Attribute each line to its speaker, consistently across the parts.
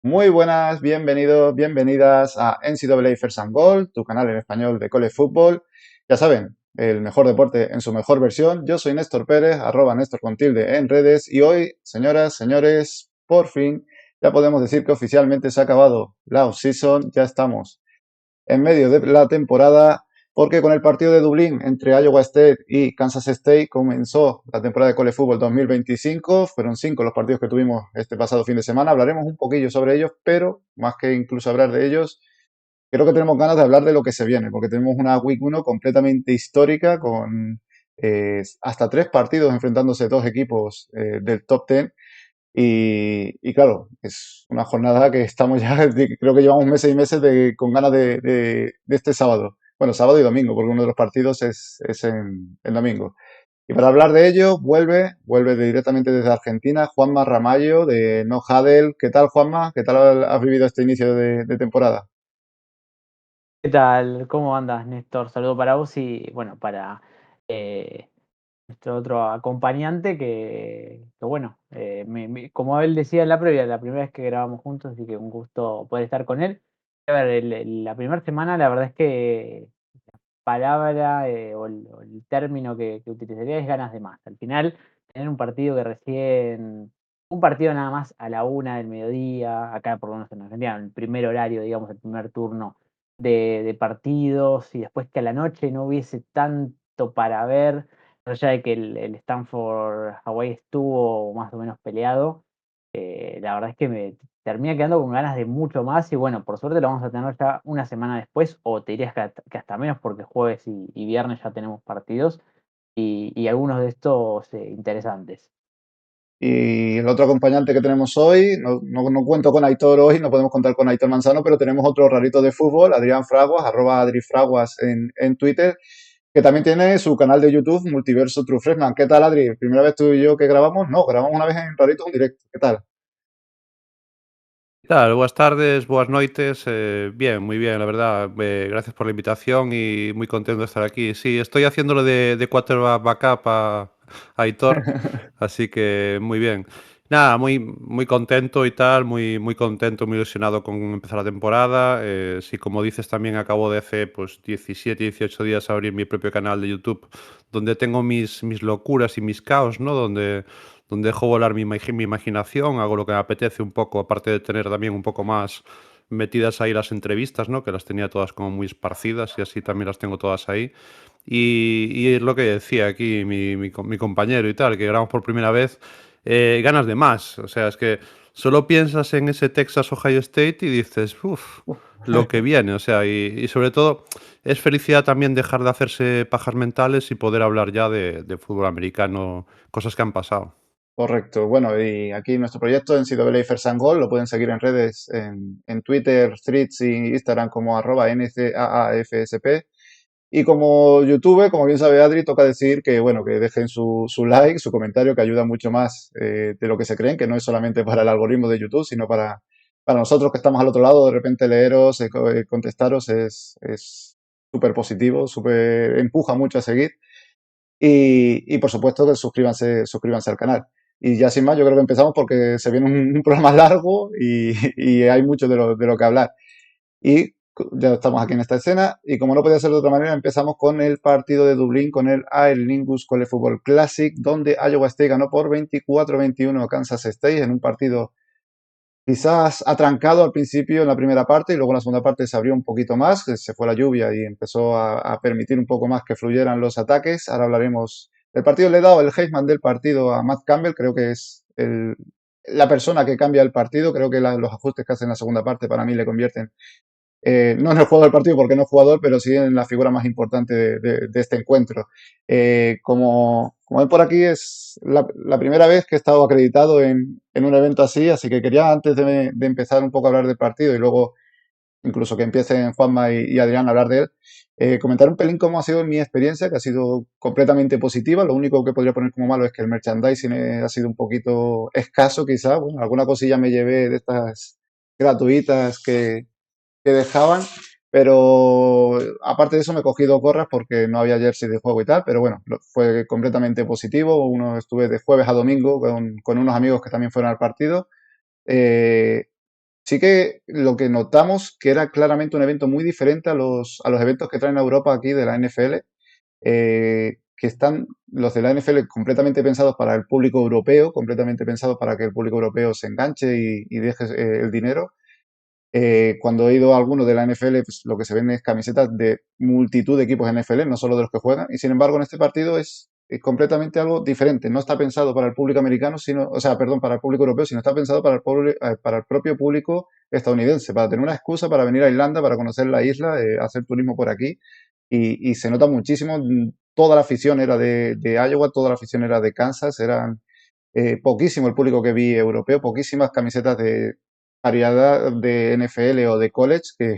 Speaker 1: Muy buenas, bienvenidos, bienvenidas a NCAA First and Goal, tu canal en español de college football. Ya saben, el mejor deporte en su mejor versión. Yo soy Néstor Pérez, arroba Néstor con tilde en redes. Y hoy, señoras, señores, por fin ya podemos decir que oficialmente se ha acabado la off-season. Ya estamos en medio de la temporada, porque con el partido de Dublín entre Iowa State y Kansas State comenzó la temporada de College Football 2025. Fueron 5 los partidos que tuvimos este pasado fin de semana. Hablaremos un poquillo sobre ellos, pero más que incluso hablar de ellos, creo que tenemos ganas de hablar de lo que se viene, porque tenemos una Week 1 completamente histórica con hasta 3 partidos enfrentándose dos equipos del top 10 y claro, es una jornada que estamos ya, creo que llevamos meses y meses con ganas de este sábado. Bueno, sábado y domingo, porque uno de los partidos es en domingo. Y para hablar de ello, vuelve directamente desde Argentina, Juanma Ramallo de No Huddle. ¿Qué tal, Juanma? ¿Qué tal has vivido este inicio de temporada?
Speaker 2: ¿Qué tal? ¿Cómo andas, Néstor? Saludo para vos y bueno, para eh, nuestro otro acompañante que bueno, como él decía en la previa, la primera vez que grabamos juntos, así que un gusto poder estar con él. A ver, la primera semana la verdad es que palabra o el término que utilizaría es ganas de más. Al final, tener un partido nada más a la 1 del mediodía, acá por lo menos en Argentina, el primer horario, digamos, el primer turno de partidos, y después que a la noche no hubiese tanto para ver, más allá de que el Stanford Hawaii estuvo más o menos peleado. La verdad es que me termina quedando con ganas de mucho más y bueno, por suerte lo vamos a tener ya una semana después, o te dirías que hasta menos, porque jueves y viernes ya tenemos partidos y algunos de estos interesantes.
Speaker 1: Y el otro acompañante que tenemos hoy, no cuento con Aitor hoy, no podemos contar con Aitor Manzano, pero tenemos otro rarito de fútbol, Adrián Fraguas, arroba Adri Fraguas en Twitter, que también tiene su canal de YouTube, Multiverso True Freshman. ¿Qué tal, Adri? ¿Primera vez tú y yo que grabamos? No, grabamos una vez en Rarito en directo. ¿Qué tal?
Speaker 3: ¿Qué tal? Boas tardes, boas noites. Bien, muy bien, la verdad. Gracias por la invitación y muy contento de estar aquí. Sí, estoy haciéndolo de quarterback backup a Aitor, así que muy bien. Nada, muy contento y tal, muy contento, muy ilusionado con empezar la temporada. Sí, como dices, también acabo de hace pues 17, 18 días abrir mi propio canal de YouTube, donde tengo mis locuras y mis caos, ¿no? Donde dejo volar mi imaginación, hago lo que me apetece un poco, aparte de tener también un poco más metidas ahí las entrevistas, ¿no? Que las tenía todas como muy esparcidas y así también las tengo todas ahí. Y es lo que decía aquí mi compañero y tal, que grabamos por primera vez, ganas de más. O sea, es que solo piensas en ese Texas Ohio State y dices, uff, lo que viene. O sea, y sobre todo es felicidad también dejar de hacerse pajas mentales y poder hablar ya de fútbol americano, cosas que han pasado.
Speaker 1: Correcto. Bueno, y aquí nuestro proyecto en NCAA First and Goal lo pueden seguir en redes, en Twitter, Threads y Instagram como arroba NCAAFSP. Y como YouTube, como bien sabe Adri, toca decir que, bueno, que dejen su like, su comentario, que ayuda mucho más de lo que se creen, que no es solamente para el algoritmo de YouTube, sino para nosotros que estamos al otro lado, de repente leeros, contestaros es súper positivo, súper empuja mucho a seguir. Y por supuesto que suscríbanse al canal. Y ya sin más, yo creo que empezamos porque se viene un programa largo y hay mucho de lo que hablar. Y ya estamos aquí en esta escena. Y como no podía ser de otra manera, empezamos con el partido de Dublín, con el Aer Lingus College Football Classic, donde Iowa State ganó por 24-21 a Kansas State en un partido quizás atrancado al principio en la primera parte y luego en la segunda parte se abrió un poquito más, se fue la lluvia y empezó a permitir un poco más que fluyeran los ataques. Ahora hablaremos del partido. Le he dado el Heisman del partido a Matt Campbell, creo que es la persona que cambia el partido, creo que los ajustes que hace en la segunda parte para mí le convierten no en el jugador del partido porque no es jugador, pero sí en la figura más importante de este encuentro. Como ven por aquí, es la primera vez que he estado acreditado en un evento así que quería antes de empezar un poco a hablar del partido y luego incluso que empiecen Juanma y Adrián a hablar de él, comentar un pelín cómo ha sido mi experiencia, que ha sido completamente positiva. Lo único que podría poner como malo es que el merchandising ha sido un poquito escaso, quizá. Bueno, alguna cosilla me llevé de estas gratuitas que dejaban, pero aparte de eso me cogí dos gorras porque no había jersey de juego y tal, pero bueno, fue completamente positivo. Estuve de jueves a domingo con unos amigos que también fueron al partido. Eh, sí que lo que notamos que era claramente un evento muy diferente a los eventos que traen a Europa aquí de la NFL, que están los de la NFL completamente pensados para el público europeo, completamente pensados para que el público europeo se enganche y deje el dinero. Cuando he ido a alguno de la NFL, pues lo que se ven es camisetas de multitud de equipos NFL, no solo de los que juegan. Y sin embargo, en este partido es completamente algo diferente. No está pensado para el público americano, sino, o sea, perdón, para el público europeo, sino está pensado para el propio público estadounidense, para tener una excusa para venir a Irlanda, para conocer la isla, hacer turismo por aquí. Y se nota muchísimo. Toda la afición era de Iowa, toda la afición era de Kansas, eran poquísimo el público que vi europeo, poquísimas camisetas de variedad de NFL o de college, que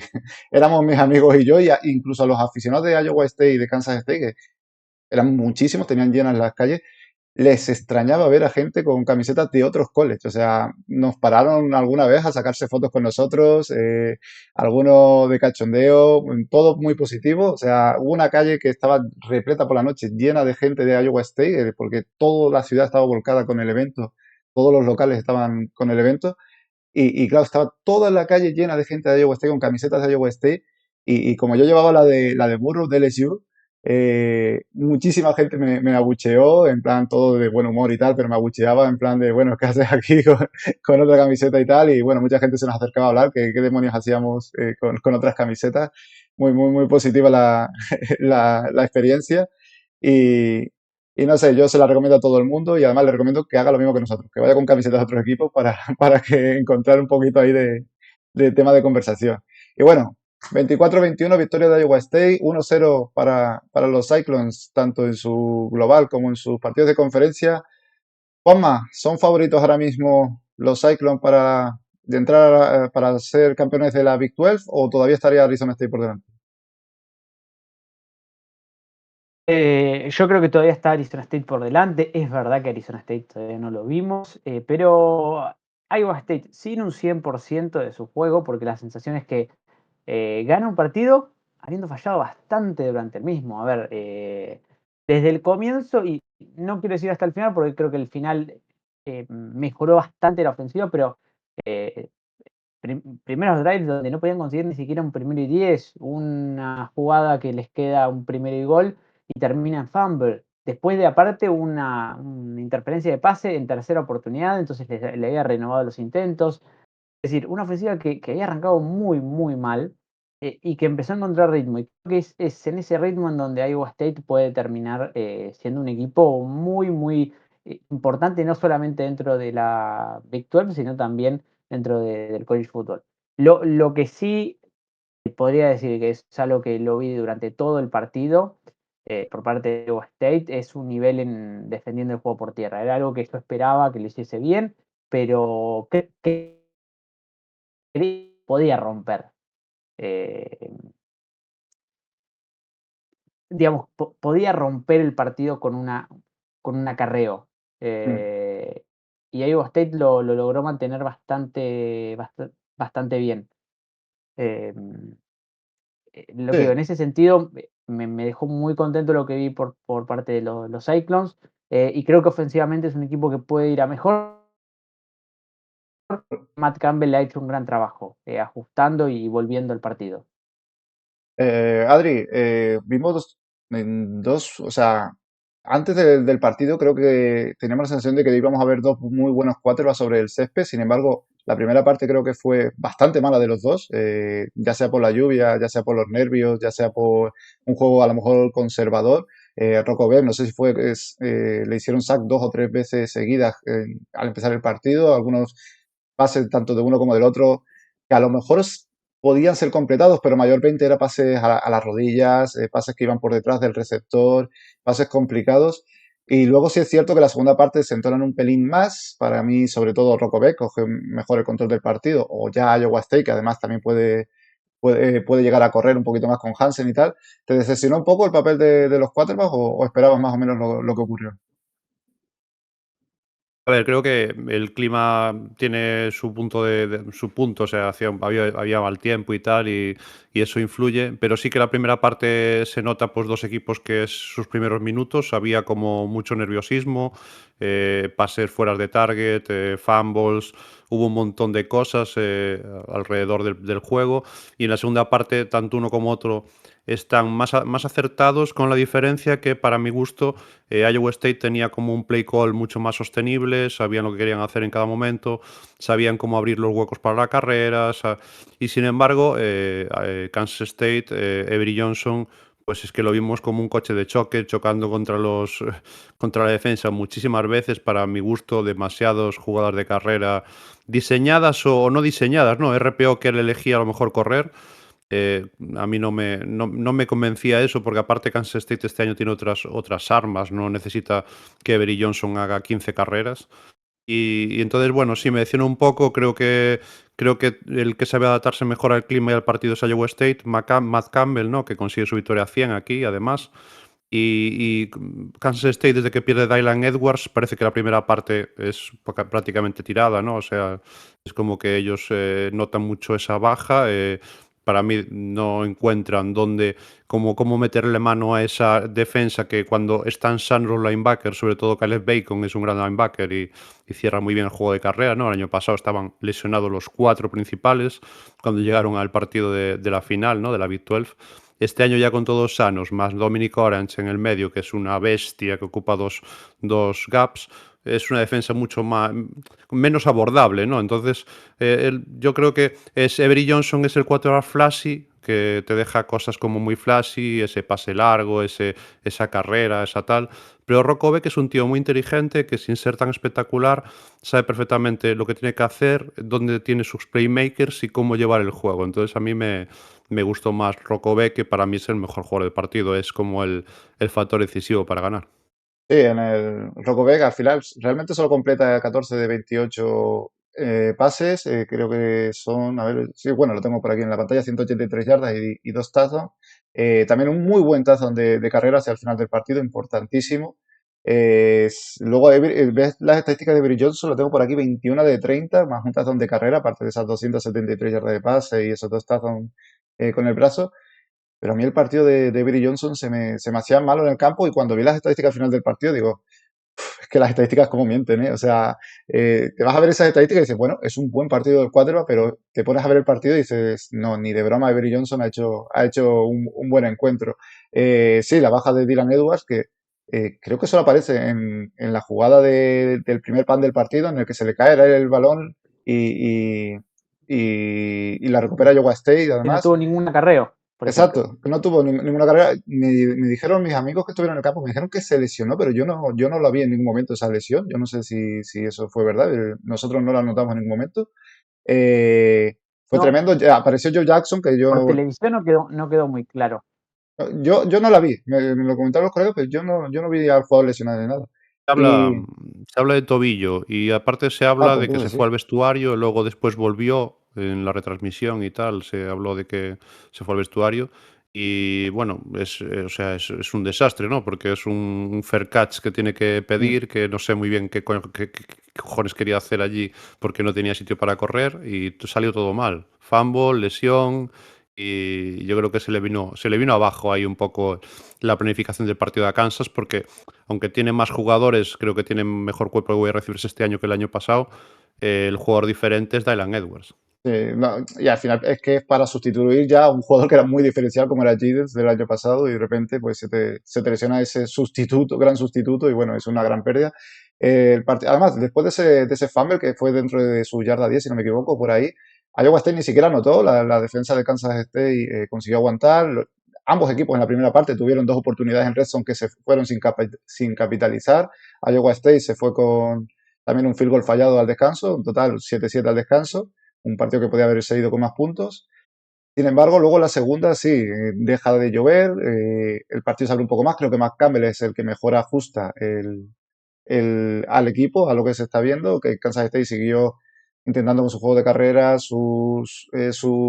Speaker 1: éramos mis amigos y yo, y incluso a los aficionados de Iowa State y de Kansas State, que eran muchísimos, tenían llenas las calles, les extrañaba ver a gente con camisetas de otros colleges. O sea, nos pararon alguna vez a sacarse fotos con nosotros, algunos de cachondeo, todo muy positivo. O sea, hubo una calle que estaba repleta por la noche, llena de gente de Iowa State, porque toda la ciudad estaba volcada con el evento, todos los locales estaban con el evento. Y claro, estaba toda la calle llena de gente de Iowa State con camisetas de Iowa State. Y como yo llevaba la de Burrow de LSU, muchísima gente me abucheó, en plan todo de buen humor y tal, pero me abucheaba en plan de, bueno, ¿qué haces aquí con otra camiseta y tal? Y bueno, mucha gente se nos acercaba a hablar, que qué demonios hacíamos con otras camisetas. Muy positiva la experiencia. Y, y no sé, yo se la recomiendo a todo el mundo y además le recomiendo que haga lo mismo que nosotros, que vaya con camisetas de otros equipos para que encontrar un poquito ahí de tema de conversación. Y bueno, 24-21, victoria de Iowa State, 1-0 para los Cyclones, tanto en su global como en sus partidos de conferencia. Juanma, ¿son favoritos ahora mismo los Cyclones de entrar para ser campeones de la Big 12 o todavía estaría Arizona State por delante?
Speaker 2: Yo creo que todavía está Arizona State por delante. Es verdad que Arizona State todavía no lo vimos, pero Iowa State sin un 100% de su juego, porque la sensación es que gana un partido habiendo fallado bastante durante el mismo. A ver, desde el comienzo, y no quiero decir hasta el final, porque creo que el final mejoró bastante la ofensiva, pero eh, primeros drives donde no podían conseguir ni siquiera un primero y 10, una jugada que les queda un primero y gol y termina en fumble. Después de aparte una interferencia de pase en tercera oportunidad, entonces le había renovado los intentos. Es decir, una ofensiva que había arrancado muy mal y que empezó a encontrar ritmo. Y creo que es en ese ritmo en donde Iowa State puede terminar siendo un equipo muy importante, no solamente dentro de la Big 12, sino también dentro del college football. Lo que sí podría decir que es algo que lo vi durante todo el partido por parte de Iowa State, es un nivel en defendiendo el juego por tierra. Era algo que yo esperaba que lo hiciese bien, pero que podía romper. Eh, digamos, podía romper el partido con un acarreo.
Speaker 1: Mm.
Speaker 2: Y Iowa State lo logró mantener bastante bien. Eh, lo que digo,
Speaker 1: Sí,
Speaker 2: en ese sentido, me dejó muy contento lo que vi por parte de los Cyclones. Y creo que ofensivamente es un equipo que puede ir a mejor. Matt Campbell ha hecho un gran trabajo, ajustando y volviendo al partido.
Speaker 1: Adri, vimos o sea, antes del partido creo que teníamos la sensación de que íbamos a ver dos muy buenos quarterbacks sobre el césped. Sin embargo, la primera parte creo que fue bastante mala de los dos, ya sea por la lluvia, ya sea por los nervios, ya sea por un juego a lo mejor conservador. Rocco Behm, no sé si le hicieron sack 2 o 3 veces seguidas al empezar el partido, algunos pases tanto de uno como del otro, que a lo mejor podían ser completados, pero mayormente era pases a las rodillas, pases que iban por detrás del receptor, pases complicados. Y luego sí es cierto que la segunda parte se entonan un pelín más. Para mí, sobre todo, Rocco Beck coge mejor el control del partido, o ya Iowa State, que además también puede llegar a correr un poquito más con Hansen y tal. ¿Te decepcionó un poco el papel de los quarterbacks o esperabas más o menos lo que ocurrió?
Speaker 3: A ver, creo que el clima tiene su punto su punto, o sea, había mal tiempo y tal, y eso influye, pero sí que la primera parte se nota, pues, dos equipos que es sus primeros minutos, había como mucho nerviosismo, pases fuera de target, fumbles, hubo un montón de cosas alrededor del juego, y en la segunda parte, tanto uno como otro están más acertados, con la diferencia que, para mi gusto, Iowa State tenía como un play call mucho más sostenible, sabían lo que querían hacer en cada momento, sabían cómo abrir los huecos para la carrera, y sin embargo, Kansas State, Avery Johnson, pues es que lo vimos como un coche de choque chocando contra la defensa muchísimas veces, para mi gusto, demasiadas jugadas de carrera diseñadas o no diseñadas, ¿no? RPO que él elegía a lo mejor correr. A mí no me convencía eso, porque aparte Kansas State este año tiene otras armas, no necesita que Avery Johnson haga 15 carreras. Y entonces, bueno, sí, me decepcionó un poco. Creo que el que sabe adaptarse mejor al clima y al partido es Iowa State, Matt Campbell, ¿no? Que consigue su victoria 100 aquí, además. Y Kansas State, desde que pierde Dylan Edwards, parece que la primera parte es prácticamente tirada, ¿no? O sea, es como que ellos notan mucho esa baja. Para mí no encuentran cómo meterle mano a esa defensa, que cuando están sanos los linebackers, sobre todo Caleb Bacon es un gran linebacker y cierra muy bien el juego de carrera, ¿no? El año pasado estaban lesionados los cuatro principales cuando llegaron al partido de la final, ¿no? De la Big 12. Este año ya con todos sanos, más Dominic Orange en el medio, que es una bestia que ocupa dos gaps, es una defensa menos abordable, ¿no? Entonces, yo creo que Avery Johnson es el quarterback flashy, que te deja cosas como muy flashy, ese pase largo, esa carrera, esa tal. Pero Rokovic es un tío muy inteligente que, sin ser tan espectacular, sabe perfectamente lo que tiene que hacer, dónde tiene sus playmakers y cómo llevar el juego. Entonces, a mí me gustó más Rokovic, que para mí es el mejor jugador del partido, es como el factor decisivo para ganar.
Speaker 1: Sí, en el Rocco Vega al final realmente solo completa 14 de 28 pases, creo que son, a ver, sí, bueno, lo tengo por aquí en la pantalla, 183 yardas y dos touchdowns. También un muy buen touchdown de carrera hacia el final del partido, importantísimo. Luego ves las estadísticas de Avery Johnson, lo tengo por aquí, 21 de 30, más un touchdown de carrera, aparte de esas 273 yardas de pase y esos dos touchdowns con el brazo. Pero a mí el partido de Avery Johnson se me hacía malo en el campo, y cuando vi las estadísticas al final del partido digo, es que las estadísticas como mienten, ¿eh? O sea, te vas a ver esas estadísticas y dices, bueno, es un buen partido del quarterback, pero te pones a ver el partido y dices, no, ni de broma Avery Johnson ha hecho un buen encuentro. Sí, la baja de Dylan Edwards, que creo que solo aparece en la jugada del primer pan del partido, en el que se le cae el balón y la recupera Iowa State,
Speaker 2: Que no
Speaker 1: además.
Speaker 2: tuvo ningún acarreo, por ejemplo.
Speaker 1: Exacto, que no tuvo ninguna carrera. Me dijeron mis amigos que estuvieron en el campo, me dijeron que se lesionó, pero yo no lo vi en ningún momento esa lesión. Yo no sé si eso fue verdad. Nosotros no la notamos en ningún momento. Fue
Speaker 2: No,
Speaker 1: tremendo. Ya apareció Joe Jackson, que
Speaker 2: por televisión no quedó muy claro.
Speaker 1: yo no la vi. Me lo comentaron los colegas, pero yo no vi al jugador lesionado ni nada.
Speaker 3: Se habla,
Speaker 1: Y,
Speaker 3: se habla de tobillo, y aparte se habla
Speaker 1: pues
Speaker 3: de que se
Speaker 1: entonces
Speaker 3: fue
Speaker 1: sí.
Speaker 3: al vestuario, luego después volvió en la retransmisión y tal, se habló de que se fue al vestuario. Y bueno, o sea, es un desastre, ¿no? Porque es un fair catch que tiene que
Speaker 1: Mm.
Speaker 3: pedir, que no sé muy bien qué cojones quería hacer allí, porque no tenía sitio para correr, y salió todo mal. Fumble, lesión, y yo creo que se le vino abajo ahí un poco la planificación del partido de Kansas, porque aunque tiene más jugadores, creo que tiene mejor cuerpo de wide receivers este año que el año pasado. El jugador diferente es Dylan Edwards.
Speaker 1: Sí, no, y al final es que es para sustituir ya a un jugador que era muy diferencial como era Giddens del año pasado, y de repente pues se te lesiona ese sustituto, gran sustituto, y bueno, es una gran pérdida. Además, después de ese fumble que fue dentro de su yarda 10, si no me equivoco, por ahí, Iowa State ni siquiera anotó, la defensa de Kansas State consiguió aguantar. Ambos equipos en la primera parte tuvieron dos oportunidades en red zone que se fueron sin capitalizar. Iowa State se fue con también un field goal fallado al descanso, en total 7-7 al descanso, un partido que podía haberse ido con más puntos. Sin embargo, luego la segunda sí, deja de llover, el partido se abre un poco más, creo que Matt Campbell es el que mejor ajusta al equipo, a lo que se está viendo, que Kansas State siguió intentando con su juego de carrera, su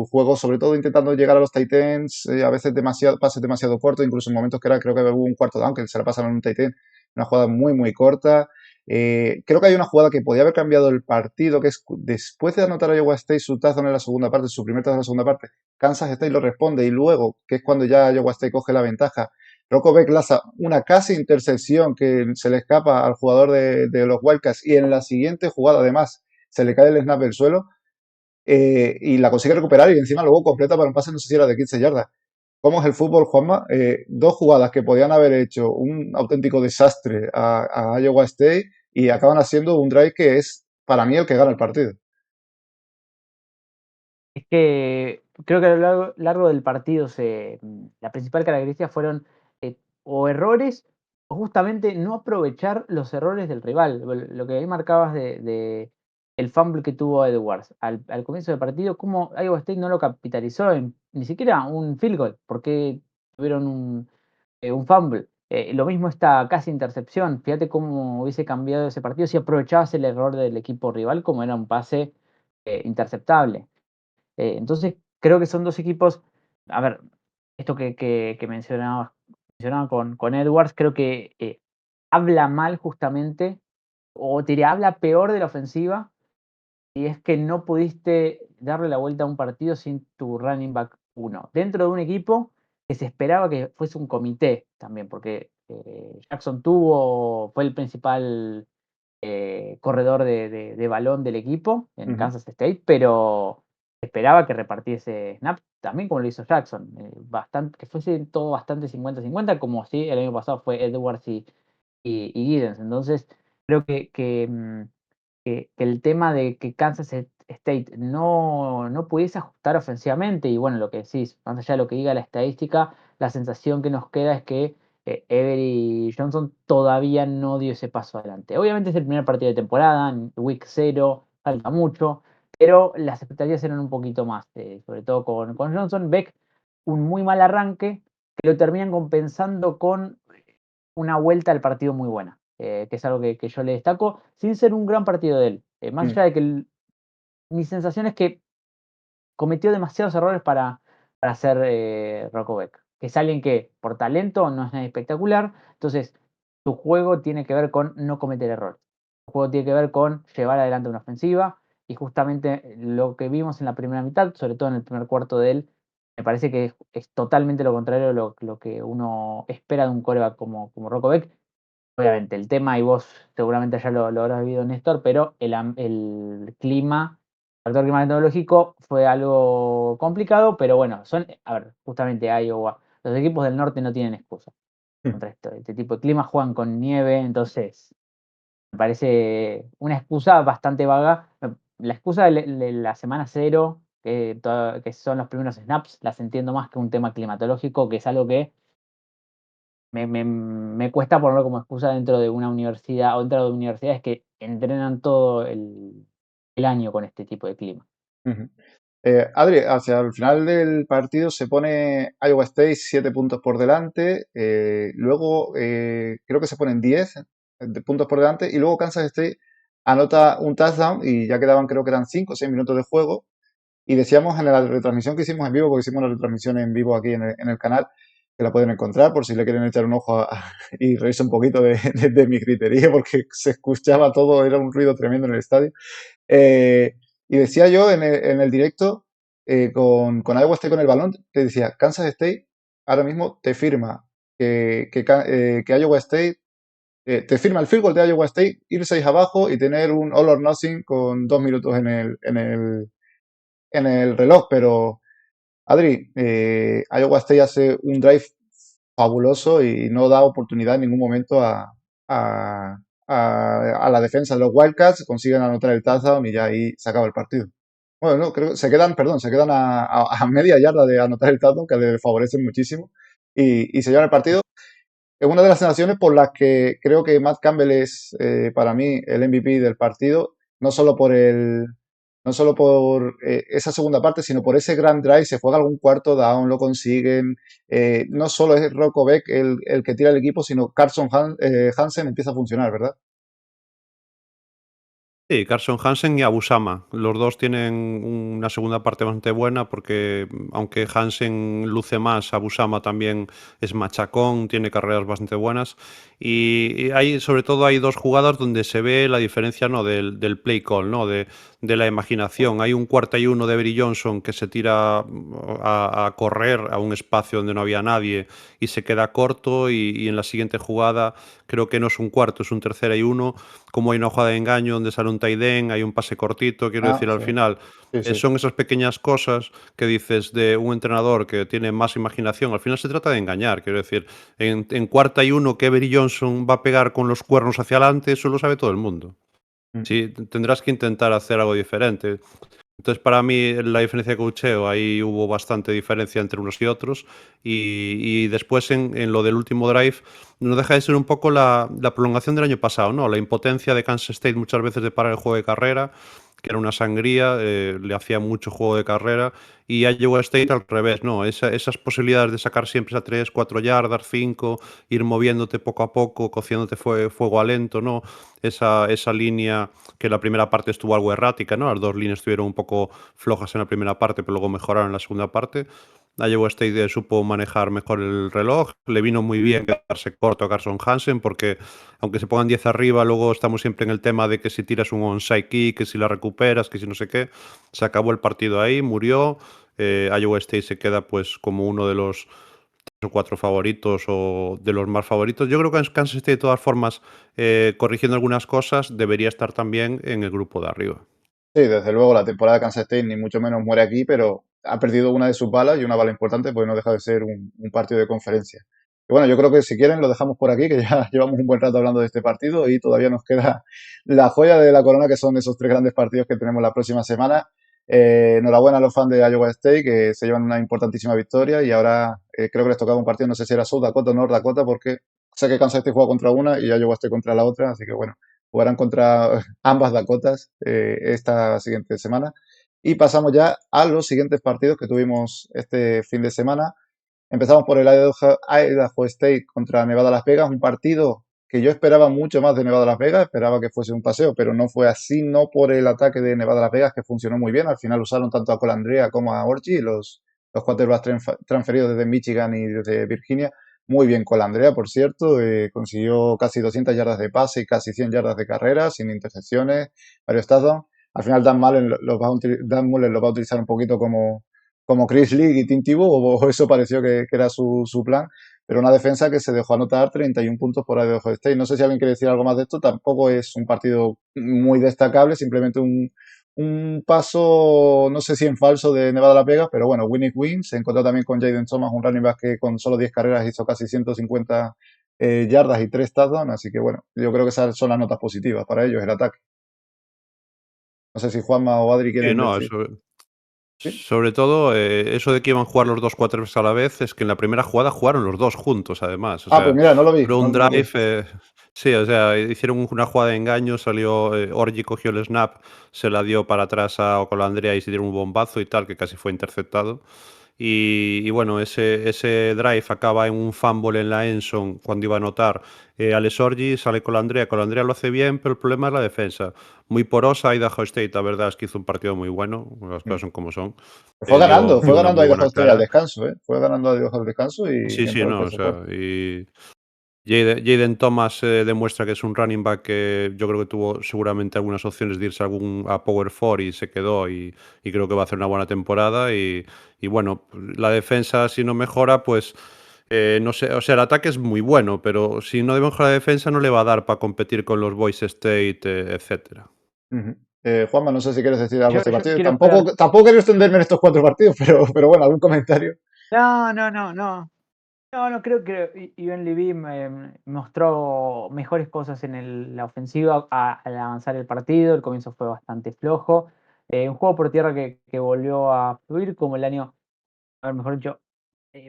Speaker 1: juego, sobre todo intentando llegar a los tight ends, a veces pases demasiado cortos, incluso en momentos que creo que hubo un cuarto down que se la pasaron a un tight end, una jugada muy, muy corta. Creo que hay una jugada que podía haber cambiado el partido, que es después de anotar a Iowa State su touchdown en la segunda parte, su primer touchdown en la segunda parte, Kansas State lo responde y luego, que es cuando ya Iowa State coge la ventaja, Rocco Beck lanza una casi intercepción que se le escapa al jugador de los Wildcats y en la siguiente jugada además se le cae el snap del suelo y la consigue recuperar y encima luego completa para un pase, no sé si era de 15 yardas. ¿Cómo es el fútbol, Juanma? Dos jugadas que podían haber hecho un auténtico desastre a Iowa State y acaban haciendo un drive que es, para mí, el que gana el partido.
Speaker 2: Es que creo que a lo largo del partido la principal característica fueron o errores o justamente no aprovechar los errores del rival. Lo que ahí marcabas de el fumble que tuvo Edwards al comienzo del partido, cómo Iowa State no lo capitalizó en ni siquiera un field goal, porque tuvieron un fumble. Lo mismo esta casi intercepción. Fíjate cómo hubiese cambiado ese partido si aprovechabas el error del equipo rival como era un pase interceptable. Entonces, creo que son dos equipos. A ver, esto que mencionaba con Edwards, creo que habla mal justamente, o te diría, habla peor de la ofensiva, y es que no pudiste darle la vuelta a un partido sin tu running back 1. Dentro de un equipo que se esperaba que fuese un comité también, porque Jackson fue el principal corredor de balón del equipo en Kansas State, pero esperaba que repartiese snap también como lo hizo Jackson, que fuese todo bastante 50-50, como si el año pasado fue Edwards y Giddens. Entonces, creo que el tema de que Kansas State no pudiese ajustar ofensivamente, y bueno, lo que decís, más allá de lo que diga la estadística, la sensación que nos queda es que Avery Johnson todavía no dio ese paso adelante. Obviamente es el primer partido de temporada, en week 0, falta mucho, pero las expectativas eran un poquito más, sobre todo con Johnson. Beck, un muy mal arranque, que lo terminan compensando con una vuelta al partido muy buena, que es algo que yo le destaco, sin ser un gran partido de él. Más allá de que mi sensación es que cometió demasiados errores para ser Rocco Beck, que es alguien que por talento no es nada espectacular, entonces su juego tiene que ver con no cometer errores. Su juego tiene que ver con llevar adelante una ofensiva y justamente lo que vimos en la primera mitad, sobre todo en el primer cuarto de él, me parece que es totalmente lo contrario de lo que uno espera de un quarterback como Rocco Beck. Obviamente, el tema, y vos seguramente ya lo habrás vivido, Néstor, pero el clima, el factor climatológico fue algo complicado, pero bueno, a ver, justamente Iowa, los equipos del norte no tienen excusa contra este tipo de clima, juegan con nieve, entonces me parece una excusa bastante vaga. La excusa de la semana 0, que son los primeros snaps, las entiendo más que un tema climatológico, que es algo que me cuesta ponerlo como excusa dentro de una universidad o dentro de universidades que entrenan todo el año con este tipo de clima.
Speaker 1: Adri, hacia el final del partido se pone Iowa State 7 puntos por delante, luego creo que se ponen 10 puntos por delante y luego Kansas State anota un touchdown y ya quedaban, creo que eran 5 o 6 minutos de juego y decíamos en la retransmisión que hicimos en vivo, porque hicimos la retransmisión en vivo aquí en el canal, que la pueden encontrar por si le quieren echar un ojo y reírse un poquito de mi griterío porque se escuchaba todo, era un ruido tremendo en el estadio. Y decía yo en el directo con Iowa State con el balón, que decía, Kansas State ahora mismo te firma que Iowa State, te firma el field goal de Iowa State, ir 6 abajo y tener un all or nothing con 2 minutos en el reloj. Pero, Adri, Iowa State hace un drive fabuloso y no da oportunidad en ningún momento a la defensa de los Wildcats, consiguen anotar el touchdown y ya ahí se acaba el partido. Bueno, no, creo que se quedan a media yarda de anotar el touchdown, que le favorecen muchísimo, y se llevan el partido. Es una de las sensaciones por las que creo que Matt Campbell es para mí el MVP del partido, no solo por esa segunda parte, sino por ese grand drive, se juega algún cuarto down, lo consiguen. No solo es Rocco Beck el que tira el equipo, sino Carson Hansen empieza a funcionar, ¿verdad?
Speaker 3: Sí, Carson Hansen y Abusama. Los dos tienen una segunda parte bastante buena porque aunque Hansen luce más, Abusama también es machacón, tiene carreras bastante buenas. Y hay, sobre todo hay dos jugadas donde se ve la diferencia, ¿no? del play call, ¿no? De la imaginación. Hay un 4-1 de Avery Johnson que se tira a correr a un espacio donde no había nadie y se queda corto y en la siguiente jugada creo que no es un cuarto, es un 3-1, como hay una jugada de engaño donde sale un tight end, hay un pase cortito, quiero
Speaker 1: Ah,
Speaker 3: decir, al
Speaker 1: sí,
Speaker 3: final
Speaker 1: sí, sí.
Speaker 3: son esas pequeñas cosas que dices de un entrenador que tiene más imaginación. Al final se trata de engañar, quiero decir, en 4-1 que Avery Johnson va a pegar con los cuernos hacia adelante, eso lo sabe todo el mundo.
Speaker 1: Mm.
Speaker 3: Sí, tendrás que intentar hacer algo diferente. Entonces, para mí, la diferencia de coacheo, ahí hubo bastante diferencia entre unos y otros. Y después, en lo del último drive, no deja de ser un poco la prolongación del año pasado, ¿no? La impotencia de Kansas State muchas veces de parar el juego de carrera, que era una sangría, le hacía mucho juego de carrera. Y Iowa State al revés, ¿no? Esas posibilidades de sacar siempre a 3, 4 yardas, 5, ir moviéndote poco a poco, cociéndote fuego a lento, ¿no? Esa línea que la primera parte estuvo algo errática, ¿no? Las dos líneas estuvieron un poco flojas en la primera parte, pero luego mejoraron en la segunda parte. Iowa State supo manejar mejor el reloj, le vino muy bien quedarse corto a Carson Hansen, porque aunque se pongan 10 arriba, luego estamos siempre en el tema de que si tiras un onside kick, que si la recuperas, que si no sé qué. Se acabó el partido ahí, murió. Iowa State se queda pues como uno de los 3 o 4 favoritos o de los más favoritos. Yo creo que Kansas State, de todas formas, corrigiendo algunas cosas, debería estar también en el grupo de arriba.
Speaker 1: Sí, desde luego la temporada de Kansas State ni mucho menos muere aquí, pero ha perdido una de sus balas y una bala importante, pues no deja de ser un partido de conferencia. Y bueno, yo creo que si quieren lo dejamos por aquí, que ya llevamos un buen rato hablando de este partido y todavía nos queda la joya de la corona, que son esos 3 grandes partidos que tenemos la próxima semana. Enhorabuena a los fans de Iowa State, que se llevan una importantísima victoria y ahora creo que les tocaba un partido, no sé si era South Dakota o North Dakota, porque sé que Kansas State juega contra una y Iowa State contra la otra, así que bueno, jugarán contra ambas Dakotas esta siguiente semana. Y pasamos ya a los siguientes partidos que tuvimos este fin de semana. Empezamos por el Idaho State contra Nevada Las Vegas, un partido que yo esperaba mucho más de Nevada Las Vegas, esperaba que fuese un paseo, pero no fue así, no por el ataque de Nevada Las Vegas, que funcionó muy bien. Al final usaron tanto a Colandrea como a Orji, los quarterbacks transferidos desde Michigan y desde Virginia. Muy bien Colandrea, por cierto, consiguió casi 200 yardas de pase y casi 100 yardas de carrera, sin intercepciones, varios touchdowns. Al final Dan Mullen los va a utilizar un poquito como Chris League y Tim Tebow, o eso pareció que era su plan, pero una defensa que se dejó anotar 31 puntos por ahí de Ohio State. No sé si alguien quiere decir algo más de esto, tampoco es un partido muy destacable, simplemente un paso, no sé si en falso de Nevada Las Vegas, pero bueno, win is win. Se encontró también con Jaden Thomas, un running back que con solo 10 carreras hizo casi 150 yardas y 3 touchdowns, así que bueno, yo creo que esas son las notas positivas para ellos, el ataque. No sé si Juanma o Adri quieren
Speaker 3: No,
Speaker 1: decir.
Speaker 3: eso,
Speaker 1: ¿Sí?
Speaker 3: sobre todo, eso de que iban a jugar los dos quarterbacks a la vez, es que en la primera jugada jugaron los dos juntos, además. O
Speaker 1: Ah, pues
Speaker 3: sea,
Speaker 1: mira, no lo vi,
Speaker 3: duró un
Speaker 1: no lo vi.
Speaker 3: drive. Sí, o sea, hicieron una jugada de engaño, salió Orji, cogió el snap, se la dio para atrás a Ocolandrea y se dieron un bombazo y tal, que casi fue interceptado. Y bueno, ese drive acaba en un fumble en la endzone cuando iba a anotar Alex Orji, sale Colandrea lo hace bien, pero el problema es la defensa. Muy porosa Idaho State, la verdad es que hizo un partido muy bueno, las cosas
Speaker 1: Mm.
Speaker 3: son como son.
Speaker 1: Fue
Speaker 3: Dio una
Speaker 1: ganando
Speaker 3: muy
Speaker 1: a
Speaker 3: buena
Speaker 1: Idaho State al
Speaker 3: cara.
Speaker 1: descanso, ¿eh? Fue ganando a Idaho al descanso y
Speaker 3: Sí, sí,
Speaker 1: entró el
Speaker 3: no, o
Speaker 1: tercer cuarto.
Speaker 3: sea, y Jaden Thomas demuestra que es un running back que yo creo que tuvo seguramente algunas opciones de irse a Power 4 y se quedó y creo que va a hacer una buena temporada y bueno, la defensa si no mejora pues no sé, o sea, el ataque es muy bueno, pero si no mejora la defensa no le va a dar para competir con los Boise State, etcétera.
Speaker 1: Ujú. Juanma, no sé si quieres decir algo de
Speaker 2: Yo,
Speaker 1: este
Speaker 2: yo
Speaker 1: partido.
Speaker 2: quiero esperar.
Speaker 1: Tampoco quiero extenderme en estos 4 partidos, pero bueno, algún comentario.
Speaker 2: No, no, no, no. No, no creo que Ivan Levy me mostró mejores cosas en la ofensiva al avanzar el partido. El comienzo fue bastante flojo. Un juego por tierra que volvió a fluir como el año, a ver, mejor dicho,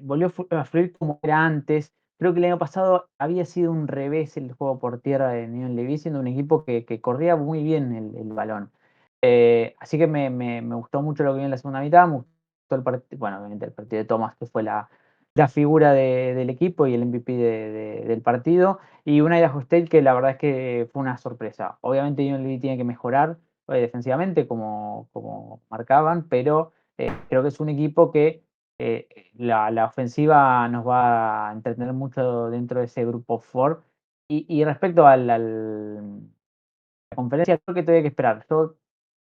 Speaker 2: volvió a fluir como era antes. Creo que el año pasado había sido un revés el juego por tierra de Ivan Levy, siendo un equipo que corría muy bien el balón. Así que me gustó mucho lo que vi en la segunda mitad. Me gustó el partido, bueno, obviamente el partido de Thomas, que fue la figura del equipo y el MVP del partido. Y un Idaho State que la verdad es que fue una sorpresa. Obviamente UNLV tiene que mejorar defensivamente como marcaban, pero creo que es un equipo que la ofensiva nos va a entretener mucho dentro de ese grupo 4. Y respecto a la conferencia, creo que todavía hay que esperar. Yo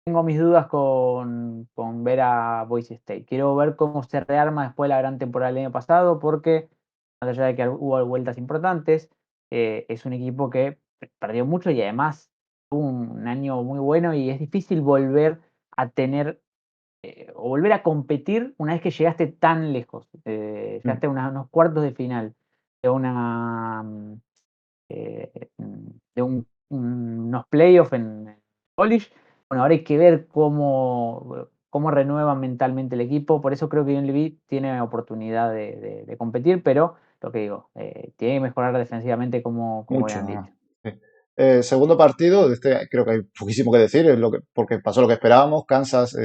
Speaker 2: tengo mis dudas con ver a Boise State. Quiero ver cómo se rearma después de la gran temporada del año pasado, porque más allá de que hubo vueltas importantes, es un equipo que perdió mucho y además tuvo un año muy bueno y es difícil volver a tener o volver a competir una vez que llegaste tan lejos. Llegaste a unos cuartos de final de una de unos playoffs en college. Bueno, ahora hay que ver cómo renuevan mentalmente el equipo. Por eso creo que UNLV tiene oportunidad de competir, pero lo que digo, tiene que mejorar defensivamente como
Speaker 1: Mucho,
Speaker 2: habían
Speaker 1: ¿no?
Speaker 2: dicho.
Speaker 1: Sí. Segundo partido, de este creo que hay poquísimo que decir, porque pasó lo que esperábamos. Kansas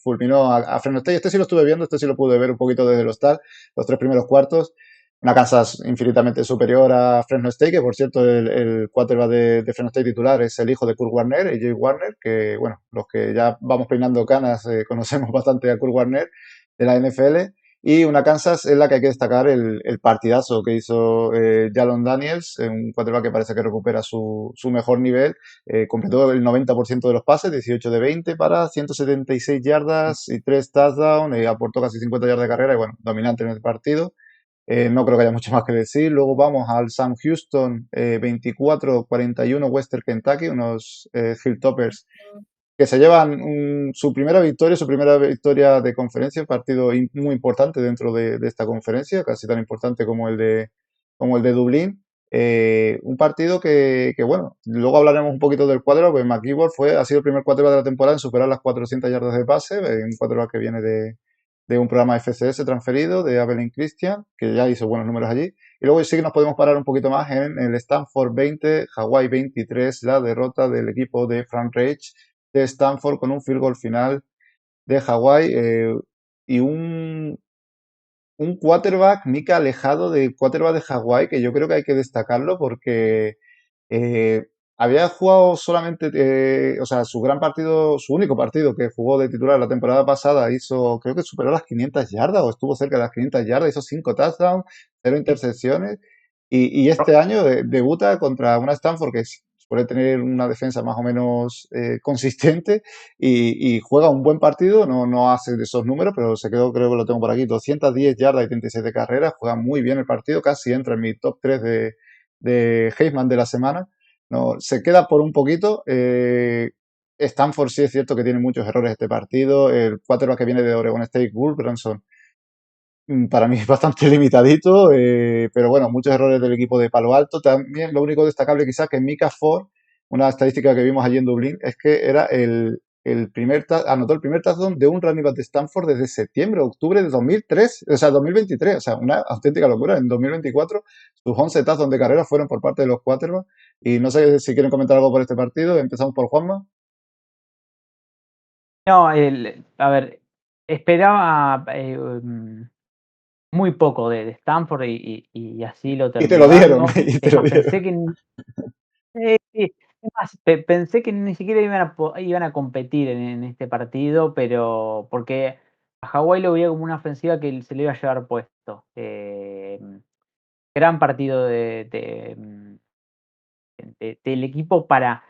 Speaker 1: fulminó a Fresno State. Este sí lo estuve viendo, este sí lo pude ver un poquito desde el hostal, los 3 primeros cuartos. Una Kansas infinitamente superior a Fresno State, que por cierto el quarterback de Fresno State titular es el hijo de Kurt Warner, AJ Warner, que bueno, los que ya vamos peinando canas conocemos bastante a Kurt Warner de la NFL. Y una Kansas en la que hay que destacar el partidazo que hizo Jalon Daniels, un quarterback que parece que recupera su mejor nivel. Completó el 90% de los pases, 18 de 20 para 176 yardas y 3 touchdowns, aportó casi 50 yardas de carrera y bueno, dominante en el partido. No creo que haya mucho más que decir. Luego vamos al Sam Houston 24-41 Western Kentucky, unos Hilltoppers que se llevan su primera victoria de conferencia, un partido muy importante dentro de esta conferencia, casi tan importante como el de Dublín. Un partido bueno, luego hablaremos un poquito del cuadro, pues McGibbon ha sido el primer quarterback de la temporada en superar las 400 yardas de pase, un quarterback que viene de un programa FCS transferido de Abilene Christian, que ya hizo buenos números allí. Y luego sí que nos podemos parar un poquito más en el Stanford 20, Hawaii 23, la derrota del equipo de Frank Reich de Stanford con un field goal final de Hawái y un quarterback, Mika, alejado del quarterback de Hawái, que yo creo que hay que destacarlo porque eh, había jugado solamente, o sea, su gran partido, su único partido que jugó de titular la temporada pasada, creo que superó las 500 yardas o estuvo cerca de las 500 yardas, hizo 5 touchdowns, 0 intercepciones y este año debuta contra una Stanford que suele tener una defensa más o menos consistente y juega un buen partido, no hace de esos números, pero se quedó, creo que lo tengo por aquí, 210 yardas y 37 de carrera, juega muy bien el partido, casi entra en mi top 3 de Heisman de la semana. No, se queda por un poquito. Stanford sí es cierto que tiene muchos errores este partido. El quarterback que viene de Oregon State, Gulbranson, para mí es bastante limitadito, pero bueno, muchos errores del equipo de Palo Alto. También lo único destacable quizás que Mika Ford, una estadística que vimos allí en Dublín, es que era anotó el primer touchdown de un running back de Stanford desde septiembre, octubre de 2003, o sea, 2023, o sea, una auténtica locura. En 2024 sus 11 touchdowns de carrera fueron por parte de los quarterbacks. Y no sé si quieren comentar algo por este partido. Empezamos por Juanma.
Speaker 2: No, a ver, esperaba muy poco de Stanford y así lo
Speaker 1: Y te
Speaker 2: terminó
Speaker 1: lo dieron,
Speaker 2: dando.
Speaker 1: y te
Speaker 2: Es
Speaker 1: lo
Speaker 2: más,
Speaker 1: dieron.
Speaker 2: sí, es más, pensé que ni siquiera iban a competir en este partido, pero porque a Hawái lo veía como una ofensiva que se le iba a llevar puesto. Gran partido del equipo para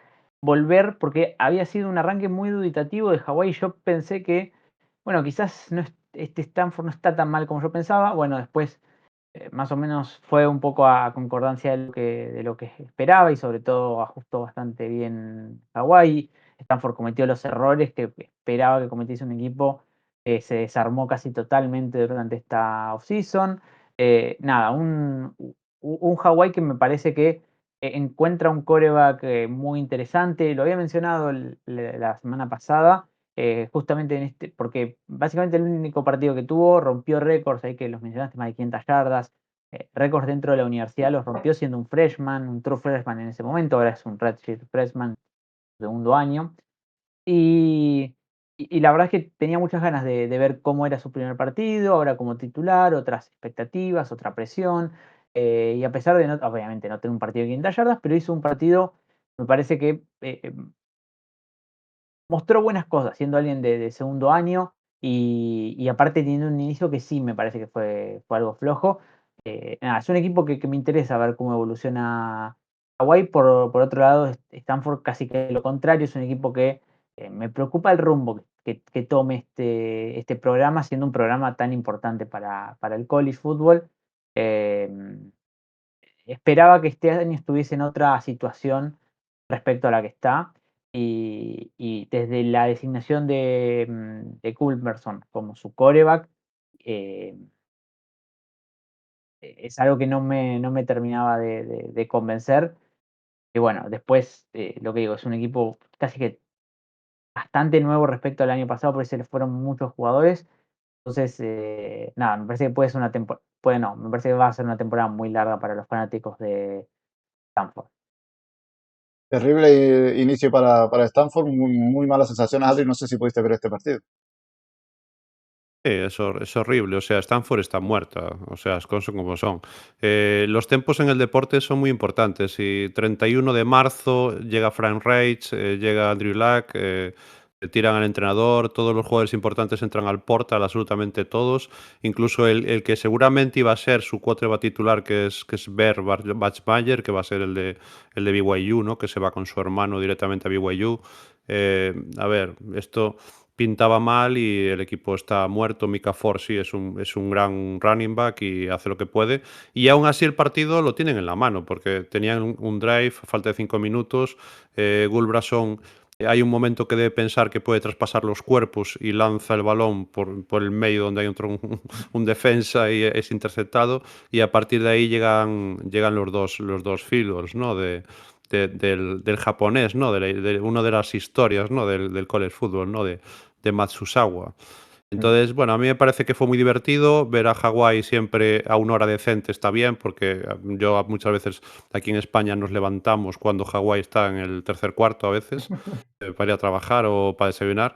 Speaker 2: volver, porque había sido un arranque muy duditativo de Hawái. Yo pensé que, bueno, quizás este Stanford no está tan mal como yo pensaba. Bueno, después más o menos fue un poco a concordancia de lo que esperaba y sobre todo ajustó bastante bien Hawái. Stanford cometió los errores que esperaba que cometiese un equipo. Se desarmó casi totalmente durante esta offseason. Nada, un Hawái que me parece que encuentra un quarterback muy interesante. Lo había mencionado la semana pasada. Justamente porque básicamente el único partido que tuvo rompió récords, ahí que los mencionaste, más de 500 yardas, récords dentro de la universidad los rompió siendo un freshman, un true freshman en ese momento, ahora es un redshirt freshman, segundo año. Y, y la verdad es que tenía muchas ganas de ver cómo era su primer partido, ahora como titular, otras expectativas, otra presión. Y a pesar de, obviamente, no tener un partido de 500 yardas, pero hizo un partido, me parece que mostró buenas cosas, siendo alguien de segundo año y aparte teniendo un inicio que sí me parece que fue algo flojo. Nada, es un equipo que me interesa ver cómo evoluciona Hawái. Por otro lado, Stanford casi que lo contrario, es un equipo que me preocupa el rumbo que tome este programa, siendo un programa tan importante para el college football. Esperaba que este año estuviese en otra situación respecto a la que está. Y desde la designación de Culberson como su quarterback, eh, es algo que no me terminaba de convencer. Y bueno, después, lo que digo, es un equipo casi que bastante nuevo respecto al año pasado, porque se le fueron muchos jugadores. Entonces, nada, me parece que puede ser una temporada, no, me parece que va a ser una temporada muy larga para los fanáticos de Stanford.
Speaker 1: Terrible inicio para Stanford, muy malas sensaciones, Adri, no sé si pudiste ver este partido.
Speaker 3: Sí, es horrible. O sea, Stanford está muerta. O sea, las cosas son como son. Los tiempos en el deporte son muy importantes. Y 31 de marzo llega Frank Reich, llega Andrew Luck, tiran al entrenador, todos los jugadores importantes entran al portal, absolutamente todos. Incluso el que seguramente iba a ser su quarterback titular, que es Bear Bachmayer, que va a ser el de BYU, ¿no? Que se va con su hermano directamente a BYU. A ver, esto pintaba mal y el equipo está muerto. Mika Ford sí es un gran running back y hace lo que puede. Y aún así el partido lo tienen en la mano porque tenían un drive a falta de 5 minutos. Gulbrason, hay un momento que debe pensar que puede traspasar los cuerpos y lanza el balón por el medio donde hay un defensa y es interceptado. Y a partir de ahí llegan los dos field goals, ¿no? Del japonés, ¿no? De una de las historias, ¿no? Del college football, ¿no? De Matsusawa. Entonces, bueno, a mí me parece que fue muy divertido ver a Hawái siempre a una hora decente, está bien, porque yo muchas veces aquí en España nos levantamos cuando Hawái está en el tercer cuarto a veces, para ir a trabajar o para desayunar.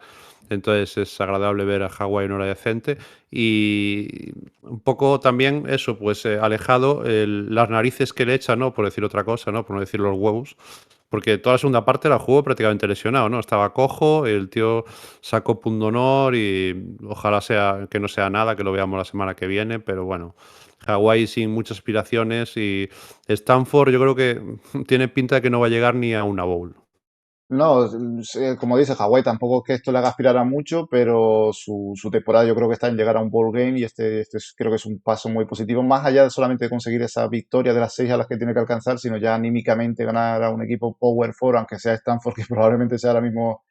Speaker 3: Entonces es agradable ver a Hawái en hora decente y un poco también eso, pues alejado las narices que le echa, ¿no? Por decir otra cosa, ¿no? Por no decir los huevos, porque toda la segunda parte la jugó prácticamente lesionado, ¿no? Estaba cojo, el tío sacó pundonor y ojalá que no sea nada, que lo veamos la semana que viene, pero bueno, Hawái sin muchas aspiraciones y Stanford yo creo que tiene pinta de que no va a llegar ni a una bowl.
Speaker 1: No, como dice Hawái, tampoco es que esto le haga aspirar a mucho, pero su temporada yo creo que está en llegar a un bowl game y creo que es un paso muy positivo, más allá de solamente conseguir esa victoria de las 6 a las que tiene que alcanzar, sino ya anímicamente ganar a un equipo Power Four, aunque sea Stanford, que probablemente sea ahora mismo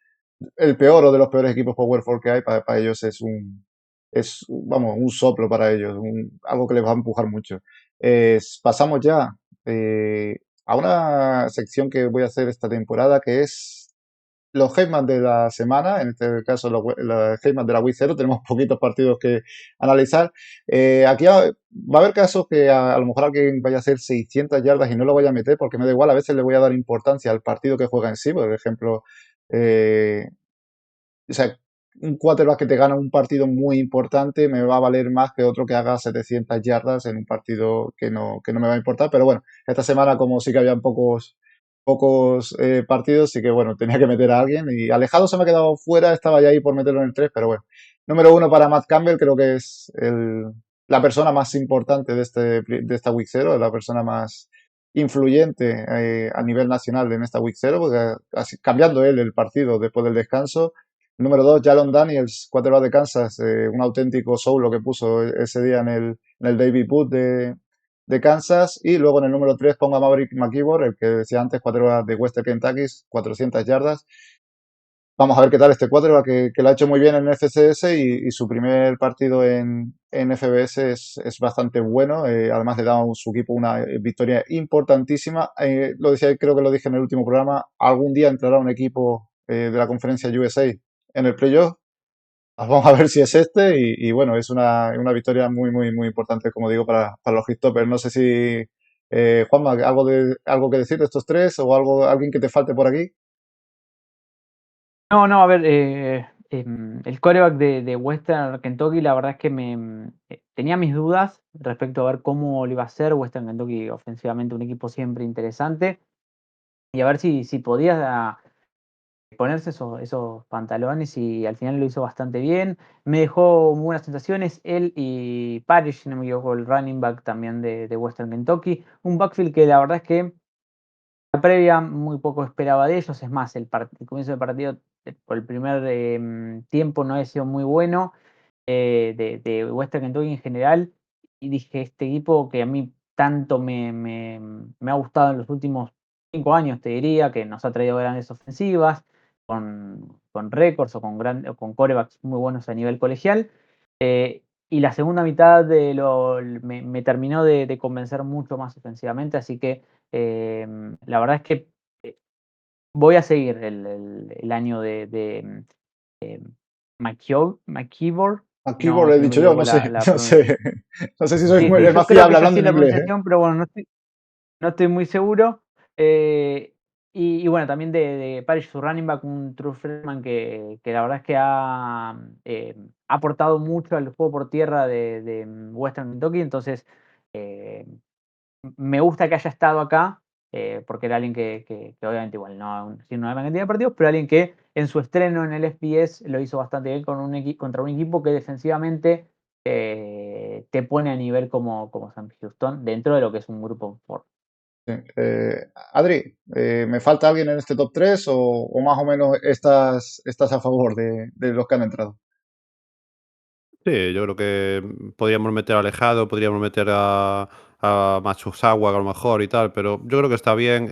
Speaker 1: el peor o de los peores equipos Power Four que hay. Para ellos vamos, un soplo para ellos, algo que les va a empujar mucho. Pasamos ya eh, a una sección que voy a hacer esta temporada, que es los Heisman de la semana, en este caso los Heisman de la Week 0. Tenemos poquitos partidos que analizar. Aquí va a haber casos que a lo mejor alguien vaya a hacer 600 yardas y no lo vaya a meter porque me da igual, a veces le voy a dar importancia al partido que juega en sí. Por ejemplo, eh, o sea, un quarterback que te gana un partido muy importante me va a valer más que otro que haga 700 yardas en un partido que no me va a importar. Pero bueno, esta semana como sí que habían pocos partidos, sí que bueno, tenía que meter a alguien. Y Alejado se me ha quedado fuera, estaba ya ahí por meterlo en el 3, pero bueno. Número 1 para Matt Campbell, creo que es la persona más importante de esta Week 0, la persona más influyente a nivel nacional en esta Week 0, porque cambiando él el partido después del descanso. Número 2, Jalon Daniels, quarterback de Kansas, un auténtico show lo que puso ese día en el David Booth de Kansas. Y luego en el número 3 pongo a Maverick McKeever, el que decía antes, quarterback de Western Kentucky, 400 yardas. Vamos a ver qué tal este quarterback que lo ha hecho muy bien en FCS y su primer partido en FBS es bastante bueno. Además le da a su equipo una victoria importantísima. Lo decía, creo que lo dije en el último programa, algún día entrará un equipo de la conferencia USA en el playoff. Vamos a ver si es este bueno, es una victoria muy, muy, muy importante, como digo, para los Hilltoppers. No sé si, Juanma, algo que decir de estos tres o alguien que te falte por aquí.
Speaker 2: No, a ver, El quarterback de Western Kentucky, la verdad es que tenía mis dudas respecto a ver cómo lo iba a hacer. Western Kentucky, ofensivamente, un equipo siempre interesante. Y a ver si podía ponerse esos pantalones, y al final lo hizo bastante bien. Me dejó muy buenas sensaciones. Él y Parrish, si no me equivoco, el running back también de Western Kentucky. Un backfield que la verdad es que la previa muy poco esperaba de ellos. Es más, el comienzo del partido, por el primer tiempo, no había sido muy bueno de Western Kentucky en general. Y dije, este equipo que a mí tanto me ha gustado en los últimos 5 años, te diría, que nos ha traído grandes ofensivas, con récords o con quarterbacks muy buenos a nivel colegial. Y la segunda mitad me terminó de convencer mucho más ofensivamente, así que la verdad es que eh, voy a seguir el año de eh, McKeever,
Speaker 1: Aquí
Speaker 2: no,
Speaker 1: lo he
Speaker 2: si no me
Speaker 1: dicho yo,
Speaker 2: equivoco
Speaker 1: no sé,
Speaker 2: la
Speaker 1: no
Speaker 2: pronunciación.
Speaker 1: sé. No sé si soy
Speaker 2: Sí, sí,
Speaker 1: el
Speaker 2: yo
Speaker 1: más
Speaker 2: creo que
Speaker 1: fiable
Speaker 2: es
Speaker 1: hablando
Speaker 2: así
Speaker 1: en
Speaker 2: la
Speaker 1: inglés.
Speaker 2: pronunciación, pero bueno, no estoy muy seguro. Y bueno, también de Parrish, su running back, un true freshman que la verdad es que ha aportado mucho al juego por tierra de Western Kentucky. Entonces, eh, me gusta que haya estado acá, porque era alguien que obviamente igual no sin una gran cantidad de partidos, pero alguien que en su estreno en el FBS lo hizo bastante bien contra un equipo que defensivamente te pone a nivel como Sam Houston, dentro de lo que es un grupo fuerte.
Speaker 1: Sí. Adri, ¿me falta alguien en este top 3 o más o menos estás a favor de los que han entrado?
Speaker 3: Sí, yo creo que podríamos meter a Alejado, podríamos meter a Matsuzawa a lo mejor y tal, pero yo creo que está bien.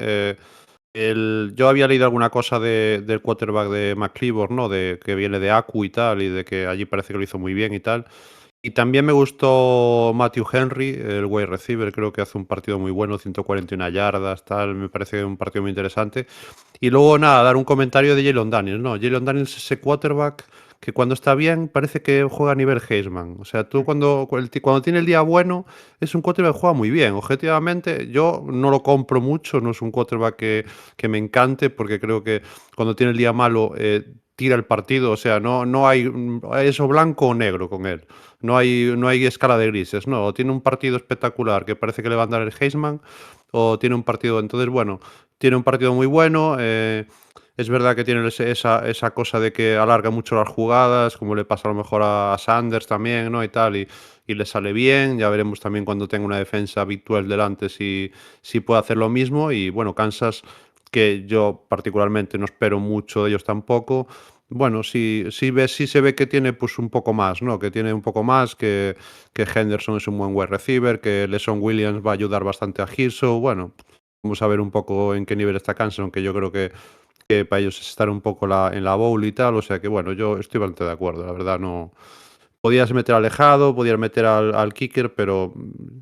Speaker 3: Yo había leído alguna cosa del quarterback de McCleavor, ¿no? De que viene de Acu y tal, y de que allí parece que lo hizo muy bien y tal. Y también me gustó Matthew Henry, el wide receiver, creo que hace un partido muy bueno, 141 yardas, tal, me parece un partido muy interesante. Y luego, nada, dar un comentario de Jalen Daniels, ¿no? Jalen Daniels es ese quarterback que cuando está bien parece que juega a nivel Heisman. O sea, tú cuando tiene el día bueno es un quarterback que juega muy bien. Objetivamente, yo no lo compro mucho, no es un quarterback que me encante porque creo que cuando tiene el día malo tira el partido. O sea, no hay eso blanco o negro con él. No hay escala de grises, no. O tiene un partido espectacular que parece que le va a dar el Heisman, o tiene un partido. Entonces, bueno, tiene un partido muy bueno. Es verdad que tiene esa cosa de que alarga mucho las jugadas, como le pasa a lo mejor a Sanders también, ¿no? Y tal, y le sale bien. Ya veremos también cuando tenga una defensa habitual delante si puede hacer lo mismo. Y bueno, Kansas, que yo particularmente no espero mucho de ellos tampoco. Bueno, sí se ve que tiene pues un poco más, ¿no? Que tiene un poco más, que Henderson es un buen wide receiver, que Leson Williams va a ayudar bastante a Hirso. Bueno, vamos a ver un poco en qué nivel está Kansas, aunque yo creo que para ellos es estar un poco en la bowl y tal. O sea que bueno, yo estoy bastante de acuerdo, la verdad no. Podías meter alejado, podías meter al kicker, pero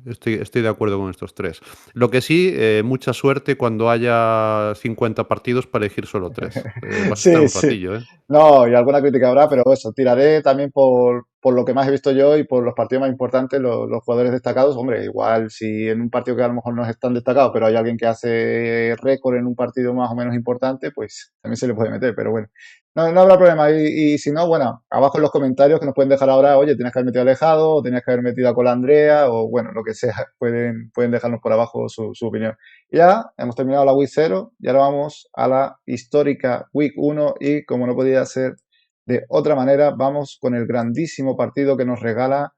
Speaker 3: estoy de acuerdo con estos tres. Lo que sí, mucha suerte cuando haya 50 partidos para elegir solo tres. Vas a estar
Speaker 1: Sí,
Speaker 3: un
Speaker 1: sí.
Speaker 3: ratillo, ¿eh?
Speaker 1: No, y alguna crítica habrá, pero eso, tiraré también por lo que más he visto yo y por los partidos más importantes, los jugadores destacados. Hombre, igual si en un partido que a lo mejor no es tan destacado, pero hay alguien que hace récord en un partido más o menos importante, pues también se le puede meter, pero bueno, no habrá problema. Y si no, bueno, abajo en los comentarios que nos pueden dejar ahora, oye, tenías que haber metido a Alejado, o tenías que haber metido a Colandrea, o bueno, lo que sea, pueden dejarnos por abajo su opinión. Ya hemos terminado la Week 0 y ahora vamos a la histórica Week 1 y como no podía ser de otra manera, vamos con el grandísimo partido que nos regala.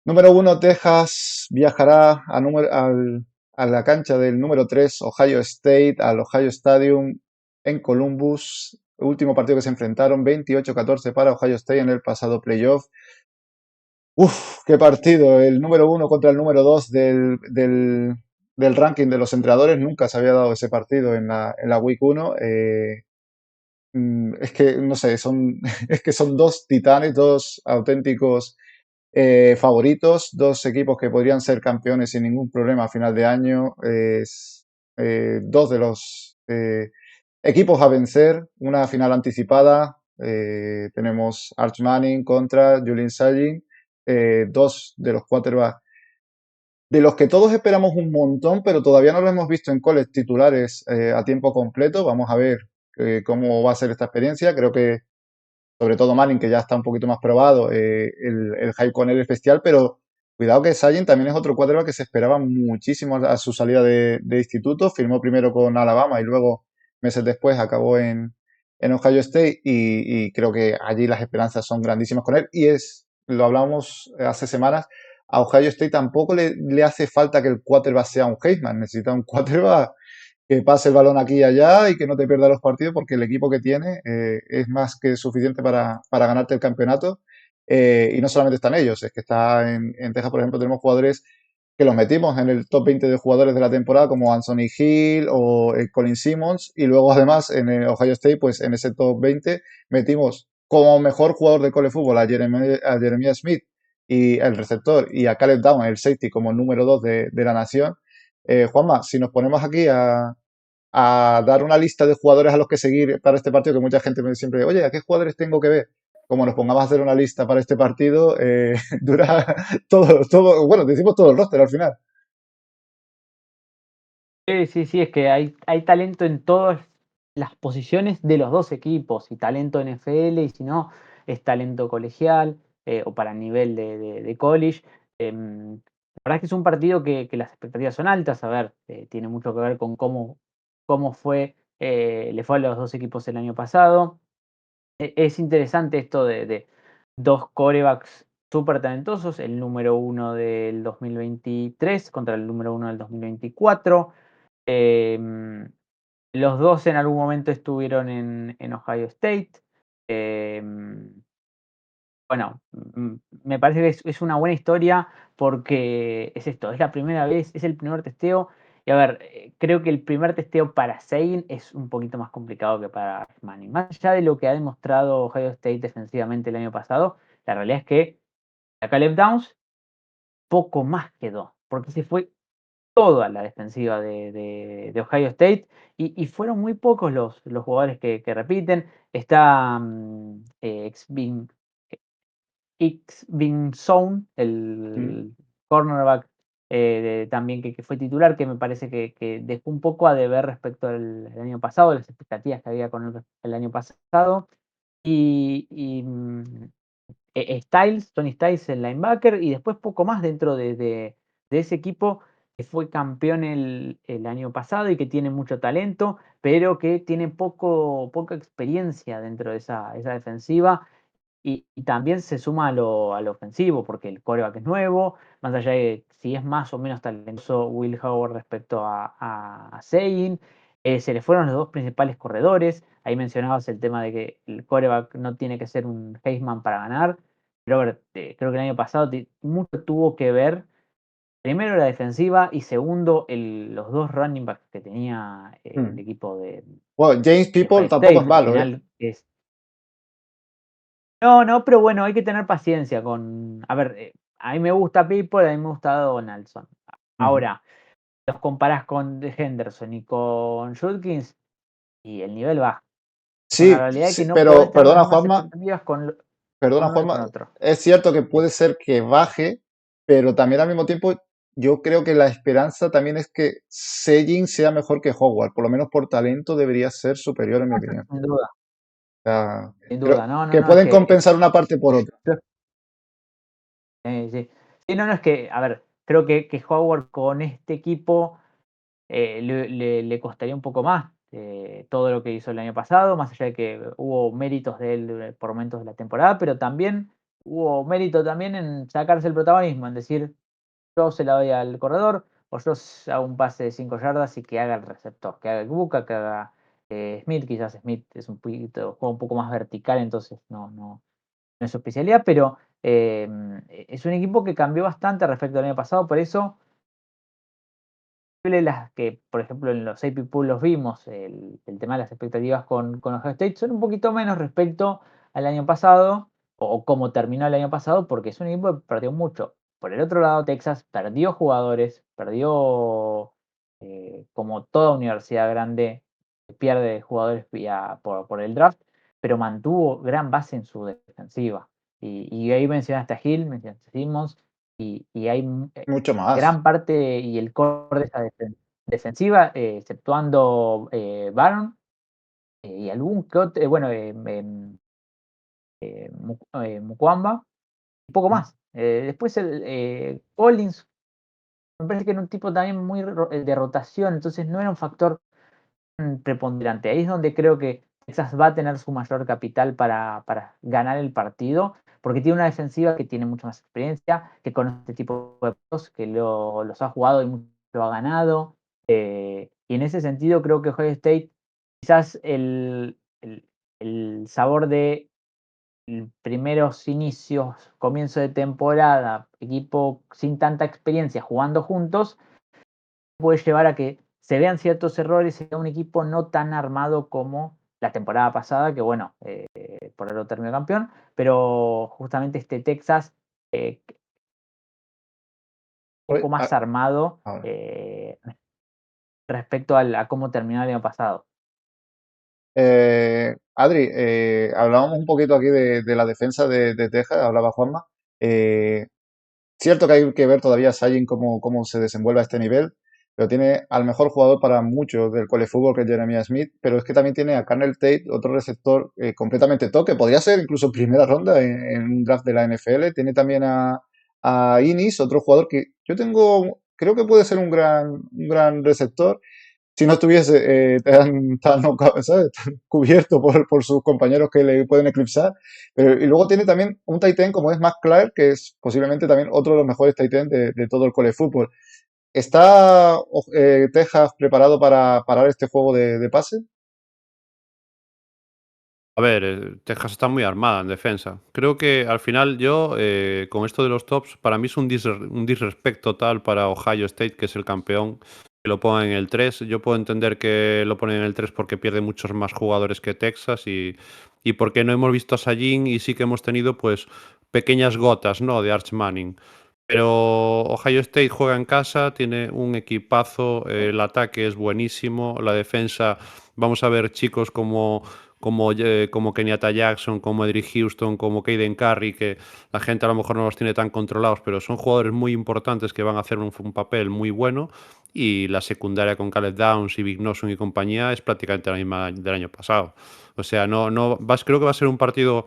Speaker 1: Número 1, Texas viajará a la cancha del número 3, Ohio State, al Ohio Stadium en Columbus. Último partido que se enfrentaron, 28-14 para Ohio State en el pasado playoff. Uf, qué partido. El número 1 contra el número 2 del ranking de los entrenadores. Nunca se había dado ese partido en la Week 1. Es que, no sé, es que son dos titanes, dos auténticos favoritos, dos equipos que podrían ser campeones sin ningún problema a final de año. Dos de los equipos a vencer, una final anticipada. Tenemos Arch Manning contra Julian Sayin, dos de los quarterbacks de los que todos esperamos un montón, pero todavía no lo hemos visto en college titulares a tiempo completo. Vamos a ver cómo va a ser esta experiencia. Creo que sobre todo Manning, que ya está un poquito más probado, el hype con él es bestial, pero cuidado que Sajin también es otro quarterback que se esperaba muchísimo a su salida de instituto, firmó primero con Alabama y luego meses después acabó en Ohio State y creo que allí las esperanzas son grandísimas con él y lo hablamos hace semanas, a Ohio State tampoco le hace falta que el quarterback sea un Heisman, necesita un quarterback que pase el balón aquí y allá y que no te pierda los partidos porque el equipo que tiene es más que suficiente para ganarte el campeonato. Y no solamente están ellos, es que está en Texas, por ejemplo, tenemos jugadores que los metimos en el top 20 de jugadores de la temporada, como Anthony Hill o Colin Simmons, y luego además en el Ohio State, pues en ese top 20 metimos como mejor jugador de college fútbol a Jeremiah Smith y el receptor y a Caleb Down, el safety, como número 2 de la nación. Juanma, si nos ponemos aquí a dar una lista de jugadores a los que seguir para este partido, que mucha gente me siempre, oye, ¿a qué jugadores tengo que ver? Como nos pongamos a hacer una lista para este partido, dura todo, bueno, decimos todo el roster al final.
Speaker 2: Sí, es que hay talento en todas las posiciones de los dos equipos, y talento NFL, y si no, es talento colegial o para nivel de college. La verdad es que es un partido que las expectativas son altas. A ver, tiene mucho que ver con cómo le fue a los dos equipos el año pasado. Es interesante esto de dos quarterbacks súper talentosos, el número uno del 2023 contra el número uno del 2024. Em, los dos en algún momento estuvieron en Ohio State. Em, bueno, me parece que es una buena historia porque es esto, es la primera vez, es el primer testeo. Y a ver, creo que el primer testeo para Sagan es un poquito más complicado que para Manning. Más allá de lo que ha demostrado Ohio State defensivamente el año pasado, la realidad es que a Caleb Downs poco más quedó, porque se fue toda la defensiva de Ohio State y fueron muy pocos los jugadores que repiten. Está X-Bin el cornerback también que fue titular, que me parece que dejó un poco a deber respecto al año pasado, las expectativas que había con el año pasado. Y Tony Styles, el linebacker, y después poco más dentro de ese equipo que fue campeón el año pasado y que tiene mucho talento, pero que tiene poca experiencia dentro de esa defensiva. Y también se suma a lo ofensivo, porque el quarterback es nuevo, más allá de si es más o menos talentoso Will Howard respecto a Sayin. Se le fueron los dos principales corredores. Ahí mencionabas el tema de que el quarterback no tiene que ser un Heisman para ganar. Pero a ver, creo que el año pasado mucho tuvo que ver, primero la defensiva y segundo los dos running backs que tenía el equipo
Speaker 1: Bueno, James
Speaker 2: de
Speaker 1: People
Speaker 2: Ohio
Speaker 1: tampoco
Speaker 2: State.
Speaker 1: es
Speaker 2: Al
Speaker 1: malo, ¿eh?
Speaker 2: final no, pero bueno, hay que tener paciencia con. A ver, a mí me gusta People, a mí me gusta Donaldson. Ahora, los comparás con Henderson y con Judkins y el nivel baja. Con la
Speaker 1: Sí,
Speaker 2: realidad de que
Speaker 1: sí,
Speaker 2: no podés
Speaker 1: pero
Speaker 2: tener las mismas expectativas con uno y con
Speaker 1: Juanma,
Speaker 2: otro.
Speaker 1: es cierto que puede ser que baje, pero también al mismo tiempo yo creo que la esperanza también es que Sejin sea mejor que Howard, por lo menos por talento debería ser superior en mi opinión.
Speaker 2: Sin duda,
Speaker 1: O sea,
Speaker 2: sin
Speaker 1: creo
Speaker 2: duda. No,
Speaker 1: que
Speaker 2: no, es
Speaker 1: pueden
Speaker 2: que.
Speaker 1: compensar una parte por otra.
Speaker 2: Sí. Sí, no, es que, a ver, creo que Howard con este equipo le costaría un poco más todo lo que hizo el año pasado, más allá de que hubo méritos de él por momentos de la temporada, pero también hubo mérito también en sacarse el protagonismo, en decir, yo se la doy al corredor, o yo hago un pase de 5 yardas y que haga el receptor, que haga el Buca, que haga Smith. Quizás Smith es un poquito, juega un poco más vertical, entonces no es su especialidad, pero es un equipo que cambió bastante respecto al año pasado. Por eso las que, por ejemplo, en los AP Pool los vimos, el tema de las expectativas con Ohio State son un poquito menos respecto al año pasado, o cómo terminó el año pasado, porque es un equipo que perdió mucho. Por el otro lado, Texas perdió jugadores, perdió, como toda universidad grande, pierde jugadores por el draft, pero mantuvo gran base en su defensiva. Y ahí mencionaste a Hill, mencionaste a Simmons, y hay
Speaker 1: Mucho más.
Speaker 2: gran parte y el core de esa defensiva, exceptuando Baron y algún que otro, bueno, Mukuamba, un poco más. Después Collins, me parece que era un tipo también muy de rotación, entonces no era un factor preponderante. Ahí es donde creo que Texas va a tener su mayor capital para ganar el partido, porque tiene una defensiva que tiene mucha más experiencia, que conoce este tipo de juegos, que los ha jugado y mucho lo ha ganado. Y en ese sentido creo que Ohio State, quizás el sabor de primeros inicios, comienzo de temporada, equipo sin tanta experiencia jugando juntos, puede llevar a que se vean ciertos errores y sea un equipo no tan armado como la temporada pasada, que bueno, por algo terminó campeón, pero justamente este Texas un poco más armado respecto a cómo terminó el año pasado.
Speaker 1: Adri, hablábamos un poquito aquí de la defensa de Texas, hablaba Juanma. Cierto que hay que ver todavía Sajin cómo se desenvuelve a este nivel, pero tiene al mejor jugador para muchos del college football, que es Jeremiah Smith, pero es que también tiene a Carnell Tate, otro receptor completamente toque, podría ser incluso primera ronda en un draft de la NFL. Tiene también a Innis, otro jugador que creo que puede ser un gran receptor si no estuviese ¿sabes? Tan cubierto por sus compañeros que le pueden eclipsar. Y luego tiene también un tight end como es Matt Clark, que es posiblemente también otro de los mejores tight end de todo el college football. ¿Está Texas preparado para parar este juego de pase?
Speaker 3: A ver, Texas está muy armada en defensa. Creo que al final yo, con esto de los tops, para mí es un disrespect total para Ohio State, que es el campeón, que lo pongan en el 3. Yo puedo entender que lo ponen en el 3 porque pierde muchos más jugadores que Texas y porque no hemos visto a Sajin y sí que hemos tenido pues pequeñas gotas, ¿no?, de Arch Manning. Pero Ohio State juega en casa, tiene un equipazo, el ataque es buenísimo, la defensa, vamos a ver chicos como Kenyatta Jackson, como Edric Houston, como Caden Curry, que la gente a lo mejor no los tiene tan controlados, pero son jugadores muy importantes que van a hacer un papel muy bueno. Y la secundaria con Caleb Downs y Big Noson y compañía es prácticamente la misma del año pasado. O sea, creo que va a ser un partido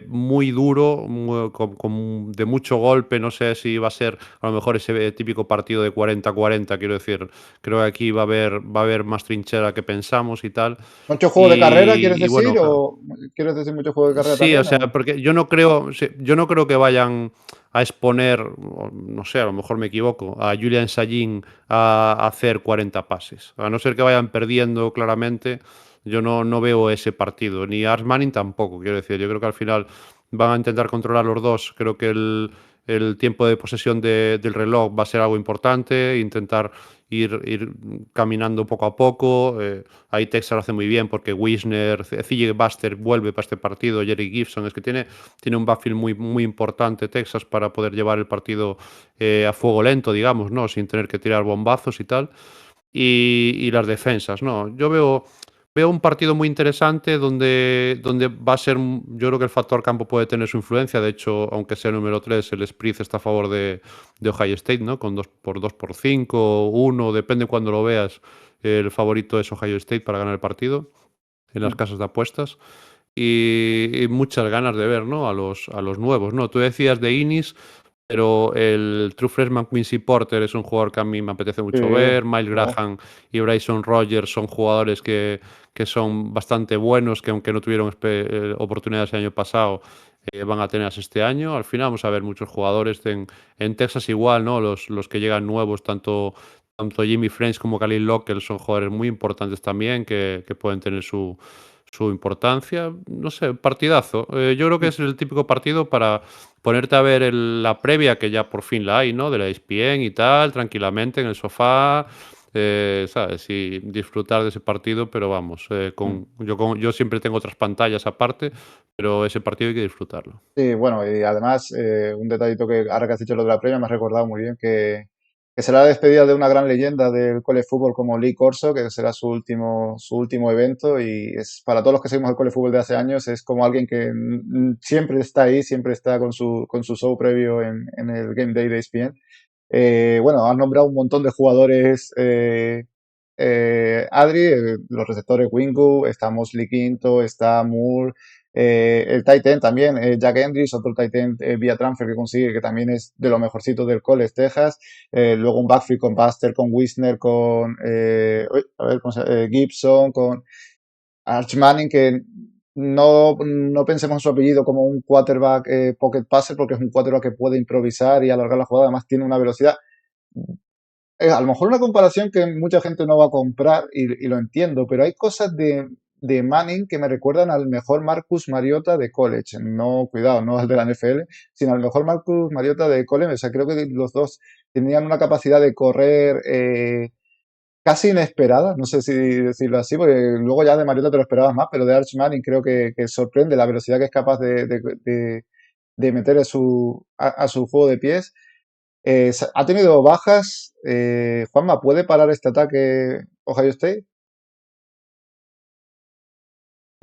Speaker 3: muy duro, de mucho golpe. No sé si va a ser a lo mejor ese típico partido de 40-40, quiero decir. Creo que aquí va a haber más trinchera que pensamos y tal.
Speaker 1: ¿Mucho juego de carrera, quieres
Speaker 3: Y
Speaker 1: decir?
Speaker 3: bueno,
Speaker 1: ¿O quieres decir mucho juego de carrera
Speaker 3: sí, o
Speaker 1: también?
Speaker 3: sea, porque yo no creo que vayan a exponer, no sé, a lo mejor me equivoco, a Julian Sajin a hacer 40 pases. A no ser que vayan perdiendo claramente, yo no veo ese partido. Ni Ars Manning tampoco, quiero decir. Yo creo que al final van a intentar controlar los dos. Creo que el tiempo de posesión del reloj va a ser algo importante, intentar ir caminando poco a poco. Ahí Texas lo hace muy bien porque Wisner, CJ Buster vuelve para este partido, Jerry Gibson, es que tiene un backfield muy importante Texas para poder llevar el partido a fuego lento, digamos, ¿no?, sin tener que tirar bombazos y tal. Y las defensas, ¿no? Yo veo un partido muy interesante donde va a ser, yo creo que el factor campo puede tener su influencia. De hecho, aunque sea el número 3, el Spritz está a favor de Ohio State, ¿no? Con 2x5, 1, depende cuando lo veas. El favorito es Ohio State para ganar el partido en las casas de apuestas. Y muchas ganas de ver, ¿no?, a los nuevos, ¿no? Tú decías de Innis, pero el True Freshman Quincy Porter es un jugador que a mí me apetece
Speaker 1: Sí,
Speaker 3: mucho ver. Miles
Speaker 1: oh.
Speaker 3: Graham y Bryson Rogers son jugadores que son bastante buenos, que aunque no tuvieron oportunidades el año pasado, van a tenerlas este año. Al final vamos a ver muchos jugadores en Texas igual, ¿no? Los que llegan nuevos, tanto Jimmy French como Khalil Lockett son jugadores muy importantes también que pueden tener su importancia. No sé, partidazo. Yo creo que es el típico partido para ponerte a ver la previa, que ya por fin la hay, ¿no?, de la ESPN y tal, tranquilamente en el sofá, ¿sabes? Y disfrutar de ese partido, pero vamos, yo siempre tengo otras pantallas aparte, pero ese partido hay que disfrutarlo.
Speaker 1: Sí, bueno, y además, un detallito que ahora que has dicho lo de la premia, me has recordado muy bien que será la despedida de una gran leyenda del college football como Lee Corso, que será su último evento. Y es para todos los que seguimos el college football de hace años, es como alguien que siempre está ahí, siempre está con su show previo en el Game Day de ESPN. Bueno, has nombrado un montón de jugadores, Adri, los receptores Wingo, está Mosley Quinto, está Moore. El tight end también, Jack Hendricks, otro tight end vía transfer que consigue, que también es de lo mejorcito del college Texas. Luego un backfield con Buster, con Wisner, con a ver, Gibson, con Arch Manning, que no pensemos en su apellido como un quarterback pocket passer, porque es un quarterback que puede improvisar y alargar la jugada, además tiene una velocidad. A lo mejor una comparación que mucha gente no va a comprar y lo entiendo, pero hay cosas de Manning que me recuerdan al mejor Marcus Mariota de college. No, cuidado, no al de la NFL, sino al mejor Marcus Mariota de college. O sea, creo que los dos tenían una capacidad de correr casi inesperada, no sé si decirlo así, porque luego ya de Mariota te lo esperabas más, pero de Arch Manning creo que sorprende la velocidad que es capaz de meter a su juego de pies. Ha tenido bajas. Juanma, ¿puede parar este ataque Ohio State?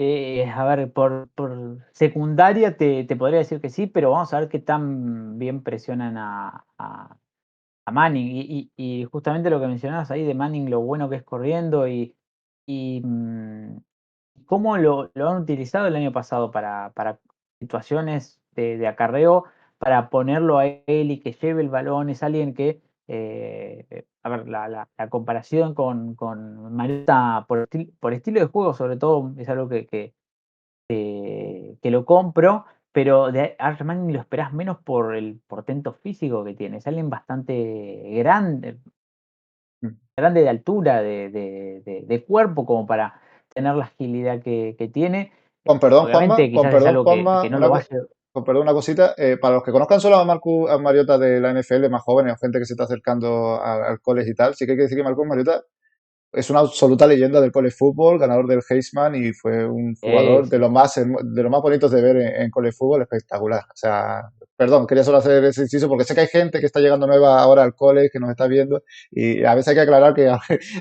Speaker 2: A ver, por secundaria te podría decir que sí, pero vamos a ver qué tan bien presionan a Manning. Y justamente lo que mencionabas ahí de Manning, lo bueno que es corriendo y cómo lo han utilizado el año pasado para situaciones de acarreo, para ponerlo a él y que lleve el balón. Es alguien que, a ver, la comparación con Mariota por estilo de juego, sobre todo, es algo que lo compro, pero de Arch Manning lo esperás menos por el portento físico que tiene. Es alguien bastante grande de altura, de cuerpo, como para tener la agilidad que tiene.
Speaker 1: Con perdón, Juanma,
Speaker 2: Obviamente, quizás es algo que no lo va a hacer.
Speaker 1: con perdón, una cosita. Para los que conozcan solo a Mariota de la NFL, más jóvenes o gente que se está acercando al college y tal, sí que hay que decir que Marcus Mariota es una absoluta leyenda del college football, ganador del Heisman y fue un jugador
Speaker 2: Sí.
Speaker 1: de los más bonitos de ver en college football, espectacular. O sea, perdón, quería solo hacer ese inciso porque sé que hay gente que está llegando nueva ahora al college, que nos está viendo y a veces hay que aclarar que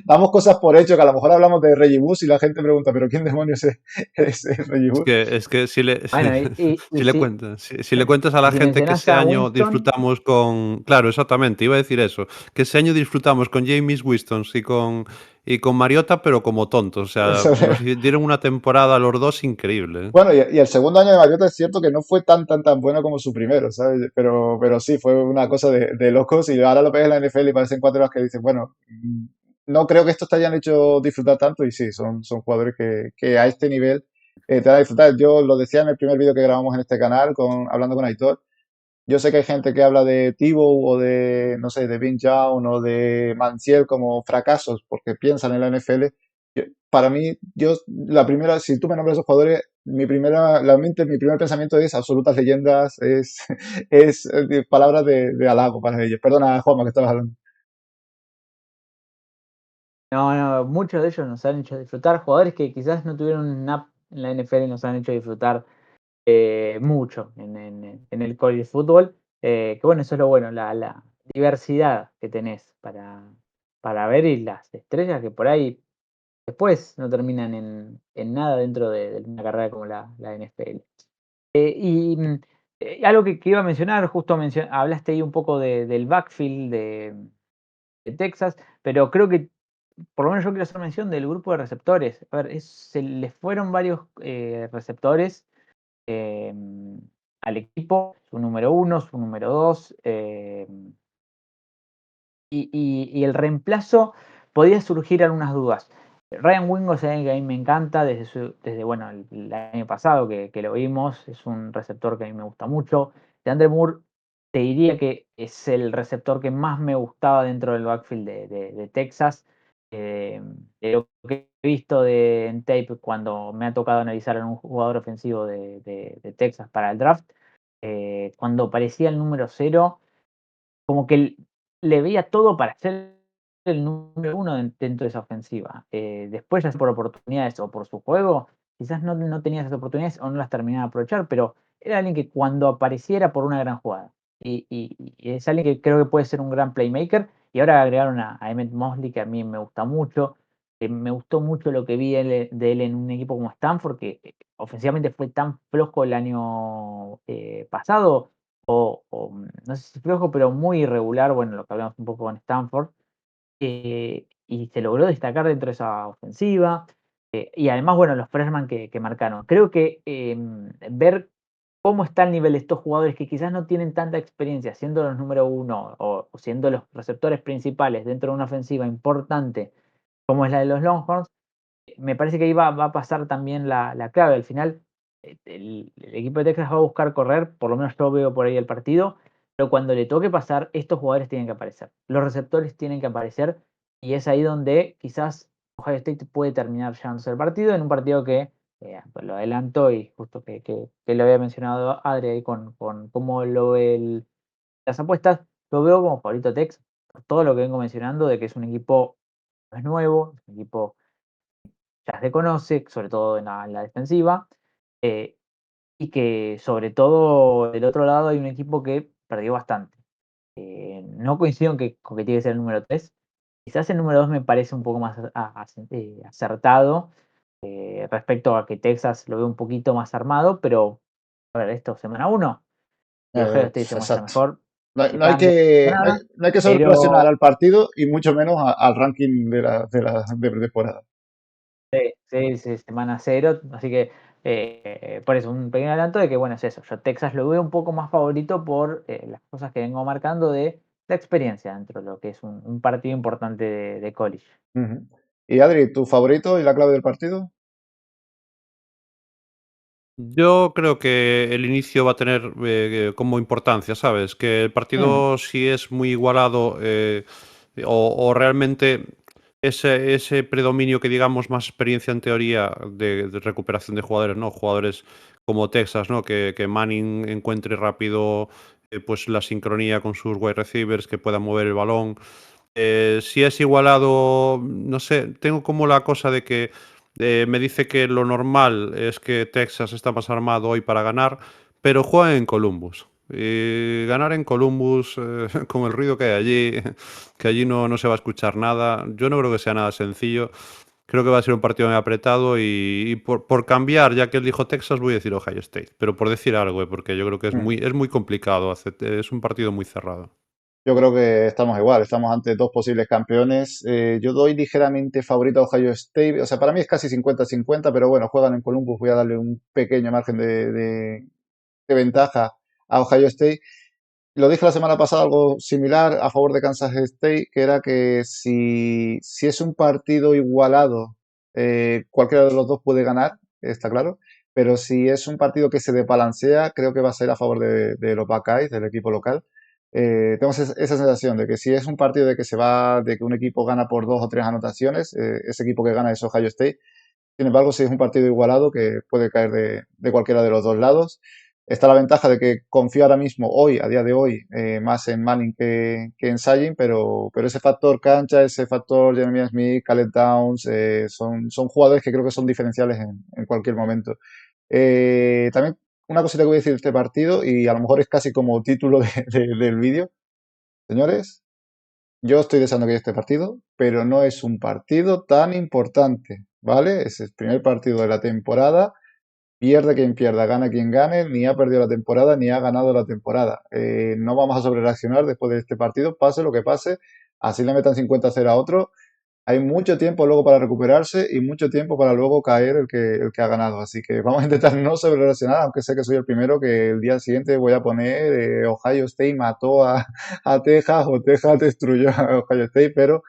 Speaker 1: damos cosas por hecho, que a lo mejor hablamos de Reggie Bush y la gente pregunta, ¿pero quién demonios es Reggie
Speaker 3: Es
Speaker 1: Bush?
Speaker 3: que, es que si le,
Speaker 2: Bueno, y
Speaker 3: si le cuentas, si le cuentas a
Speaker 2: y
Speaker 3: la
Speaker 2: si
Speaker 3: gente que
Speaker 2: mencionás
Speaker 3: ese
Speaker 2: a
Speaker 3: año
Speaker 2: Winston,
Speaker 3: disfrutamos con. Claro, exactamente, iba a decir eso. Que ese año disfrutamos con James Winston y con Mariota, pero como tontos. O sea, nos dieron una temporada a los dos increíble. ¿Eh?
Speaker 1: Bueno, y el segundo año de Mariota es cierto que no fue tan bueno como su primero, ¿sabes? Pero sí, fue una cosa de locos y ahora lo ves en la NFL y parecen cuatro horas que dicen, bueno, no creo que estos te hayan hecho disfrutar tanto y sí, son jugadores que a este nivel te van a disfrutar. Yo lo decía en el primer vídeo que grabamos en este canal, hablando con Aitor. Yo sé que hay gente que habla de Tebow o de, no sé, de Vince Young o de Manziel como fracasos porque piensan en la NFL. Para mí, si tú me nombras esos jugadores, mi primer pensamiento es absolutas leyendas, es palabras de halago para ellos. Perdona, Juanma, que estabas hablando.
Speaker 2: no, muchos de ellos nos han hecho disfrutar. Jugadores que quizás no tuvieron un snap en la NFL nos han hecho disfrutar mucho en el college football. Que bueno, eso es lo bueno, la diversidad que tenés para ver y las estrellas que por ahí después no terminan en nada dentro de una carrera como la NFL. Algo que iba a mencionar, justo hablaste ahí un poco del backfield de Texas, pero creo que por lo menos yo quiero hacer mención del grupo de receptores. A ver, se les fueron varios receptores eh, al equipo, su número uno, su número dos, y el reemplazo podía surgir algunas dudas. Ryan Wingo es alguien que a mí me encanta desde bueno, el año pasado que lo vimos, es un receptor que a mí me gusta mucho. DeAndre Moore, te diría que es el receptor que más me gustaba dentro del backfield de Texas. De lo que he visto en tape cuando me ha tocado analizar a un jugador ofensivo de Texas para el draft, cuando parecía el número cero, como que le veía todo para ser el número uno dentro de esa ofensiva. Después, ya sea por oportunidades o por su juego, quizás no tenía esas oportunidades o no las terminaba de aprovechar, pero era alguien que cuando apareciera por una gran jugada. Y es alguien que creo que puede ser un gran playmaker. Y ahora agregaron a Emmett Mosley, que a mí me gusta mucho. Me gustó mucho lo que vi de él en un equipo como Stanford, que ofensivamente fue tan flojo el año pasado, no sé si flojo, pero muy irregular, bueno, lo que hablamos un poco con Stanford, y se logró destacar dentro de esa ofensiva. Y además, bueno, los freshman que marcaron. Creo que ver cómo está el nivel de estos jugadores que quizás no tienen tanta experiencia siendo los número uno o siendo los receptores principales dentro de una ofensiva importante como es la de los Longhorns, me parece que ahí va a pasar también la clave. Al final, el equipo de Texas va a buscar correr, por lo menos yo veo por ahí el partido, pero cuando le toque pasar, estos jugadores tienen que aparecer. Los receptores tienen que aparecer y es ahí donde quizás Ohio State puede terminar llevándose el partido en un partido que pues lo adelantó y justo que lo había mencionado Adri ahí con cómo lo ve las apuestas, lo veo como favorito Texas, por todo lo que vengo mencionando de que es un equipo no es nuevo, es un equipo ya se conoce, sobre todo en la defensiva, eh, y que sobre todo del otro lado hay un equipo que perdió bastante. No coincido con que tiene que ser el número 3. Quizás el número 2 me parece un poco más acertado respecto a que Texas lo ve un poquito más armado, pero a ver, esto, semana 1, y Ohio State se muestra
Speaker 1: Exacto.
Speaker 2: mejor,
Speaker 1: No,
Speaker 2: se
Speaker 1: no hay
Speaker 2: cambia, no
Speaker 1: que,
Speaker 2: pasa nada,
Speaker 1: no hay que
Speaker 2: pero
Speaker 1: sobrelacionar al partido y mucho menos al ranking de pretemporada.
Speaker 2: sí, sí, sí, semana 0, así que por eso un pequeño adelanto de que bueno, es eso, yo Texas lo veo un poco más favorito por las cosas que vengo marcando de la experiencia dentro de lo que es un partido importante de college.
Speaker 1: Ujú. Y Adri, ¿tu favorito y la clave del partido?
Speaker 3: Yo creo que el inicio va a tener como importancia, ¿sabes? Que el
Speaker 1: Ujú.
Speaker 3: partido si es muy igualado o realmente ese predominio que digamos más experiencia en teoría de recuperación de jugadores, ¿no? Jugadores como Texas, ¿no? Que Manning encuentre rápido pues la sincronía con sus wide receivers, que pueda mover el balón. Si es igualado, no sé, tengo como la cosa de que me dice que lo normal es que Texas está más armado hoy para ganar, pero juega en Columbus. Y ganar en Columbus, con el ruido que hay allí, que allí no se va a escuchar nada, yo no creo que sea nada sencillo. Creo que va a ser un partido muy apretado y por cambiar, ya que él dijo Texas, voy a decir Ohio State. Pero por decir algo, porque yo creo que es muy complicado. Es un partido muy cerrado.
Speaker 1: Yo creo que estamos igual, estamos ante dos posibles campeones. Yo doy ligeramente favorito a Ohio State, o sea, para mí es casi 50-50, pero bueno, juegan en Columbus, voy a darle un pequeño margen de ventaja a Ohio State. Lo dije la semana pasada algo similar a favor de Kansas State, que era que si es un partido igualado, cualquiera de los dos puede ganar, está claro, pero si es un partido que se desbalancea, creo que va a ser a favor de los Buckeyes, del equipo local. Tengo esa sensación de que si es un partido de que se va, de que un equipo gana por 2 o 3 anotaciones, ese equipo que gana es Ohio State. Sin embargo, si es un partido igualado que puede caer de cualquiera de los dos lados. Está la ventaja de que confío ahora mismo, hoy, a día de hoy, más en Manning que en Sajin, pero ese factor cancha, ese factor Jeremy Smith, Caleb Downs, son jugadores que creo que son diferenciales en cualquier momento. También una cosita que voy a decir de este partido, y a lo mejor es casi como título del vídeo. Señores, yo estoy deseando que haya este partido, pero no es un partido tan importante, ¿vale? Es el primer partido de la temporada. Pierde quien pierda, gana quien gane, ni ha perdido la temporada ni ha ganado la temporada. No vamos a sobrereaccionar después de este partido, pase lo que pase, así le metan 50-0 a otro. Hay mucho tiempo luego para recuperarse y mucho tiempo para luego caer el que ha ganado. Así que vamos a intentar no sobrereaccionar, aunque sé que soy el primero que el día siguiente voy a poner Ohio State mató a Texas o Texas destruyó a Ohio State, pero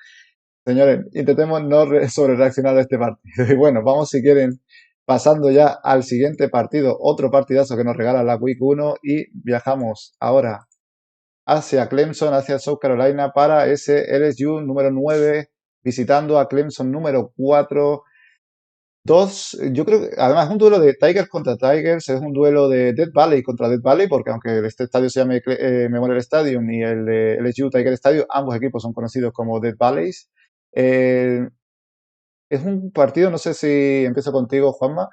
Speaker 1: señores, intentemos no sobrereaccionar a este partido. Y bueno, vamos si quieren pasando ya al siguiente partido, otro partidazo que nos regala la Week 1 y viajamos ahora hacia Clemson, hacia South Carolina para ese LSU número 9, visitando a Clemson número 4. Yo creo que además es un duelo de Tigers contra Tigers, es un duelo de Death Valley contra Death Valley, porque aunque este estadio se llame Memorial Stadium y el de LSU Tiger Stadium, ambos equipos son conocidos como Death Valleys. Eh, es un partido, no sé si empiezo contigo, Juanma.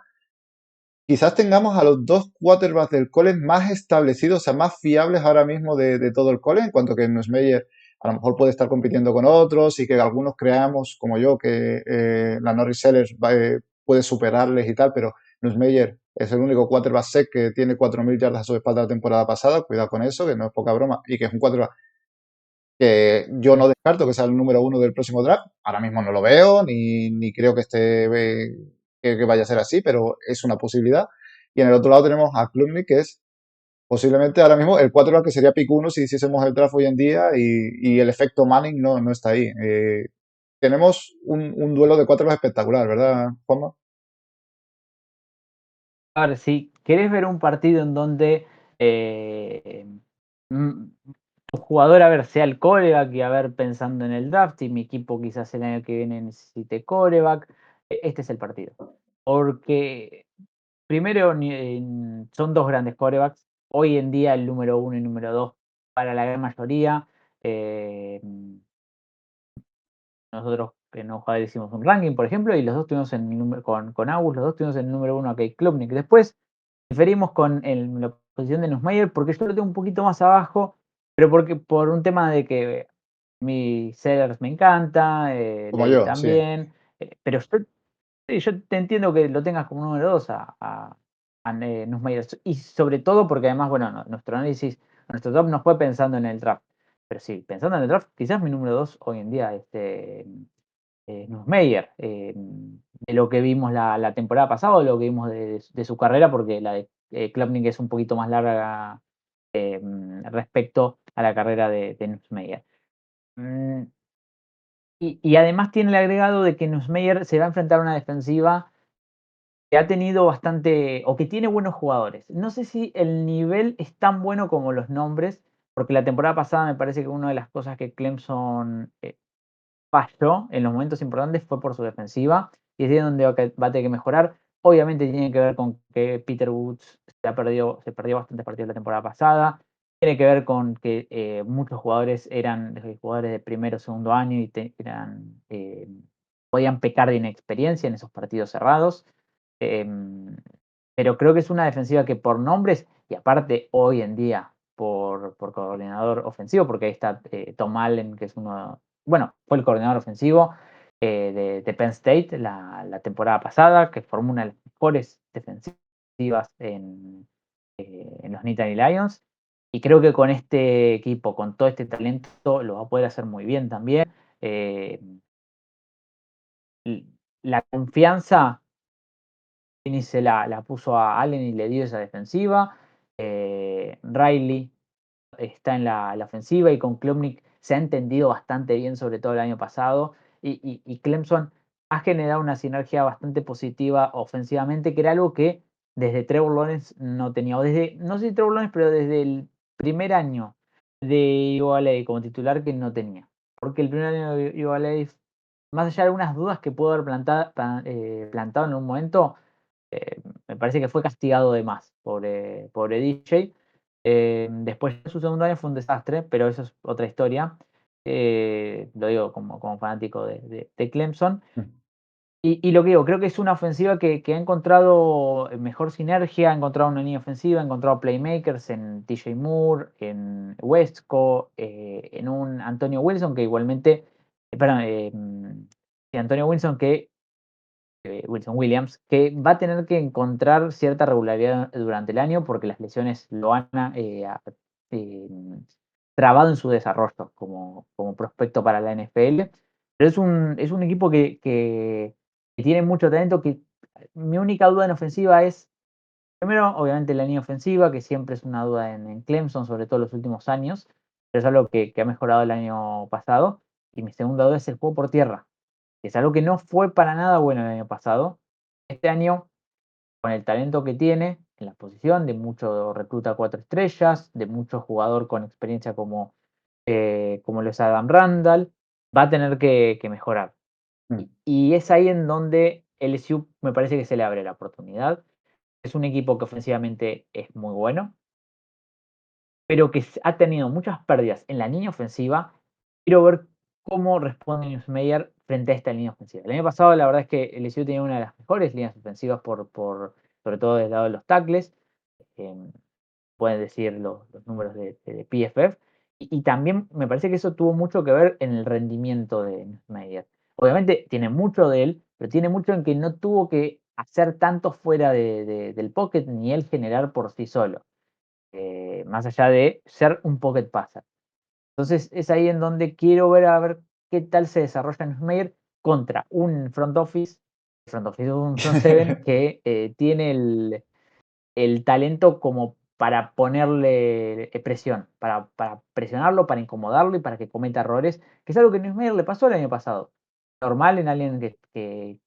Speaker 1: Quizás tengamos a los dos quarterbacks del college más establecidos, o sea, más fiables ahora mismo de todo el college, en cuanto que Nussmeier a lo mejor puede estar compitiendo con otros y que algunos creamos, como yo, que la Norris Sellers puede superarles y tal, pero Nussmeier es el único quarterback sec que tiene 4.000 yardas a su espalda la temporada pasada, cuidado con eso, que no es poca broma, y que es un quarterback que yo no descarto que sea el número 1 del próximo draft. Ahora mismo no lo veo, ni creo que esté que vaya a ser así, pero es una posibilidad. Y en el otro lado tenemos a Klubnik, que es posiblemente ahora mismo el quarterback que sería pick 1 si hiciésemos el draft hoy en día y el efecto Manning no está ahí. Tenemos un duelo de quarterbacks espectacular, ¿verdad, Juanma?
Speaker 2: A ver, si querés ver un partido en donde tu jugador, a ver, sea el quarterback y a ver, pensando en el draft, y mi equipo quizás el año que viene necesite quarterback, este es el partido. Porque primero son dos grandes quarterbacks. Hoy en día el número 1 y número 2 para la gran mayoría. Nosotros en No Jugadores hicimos un ranking, por ejemplo, y los dos tuvimos con Agus, los dos tuvimos en el número 1 a Kate Klubnik. Después diferimos con la posición de Nussmeier porque yo lo tengo un poquito más abajo, pero porque por un tema de que mi Sellers me encanta,
Speaker 1: Como
Speaker 2: Levi
Speaker 1: yo, sí.
Speaker 2: también, pero yo te entiendo que lo tengas como número 2 a Nussmeier, y sobre todo porque además, bueno, nuestro análisis, nuestro top no fue pensando en el draft, pero sí, pensando en el draft, quizás mi número 2 hoy en día Nussmeier, de lo que vimos la temporada pasada, o lo que vimos de su carrera, porque la de Klubnik es un poquito más larga respecto a la carrera de Nussmeier. Y además tiene el agregado de que Nussmeier se va a enfrentar a una defensiva que ha tenido bastante, o que tiene buenos jugadores. No sé si el nivel es tan bueno como los nombres, porque la temporada pasada me parece que una de las cosas que Clemson falló en los momentos importantes fue por su defensiva, y es ahí donde va a tener que mejorar. Obviamente tiene que ver con que Peter Woods se perdió bastantes partidos la temporada pasada. Tiene que ver con que muchos jugadores eran jugadores de primero o segundo año y podían pecar de inexperiencia en esos partidos cerrados. Em, pero creo que es una defensiva que por nombres, y aparte hoy en día por coordinador ofensivo, porque ahí está Tom Allen, que es uno, bueno, fue el coordinador ofensivo de Penn State la temporada pasada, que formó una de las mejores defensivas en los Nittany Lions. Y creo que con este equipo, con todo este talento, lo va a poder hacer muy bien también. Eh, la confianza Finney se la puso a Allen y le dio esa defensiva. Riley está en la ofensiva, y con Klubnik se ha entendido bastante bien, sobre todo el año pasado. Y Clemson ha generado una sinergia bastante positiva ofensivamente, que era algo que desde Trevor Lawrence no tenía, o desde, no sé si Trevor Lawrence, pero desde el primer año de UCLA como titular, que no tenía. Porque el primer año de UCLA, más allá de algunas dudas que pudo haber plantado en un momento, me parece que fue castigado de más por DJ. Después su segundo año fue un desastre, pero eso es otra historia. Lo digo como fanático de Clemson. Y lo que digo, creo que es una ofensiva que ha encontrado mejor sinergia, ha encontrado una línea ofensiva, ha encontrado playmakers en TJ Moore, en Westco, en un Antonio Wilson que igualmente, perdón, Antonio Wilson que Wilson Williams, que va a tener que encontrar cierta regularidad durante el año porque las lesiones lo han eh, trabado en su desarrollo como prospecto para la NFL. Pero es un equipo que tiene mucho talento. Mi única duda en ofensiva es, primero, obviamente, la línea ofensiva, que siempre es una duda en Clemson, sobre todo en los últimos años, pero es algo que ha mejorado el año pasado. Y mi segunda duda es el juego por tierra, que es algo que no fue para nada bueno el año pasado. Este año, con el talento que tiene en la posición, de mucho recluta 4 estrellas, de mucho jugador con experiencia como lo es Adam Randall, va a tener que mejorar. Y es ahí en donde LSU me parece que se le abre la oportunidad. Es un equipo que ofensivamente es muy bueno, pero que ha tenido muchas pérdidas en la línea ofensiva. Quiero ver cómo responde Nussmeier frente a esta línea ofensiva. El año pasado, la verdad es que el LSU tenía una de las mejores líneas ofensivas, sobre todo del lado de los tackles. Pueden decir los números de PFF. Y también me parece que eso tuvo mucho que ver en el rendimiento de Nussmeier. Obviamente tiene mucho de él, pero tiene mucho en que no tuvo que hacer tanto fuera del pocket, ni él generar por sí solo. Más allá de ser un pocket passer. Entonces es ahí en donde quiero ver a ver qué tal se desarrolla Nussmeier contra un front office front office, es un front seven que tiene el talento como para ponerle presión, para presionarlo, para incomodarlo y para que cometa errores, que es algo que a Newsmeyer le pasó el año pasado. Normal en alguien que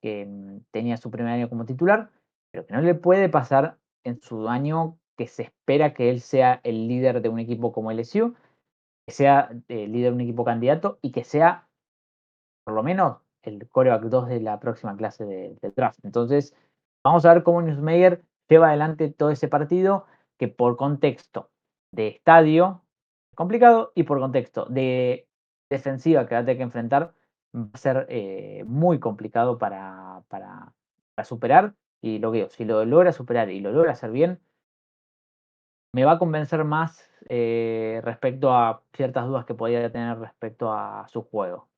Speaker 2: tenía su primer año como titular, pero que no le puede pasar en su año que se espera que él sea el líder de un equipo como LSU, que sea el líder de un equipo candidato y que sea por lo menos el quarterback 2 de la próxima clase del draft. Entonces, vamos a ver cómo Newsmeyer lleva adelante todo ese partido, que por contexto de estadio complicado y por contexto de defensiva que va a tener que enfrentar, va a ser muy complicado para superar. Y lo que digo, si lo logra superar y lo logra hacer bien, me va a convencer más respecto a ciertas dudas que podría tener respecto a su juego.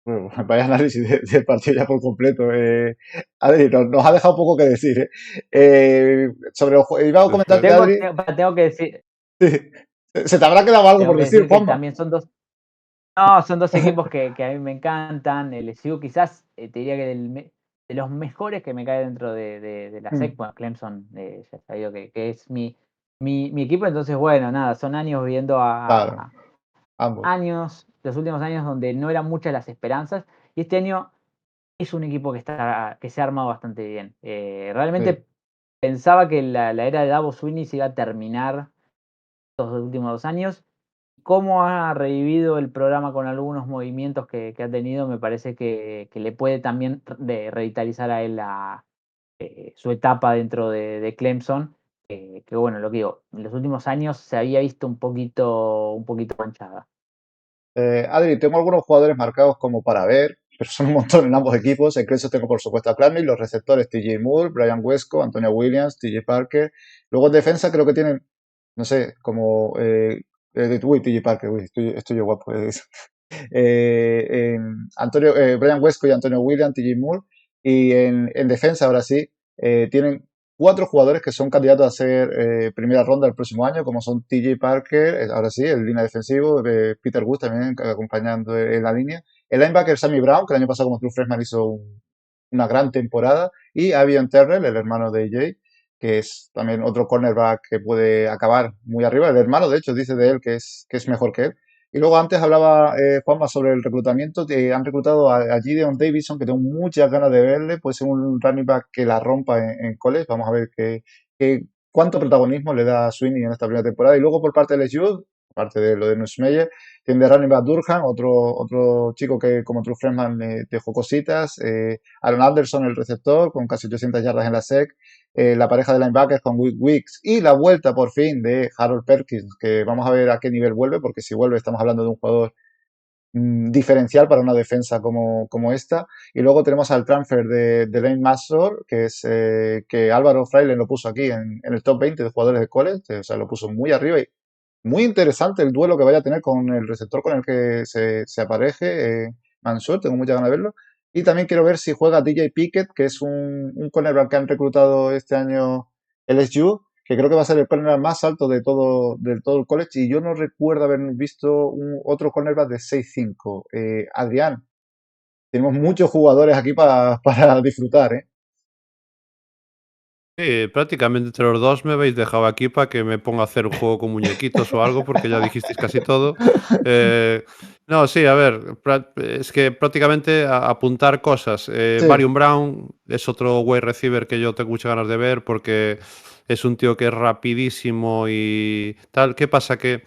Speaker 1: Bueno, vaya análisis del partido ya por completo. Adri, nos ha dejado poco que decir. Sobre el juego, iba a comentarte, Adri.
Speaker 2: Tengo que decir.
Speaker 1: Se te habrá quedado algo por decir,
Speaker 2: que
Speaker 1: Juanma.
Speaker 2: también son dos. No, son dos equipos que a mí me encantan. El LSU quizás te diría que de los mejores que me cae dentro de la SEC. Bueno, Clemson ya sabido que es mi equipo. Entonces, bueno, nada, son años viendo
Speaker 1: Claro, ambos.
Speaker 2: los últimos años donde no eran muchas las esperanzas. Y este año es un equipo que se ha armado bastante bien. Realmente pensaba que la era de Dabo Swinney se iba a terminar los últimos 2 años. Cómo ha revivido el programa con algunos movimientos que ha tenido, me parece que le puede también revitalizar a él su etapa dentro de Clemson, que bueno, lo que digo, en los últimos años se había visto un poquito manchada.
Speaker 1: Adri, tengo algunos jugadores marcados como para ver, pero son un montón en ambos equipos. En Clemson tengo por supuesto a Clanley, los receptores TJ Moore, Brian Wesco, Antonio Williams, TJ Parker. Luego en defensa creo que tienen, no sé, como... TJ Parker, estoy yo guapo. Brian Wesco y Antonio Williams, TJ Moore. Y en defensa, ahora sí, tienen 4 jugadores que son candidatos a ser primera ronda el próximo año, como son TJ Parker, ahora sí, el línea defensivo, Peter Wood también acompañando en la línea. El linebacker Sammy Brown, que el año pasado como true freshman hizo una gran temporada. Y Avion Terrell, el hermano de Jay, que es también otro cornerback que puede acabar muy arriba. El hermano, de hecho, dice de él que es mejor que él. Y luego antes hablaba Juanma sobre el reclutamiento. Han reclutado a Gideon Davidson, que tengo muchas ganas de verle. Puede ser un running back que la rompa en college. Vamos a ver cuánto protagonismo le da a Sweeney en esta primera temporada. Y luego por parte de LSU, aparte de lo de Nussmeier, tiene de running back Durham, otro chico que como true freshman dejó cositas. Aaron Anderson, el receptor, con casi 800 yardas en la SEC. La pareja de linebackers con Wicks y la vuelta por fin de Harold Perkins, que vamos a ver a qué nivel vuelve, porque si vuelve estamos hablando de un jugador diferencial para una defensa como esta. Y luego tenemos al transfer de Lane Massor, que es que Álvaro Fraile lo puso aquí en el top 20 de jugadores de college, o sea, lo puso muy arriba y muy interesante el duelo que vaya a tener con el receptor con el que se apareje, Mansour, tengo mucha ganas de verlo. Y también quiero ver si juega DJ Pickett, que es un cornerback que han reclutado este año LSU, que creo que va a ser el cornerback más alto del todo el college, y yo no recuerdo haber visto otro cornerback de 6'5". Adrián, tenemos muchos jugadores aquí para disfrutar, ¿eh?
Speaker 3: Sí, prácticamente entre los dos me habéis dejado aquí para que me ponga a hacer un juego con muñequitos o algo, porque ya dijisteis casi todo. No, sí, a ver, es que prácticamente apuntar cosas.
Speaker 1: Sí,
Speaker 3: Varium Brown es otro wide receiver que yo tengo muchas ganas de ver porque es un tío que es rapidísimo y tal. ¿Qué pasa? Que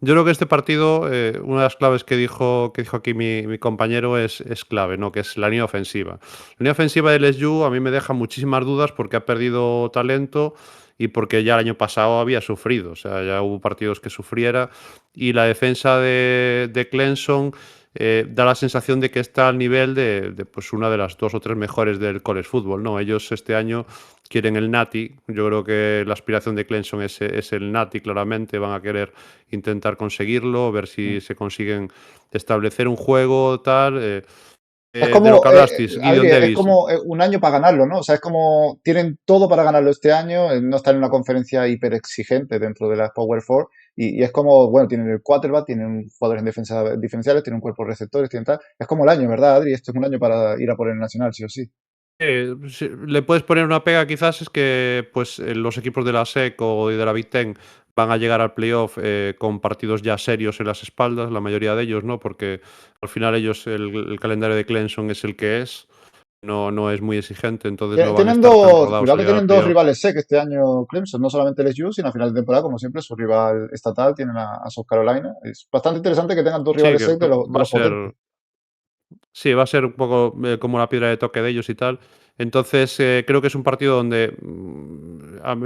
Speaker 3: yo creo que este partido, una de las claves que dijo aquí mi compañero es clave, ¿no? Que es la línea ofensiva. La línea ofensiva de LSU a mí me deja muchísimas dudas porque ha perdido talento y porque ya el año pasado había sufrido, o sea, ya hubo partidos que sufriera y la defensa de Clemson da la sensación de que está al nivel de pues una de las 2 o 3 mejores del college football, ¿no? Ellos este año quieren el Natty, yo creo que la aspiración de Clemson es el Natty, claramente van a querer intentar conseguirlo, ver si se consiguen establecer un juego tal...
Speaker 1: es
Speaker 3: de lo
Speaker 1: como,
Speaker 3: que hablasteis,
Speaker 1: Adri,
Speaker 3: Gideon
Speaker 1: es
Speaker 3: Davis.
Speaker 1: como un año para ganarlo, ¿no? O sea, es como tienen todo para ganarlo este año, no están en una conferencia hiper exigente dentro de las Power Four y es como, bueno, tienen el quarterback, tienen jugadores en defensa diferenciales, tienen un cuerpo de receptores, tienen tal. Es como el año, ¿verdad, Adri? Esto es un año para ir a por el nacional, sí o sí.
Speaker 3: Le puedes poner una pega quizás es que pues los equipos de la SEC o de la Big Ten van a llegar al playoff con partidos ya serios en las espaldas, la mayoría de ellos, ¿no? Porque al final ellos, el calendario de Clemson es el que es, no es muy exigente, entonces no van a
Speaker 1: Tienen
Speaker 3: estar tan
Speaker 1: dos,
Speaker 3: rodados
Speaker 1: cuidado
Speaker 3: al
Speaker 1: que
Speaker 3: llegar al
Speaker 1: tienen dos
Speaker 3: playoff.
Speaker 1: rivales SEC este año Clemson, no solamente LSU, sino a final de temporada, como siempre, su rival estatal tienen a South Carolina. Es bastante interesante que tengan dos
Speaker 3: Sí,
Speaker 1: rivales
Speaker 3: que
Speaker 1: SEC de
Speaker 3: va a
Speaker 1: los
Speaker 3: ser.
Speaker 1: potentes.
Speaker 3: Sí, va a ser un poco como la piedra de toque de ellos y tal. Entonces, creo que es un partido donde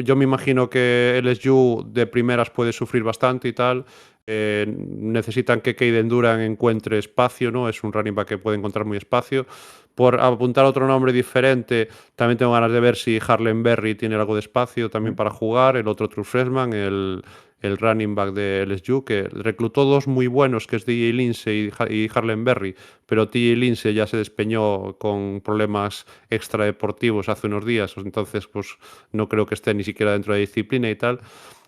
Speaker 3: yo me imagino que LSU de primeras puede sufrir bastante y tal. Necesitan que Caden Durant encuentre espacio, ¿no? Es un running back que puede encontrar muy espacio. Por apuntar otro nombre diferente, también tengo ganas de ver si Harlen Berry tiene algo de espacio también para jugar. El otro true freshman, el running back de LSU, que reclutó dos muy buenos, que es DJ Lindsey y Harlen Berry, pero TJ Lindsey ya se despeñó con problemas extradeportivos hace unos días, entonces pues no creo que esté ni siquiera dentro de la disciplina y tal.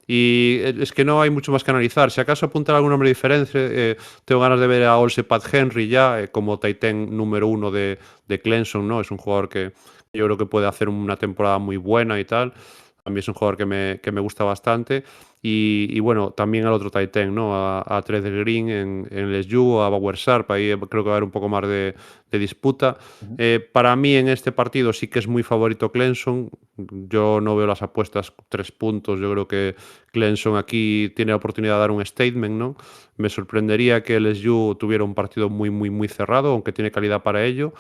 Speaker 3: Y es que no hay mucho más que analizar. Si acaso apuntar algún nombre diferente, tengo ganas de ver a Olse Pat Henry ya como Titan número uno de Clemson, ¿no? Es un jugador que yo creo que puede hacer una temporada muy buena y tal. A mí es un jugador que me gusta bastante. Y bueno, también al otro Titan, ¿no? A Trevor Green en LSU, a Bauer Sharp, ahí creo que va a haber un poco más de disputa.
Speaker 1: Ujú.
Speaker 3: Para mí en este partido sí que es muy favorito Clemson. Yo no veo las apuestas 3 puntos. Yo creo que Clemson aquí tiene la oportunidad de dar un statement, ¿no? Me sorprendería que LSU tuviera un partido muy, muy, muy cerrado, aunque tiene calidad para ello.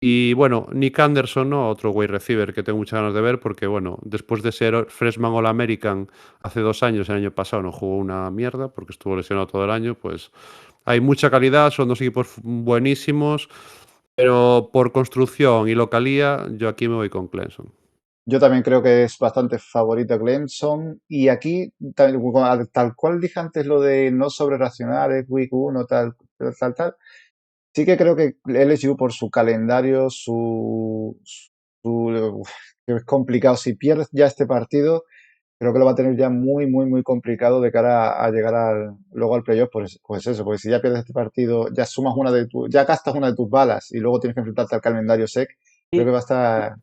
Speaker 3: Y bueno, Nick Anderson, ¿no? Otro wide receiver que tengo muchas ganas de ver porque, bueno, después de ser freshman All-American hace 2 años, el año pasado no jugó una mierda porque estuvo lesionado todo el año, pues hay mucha calidad, son dos equipos buenísimos, pero por construcción y localía, yo aquí me voy con Clemson.
Speaker 1: Yo también creo que es bastante favorito Clemson. Y aquí, tal cual dije antes lo de no sobre reaccionar, es week 1, tal. Sí que creo que LSU por su calendario, que es complicado. Si pierdes ya este partido, creo que lo va a tener ya muy, muy, muy complicado de cara a llegar luego al playoff. Pues eso, porque si ya pierdes este partido, ya gastas una de tus balas y luego tienes que enfrentarte al calendario sec, creo que
Speaker 2: Y-
Speaker 1: va a estar.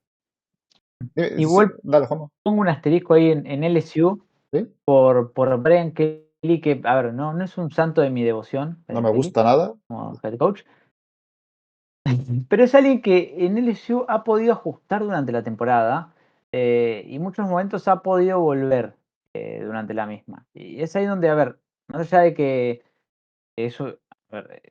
Speaker 1: Sí,
Speaker 2: Igual
Speaker 1: dale, Juanma.
Speaker 2: pongo un asterisco ahí en LSU
Speaker 1: ¿Sí?
Speaker 2: por Brian Kelly, que, a ver, no es un santo de mi devoción,
Speaker 1: No
Speaker 2: Brian
Speaker 1: me
Speaker 2: Kelly,
Speaker 1: gusta nada.
Speaker 2: como head coach, pero es alguien que en LSU ha podido ajustar durante la temporada y en muchos momentos ha podido volver durante la misma. Y es ahí donde, a ver, más allá de que eso, a ver,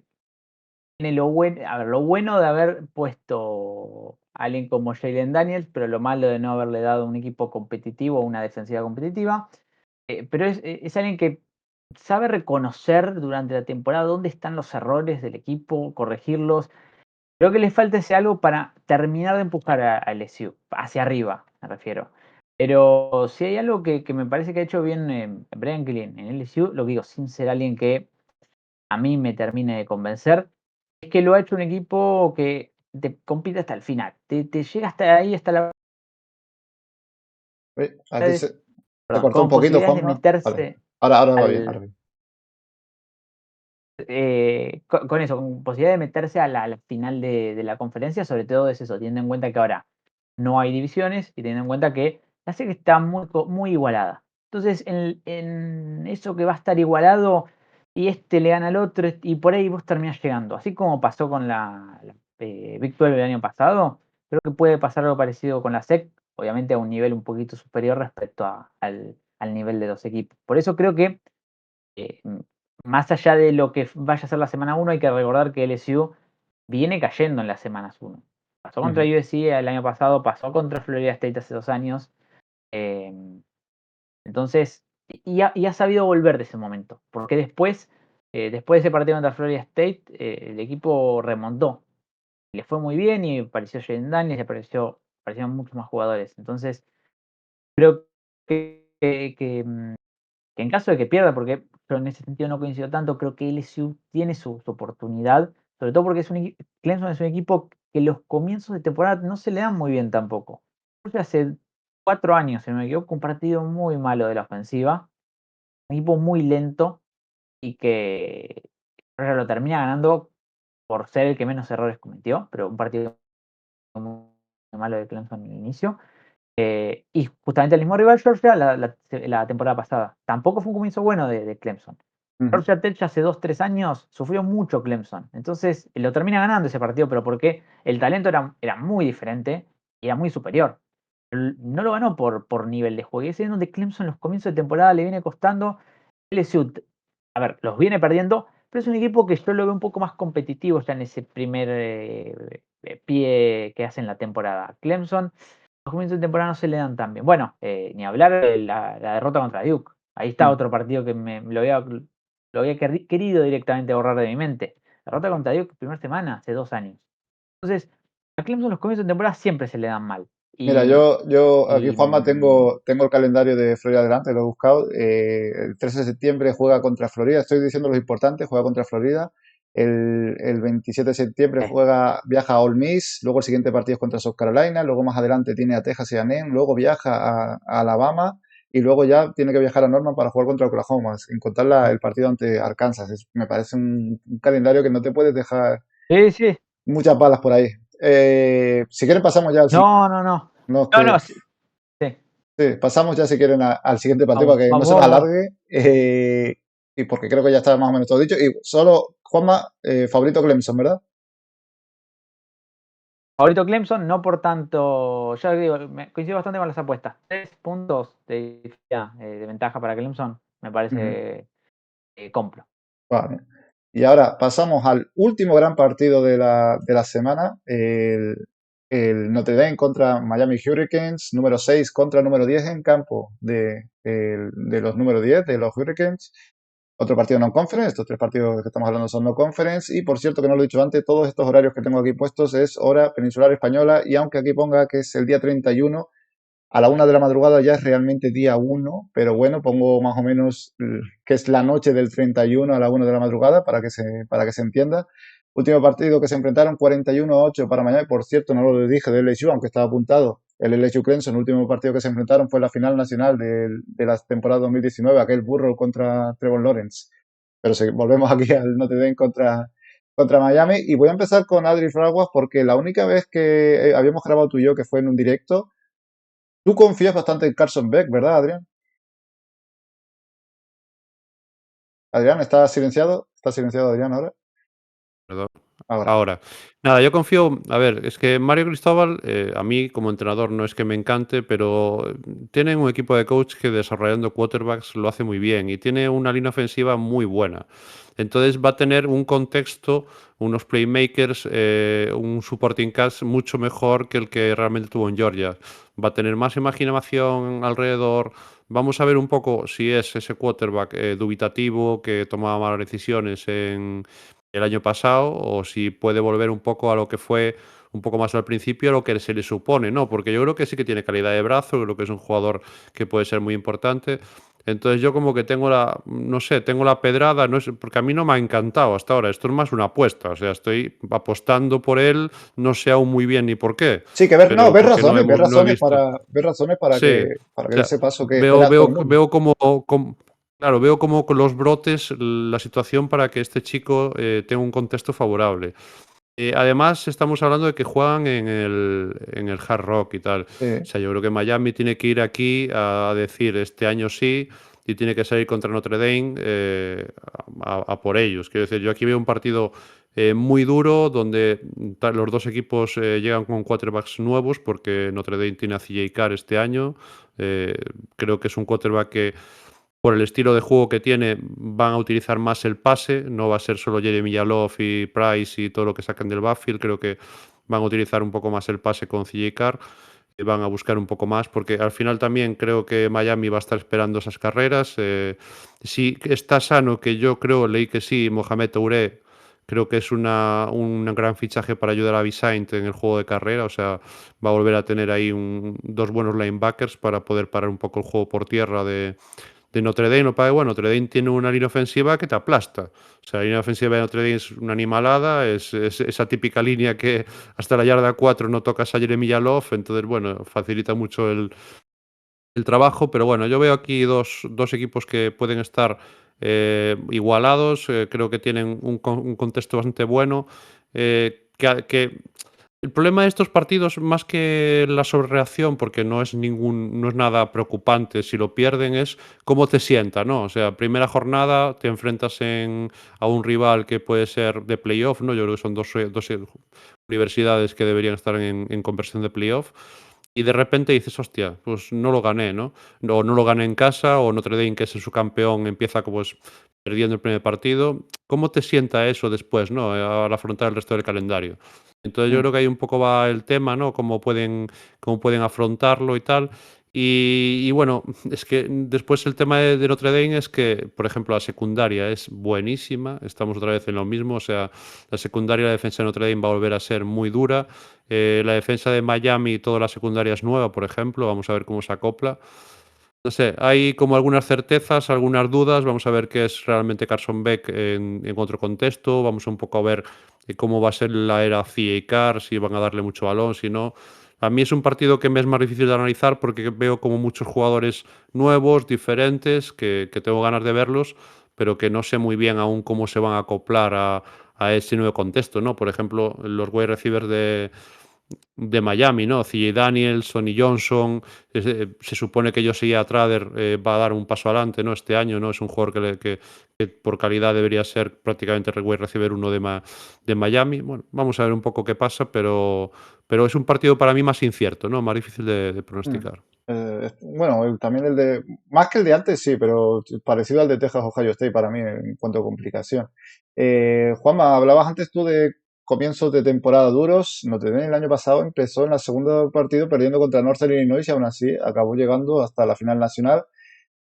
Speaker 2: tiene lo bueno de haber puesto a alguien como Jalen Daniels, pero lo malo de no haberle dado un equipo competitivo o una defensiva competitiva. Pero es alguien que sabe reconocer durante la temporada dónde están los errores del equipo, corregirlos. Creo que le falta ese algo para terminar de empujar a LSU, hacia arriba, me refiero. Pero si hay algo que me parece que ha hecho bien Brian Kelly en LSU, lo que digo, sin ser alguien que a mí me termine de convencer, es que lo ha hecho un equipo que te compite hasta el final. Te llega hasta ahí, hasta la.
Speaker 1: A ti se
Speaker 2: Perdón,
Speaker 1: cortó un
Speaker 2: con
Speaker 1: poquito,
Speaker 2: posibilidades de
Speaker 1: Juanma. Vale.
Speaker 2: meterse
Speaker 1: Ahora va bien, ahora
Speaker 2: al.
Speaker 1: bien.
Speaker 2: Con eso, con posibilidad de meterse a la final de la conferencia, sobre todo es eso, teniendo en cuenta que ahora no hay divisiones y teniendo en cuenta que la serie está muy igualada. Entonces, en eso que va a estar igualado y este le gana al otro y por ahí vos terminás llegando, así como pasó con la Big 12 el año pasado, creo que puede pasar algo parecido con la SEC, obviamente a un nivel un poquito superior respecto al nivel de los equipos. Por eso creo que eh, más allá de lo que vaya a ser la semana 1, hay que recordar que LSU viene cayendo en las semanas 1. Pasó contra
Speaker 1: Ujú.
Speaker 2: USC el año pasado, pasó contra Florida State hace 2 años. eh, entonces, y ha sabido volver de ese momento, porque después de ese partido contra Florida State, el equipo remontó. Le fue muy bien y apareció Jaden Daniels y aparecieron muchos más jugadores. Entonces, creo que en caso de que pierda, porque yo en ese sentido no coincido tanto, creo que LSU tiene su oportunidad, sobre todo porque Clemson es un equipo que los comienzos de temporada no se le dan muy bien tampoco. Creo que hace 4 años, si no me equivoco, un partido muy malo de la ofensiva, un equipo muy lento y que ahora lo termina ganando por ser el que menos errores cometió, pero un partido malo de Clemson en el inicio. Y justamente el mismo rival Georgia la temporada pasada. Tampoco fue un comienzo bueno de Clemson. Georgia Tech hace 2-3 años sufrió mucho Clemson. Entonces lo termina ganando ese partido, pero porque el talento era muy diferente y era muy superior. No lo ganó por nivel de juego. Y es donde Clemson en los comienzos de temporada le viene costando. LSU, a ver, los viene perdiendo, pero es un equipo que yo lo veo un poco más competitivo ya en ese primer pie que hace en la temporada. Clemson, los comienzos de temporada no se le dan tan bien. Bueno, ni hablar de la derrota contra Duke. Ahí está otro partido que lo había querido directamente borrar de mi mente. Derrota contra Duke, primera semana, hace 2 años. Entonces, a Clemson los comienzos de temporada siempre se le dan mal.
Speaker 1: Mira, yo aquí, Juanma, tengo el calendario de Florida delante, lo he buscado. El 13 de septiembre juega contra Florida, estoy diciendo lo importante, juega contra Florida. El 27 de septiembre viaja a Ole Miss, luego el siguiente partido es contra South Carolina, luego más adelante tiene a Texas y a A&M, luego viaja a Alabama y luego ya tiene que viajar a Norman para jugar contra Oklahoma, sin contar el partido ante Arkansas. Me parece un calendario que no te puedes dejar
Speaker 2: Sí.
Speaker 1: muchas balas por ahí. Si quieres pasamos ya al siguiente.
Speaker 2: No, sí.
Speaker 1: Sí, pasamos ya si quieren al siguiente partido para que no se nos alargue. Y porque creo que ya está más o menos todo dicho. Y solo, Juanma, favorito Clemson, ¿verdad?
Speaker 2: Favorito Clemson, no por tanto. Ya digo, coincido bastante con las apuestas. 3 puntos de ventaja para Clemson, me parece compro.
Speaker 1: Vale. Y ahora pasamos al último gran partido de la semana. El Notre Dame contra Miami Hurricanes, número 6 contra número 10 en campo de los número 10 de los Hurricanes. Otro partido no conference, estos 3 partidos que estamos hablando son no conference. Y por cierto, que no lo he dicho antes, todos estos horarios que tengo aquí puestos es hora peninsular española. Y aunque aquí ponga que es el día 31, a la 1 de la madrugada ya es realmente día 1, pero bueno, pongo más o menos que es la noche del 31 a la 1 de la madrugada para que se entienda. Último partido que se enfrentaron, 41-8 para Miami. Por cierto, no lo dije de LSU, aunque estaba apuntado. El LSU Clemson, el último partido que se enfrentaron fue la final nacional de la temporada 2019, aquel Burrow contra Trevor Lawrence. Pero volvemos aquí al Notre Dame contra Miami. Y voy a empezar con Adri Fraguas porque la única vez que habíamos grabado tú y yo, que fue en un directo, tú confías bastante en Carson Beck, ¿verdad, Adrián? Adrián, ¿está silenciado? ¿Está silenciado Adrián ahora?
Speaker 3: Perdón.
Speaker 1: Ahora.
Speaker 3: Ahora. Nada, yo confío. A ver, es que Mario Cristóbal, a mí como entrenador no es que me encante, pero tienen un equipo de coach que desarrollando quarterbacks lo hace muy bien y tiene una línea ofensiva muy buena. Entonces va a tener un contexto, unos playmakers, un supporting cast mucho mejor que el que realmente tuvo en Georgia. Va a tener más imaginación alrededor. Vamos a ver un poco si es ese quarterback dubitativo que tomaba malas decisiones en el año pasado o si puede volver un poco a lo que fue un poco más al principio, a lo que se le supone, ¿no? Porque yo creo que sí que tiene calidad de brazo, creo que es un jugador que puede ser muy importante. Entonces yo como que tengo no sé, tengo la pedrada, no es, porque a mí no me ha encantado hasta ahora, esto es más una apuesta, o sea, estoy apostando por él, no sé aún muy bien ni por qué.
Speaker 1: Sí, que
Speaker 3: pero
Speaker 1: ver
Speaker 3: porque
Speaker 1: razones,
Speaker 3: no he visto.
Speaker 1: ver razones para
Speaker 3: Sí,
Speaker 1: para
Speaker 3: o
Speaker 1: que dé
Speaker 3: sea,
Speaker 1: ese paso que
Speaker 3: veo,
Speaker 1: era todo
Speaker 3: veo,
Speaker 1: el mundo.
Speaker 3: veo claro, veo como con los brotes la situación para que este chico tenga un contexto favorable. Además, estamos hablando de que juegan en el Hard Rock y tal.
Speaker 1: Sí.
Speaker 3: O sea, yo creo que Miami tiene que ir aquí a decir este año sí y tiene que salir contra Notre Dame a por ellos. Quiero decir, yo aquí veo un partido muy duro donde los dos equipos llegan con quarterbacks nuevos porque Notre Dame tiene a CJ Carr este año. Eh, Creo que es un quarterback que por el estilo de juego que tiene, van a utilizar más el pase, no va a ser solo Jeremy Yalof y Price y todo lo que sacan del backfield, creo que van a utilizar un poco más el pase con CJ Carr y van a buscar un poco más, porque al final también creo que Miami va a estar esperando esas carreras. Si está sano, que yo creo, leí que sí, Mohamed Touré, creo que es un gran fichaje para ayudar a Visaint en el juego de carrera, o sea, va a volver a tener ahí dos buenos linebackers para poder parar un poco el juego por tierra de Notre Dame. Bueno, Notre Dame tiene una línea ofensiva que te aplasta. O sea, la línea ofensiva de Notre Dame es una animalada, es esa típica línea que hasta la yarda 4 no tocas a Jeremy Yalof, entonces, bueno, facilita mucho el trabajo, pero bueno, yo veo aquí dos equipos que pueden estar igualados, creo que tienen un contexto bastante bueno, que El problema de estos partidos, más que la sobrereacción, porque no es nada preocupante si lo pierden, es cómo te sienta, ¿no? O sea, primera jornada te enfrentas a un rival que puede ser de playoff, ¿no? Yo creo que son dos universidades que deberían estar en conversión de playoff. Y de repente dices, hostia, pues no lo gané, ¿no? O no lo gané en casa, o Notre Dame, que es su campeón, empieza pues, perdiendo el primer partido. ¿Cómo te sienta eso después, ¿no? Al afrontar el resto del calendario. Entonces yo
Speaker 1: Mm.
Speaker 3: creo que ahí un poco va el tema, ¿no? Cómo pueden afrontarlo y tal. Y bueno, es que después el tema de Notre Dame es que, por ejemplo, la secundaria es buenísima, estamos otra vez en lo mismo, o sea, la secundaria, la defensa de Notre Dame va a volver a ser muy dura. La defensa de Miami, toda la secundaria es nueva, por ejemplo, vamos a ver cómo se acopla. No sé, hay como algunas certezas, algunas dudas. Vamos a ver qué es realmente Carson Beck en otro contexto. Vamos un poco a ver cómo va a ser la era CA, si van a darle mucho balón, si no. A mí es un partido que me es más difícil de analizar porque veo como muchos jugadores nuevos, diferentes, que tengo ganas de verlos, pero que no sé muy bien aún cómo se van a acoplar a ese nuevo contexto, ¿no? Por ejemplo, los wide receivers de Miami, ¿no? CJ Daniels, Sonny Johnson, se supone que Josiah Trader va a dar un paso adelante, ¿no? Este año, ¿no? Es un jugador que por calidad debería ser prácticamente el wide receiver uno de Miami. Bueno, vamos a ver un poco qué pasa, pero es un partido para mí más incierto, ¿no? Más difícil de
Speaker 1: Mm.
Speaker 3: pronosticar.
Speaker 1: Bueno, también el de, más que el de antes, sí, pero parecido al de Texas Ohio State para mí en cuanto a complicación. Juanma, hablabas antes tú de comienzos de temporada duros. Notre Dame el año pasado empezó en el segundo partido perdiendo contra Northern Illinois y aún así acabó llegando hasta la final nacional.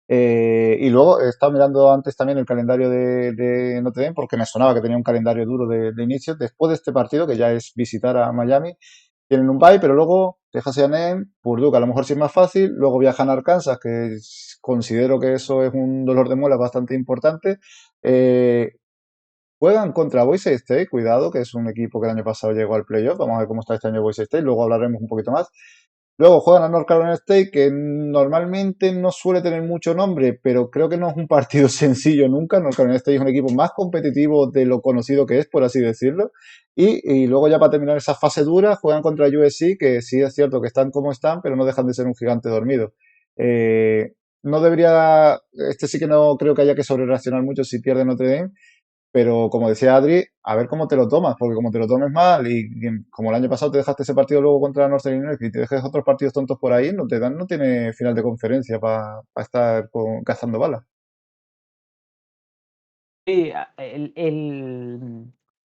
Speaker 1: Y luego he estado mirando antes también el calendario de Notre Dame porque me sonaba que tenía un calendario duro de inicio. Después de este partido, que ya es visitar a Miami, tienen un bye, pero luego Texas A&M, Purdue, que a lo mejor sí es más fácil, luego viajan a Arkansas, que considero que eso es un dolor de muela bastante importante. Eh, Juegan contra Boise State, cuidado, que es un equipo que el año pasado llegó al playoff. Vamos a ver cómo está este año Boise State, luego hablaremos un poquito más. Luego juegan a North Carolina State, que normalmente no suele tener mucho nombre, pero creo que no es un partido sencillo nunca. North Carolina State es un equipo más competitivo de lo conocido que es, por así decirlo. Y luego ya para terminar esa fase dura, juegan contra USC, que sí es cierto que están como están, pero no dejan de ser un gigante dormido. No debería, este sí que no creo que haya que sobrereaccionar mucho si pierde Notre Dame, pero como decía Adri, a ver cómo te lo tomas, porque como te lo tomes mal y como el año pasado te dejaste ese partido luego contra Northern Illinois y te dejes otros partidos tontos por ahí, no te dan, no tiene final de conferencia para estar cazando balas.
Speaker 2: Sí, el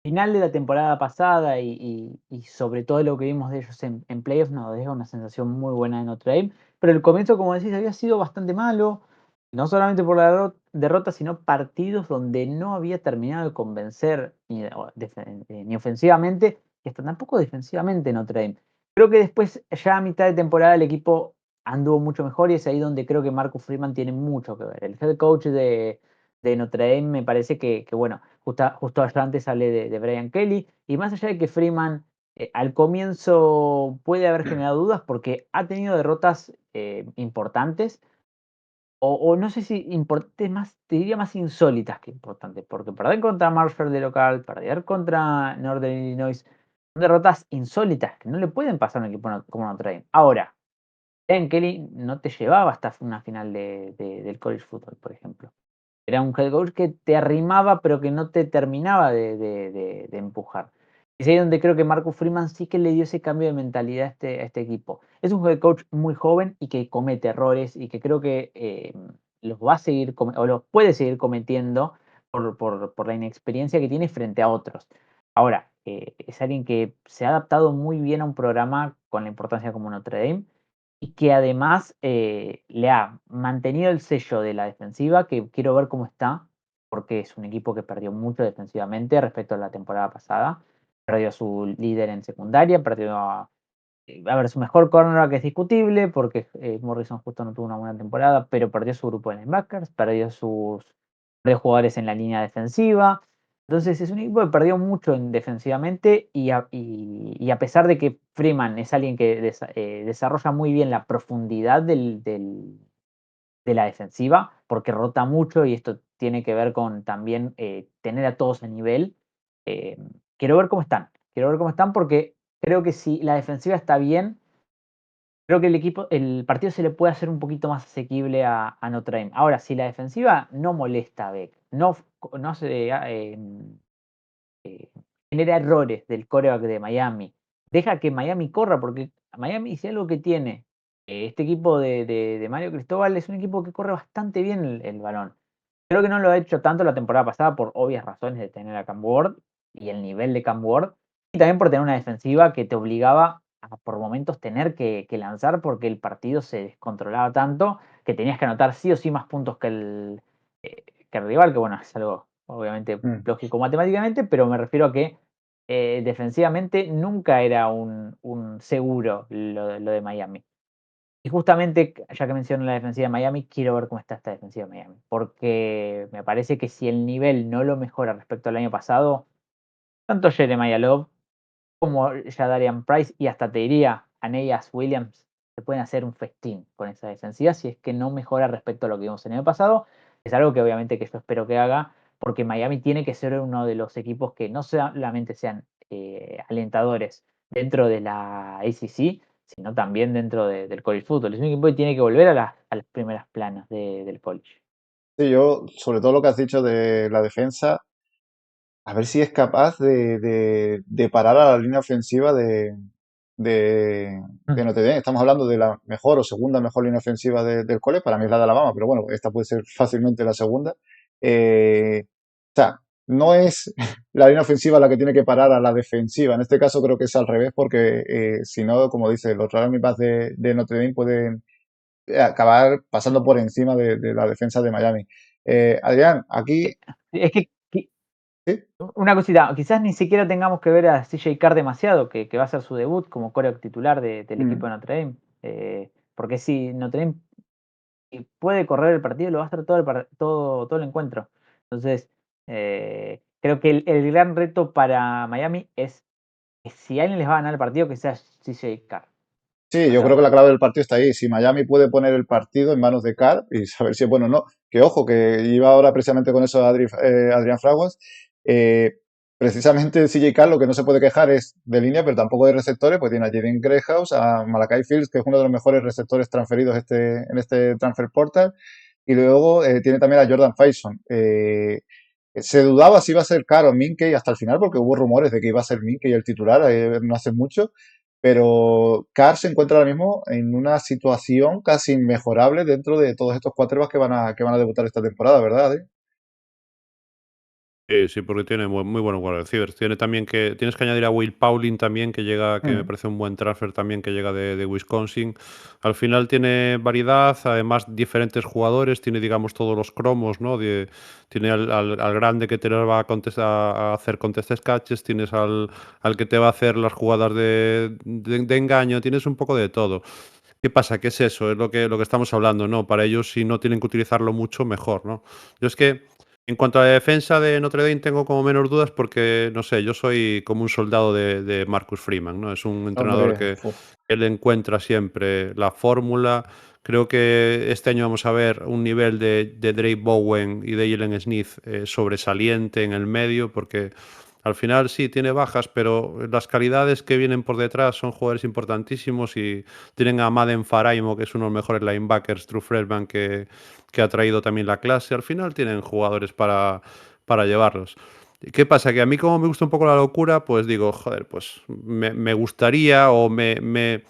Speaker 2: final de la temporada pasada y sobre todo lo que vimos de ellos en playoffs nos deja una sensación muy buena de Notre Dame, pero el comienzo, como decís, había sido bastante malo, no solamente por la derrota, sino partidos donde no había terminado de convencer ni ofensivamente y hasta tampoco defensivamente Notre Dame. Creo que después, ya a mitad de temporada, el equipo anduvo mucho mejor y es ahí donde creo que Marcus Freeman tiene mucho que ver. El head coach de Notre Dame me parece que bueno, justo allá antes sale de Brian Kelly, y más allá de que Freeman al comienzo puede haber generado dudas porque ha tenido derrotas importantes, o no sé si importantes más, te diría más insólitas que importantes, porque perder contra Marshall de local, perder contra Northern Illinois, son derrotas insólitas que no le pueden pasar a un equipo como Notre Dame. Ahora, Brian Kelly no te llevaba hasta una final del college football, por ejemplo. Era un head coach que te arrimaba, pero que no te terminaba de empujar. Es ahí donde creo que Marcus Freeman sí que le dio ese cambio de mentalidad a este equipo. Es un head coach muy joven y que comete errores y que creo que los va a seguir o los puede seguir cometiendo por la inexperiencia que tiene frente a otros. Ahora, es alguien que se ha adaptado muy bien a un programa con la importancia como Notre Dame y que además le ha mantenido el sello de la defensiva, que quiero ver cómo está, porque es un equipo que perdió mucho defensivamente respecto a la temporada pasada. Perdió a su líder en secundaria, perdió a ver, su mejor cornerback es discutible porque Morrison justo no tuvo una buena temporada, pero perdió su grupo de linebackers, perdió jugadores en la línea defensiva. Entonces es un equipo que perdió mucho defensivamente y a pesar de que Freeman es alguien que desarrolla muy bien la profundidad de la defensiva, porque rota mucho y esto tiene que ver con también tener a todos a nivel. eh, quiero ver cómo están. Quiero ver cómo están porque Creo que si la defensiva está bien, creo que el partido se le puede hacer un poquito más asequible a Notre Dame. Ahora, si la defensiva no molesta a Beck, no se genera errores del quarterback de Miami, deja que Miami corra, porque Miami, si algo que tiene este equipo de Mario Cristóbal, es un equipo que corre bastante bien el balón. Creo que no lo ha hecho tanto la temporada pasada por obvias razones de tener a Cam Ward y el nivel de Cam Ward, y también por tener una defensiva que te obligaba a por momentos tener que lanzar porque el partido se descontrolaba tanto que tenías que anotar sí o sí más puntos que el rival, que bueno, es algo obviamente lógico matemáticamente, pero me refiero a que defensivamente nunca era un seguro lo de Miami. Y justamente, ya que menciono la defensiva de Miami, quiero ver cómo está esta defensiva de Miami. Porque me parece que si el nivel no lo mejora respecto al año pasado, tanto Jeremiah Love como ya Darian Price y hasta te diría Aeneas Williams se pueden hacer un festín con esa defensiva si es que no mejora respecto a lo que vimos el año pasado. Es algo que obviamente que yo espero que haga, porque Miami tiene que ser uno de los equipos que no solamente sean alentadores dentro de la ACC, sino también dentro del college football. Es un equipo que tiene que volver a las primeras planas del college.
Speaker 1: Sí, yo, sobre todo lo que has dicho de la defensa, a ver si es capaz de parar a la línea ofensiva de Notre Dame. Estamos hablando de la mejor o segunda mejor línea ofensiva del cole. Para mí es la de Alabama, pero bueno, esta puede ser fácilmente la segunda. O sea, no es la línea ofensiva la que tiene que parar a la defensiva. En este caso creo que es al revés, porque si no, como dice, los running backs de Notre Dame pueden acabar pasando por encima de la defensa de Miami. Adrián, aquí...
Speaker 2: Es que
Speaker 1: ¿sí?
Speaker 2: una cosita, quizás ni siquiera tengamos que ver a CJ Carr demasiado, que va a ser su debut como quarterback titular del equipo de Notre Dame. Porque si Notre Dame puede correr el partido, lo va a hacer todo el encuentro. Entonces, creo que el gran reto para Miami es que si alguien les va a ganar el partido, que sea CJ Carr.
Speaker 1: Sí, yo creo que la clave del partido está ahí. Si Miami puede poner el partido en manos de Carr y saber si es bueno o no. Que ojo, que iba ahora precisamente con eso Adrián Fraguas. Precisamente CJ Carr lo que no se puede quejar es de línea, pero tampoco de receptores, pues tiene a Jaden Greathouse, a Malachi Fields, que es uno de los mejores receptores transferidos en este transfer portal, y luego tiene también a Jordan Faison. Se dudaba si iba a ser Carr o Minkey hasta el final, porque hubo rumores de que iba a ser Minkey el titular no hace mucho, pero Carr se encuentra ahora mismo en una situación casi inmejorable dentro de todos estos quarterbacks que van a debutar esta temporada, ¿verdad?
Speaker 3: Sí, porque tiene muy buenos wide receivers. Tienes que añadir a Will Pauling también, que llega, que me parece un buen transfer también, que llega de Wisconsin. Al final tiene variedad, además diferentes jugadores, tiene, digamos, todos los cromos, ¿no? Tiene al grande que te va a hacer contestes catches, tienes al que te va a hacer las jugadas de engaño, tienes un poco de todo. ¿Qué pasa? ¿Qué es eso? Es lo que estamos hablando, ¿no? Para ellos, si no tienen que utilizarlo mucho, mejor, ¿no? Yo es que, en cuanto a la defensa de Notre Dame, tengo como menos dudas porque, no sé, yo soy como un soldado de Marcus Freeman, ¿no? Es un entrenador
Speaker 1: Hombre,
Speaker 3: que él encuentra siempre la fórmula. Creo que este año vamos a ver un nivel de Drake Bowen y de Jalen Smith sobresaliente en el medio porque al final sí tiene bajas, pero las calidades que vienen por detrás son jugadores importantísimos y tienen a Madden Faraimo, que es uno de los mejores linebackers, true freshman, que ha traído también la clase. Al final tienen jugadores para llevarlos. ¿Qué pasa? Que a mí como me gusta un poco la locura, pues digo, joder, pues me gustaría o me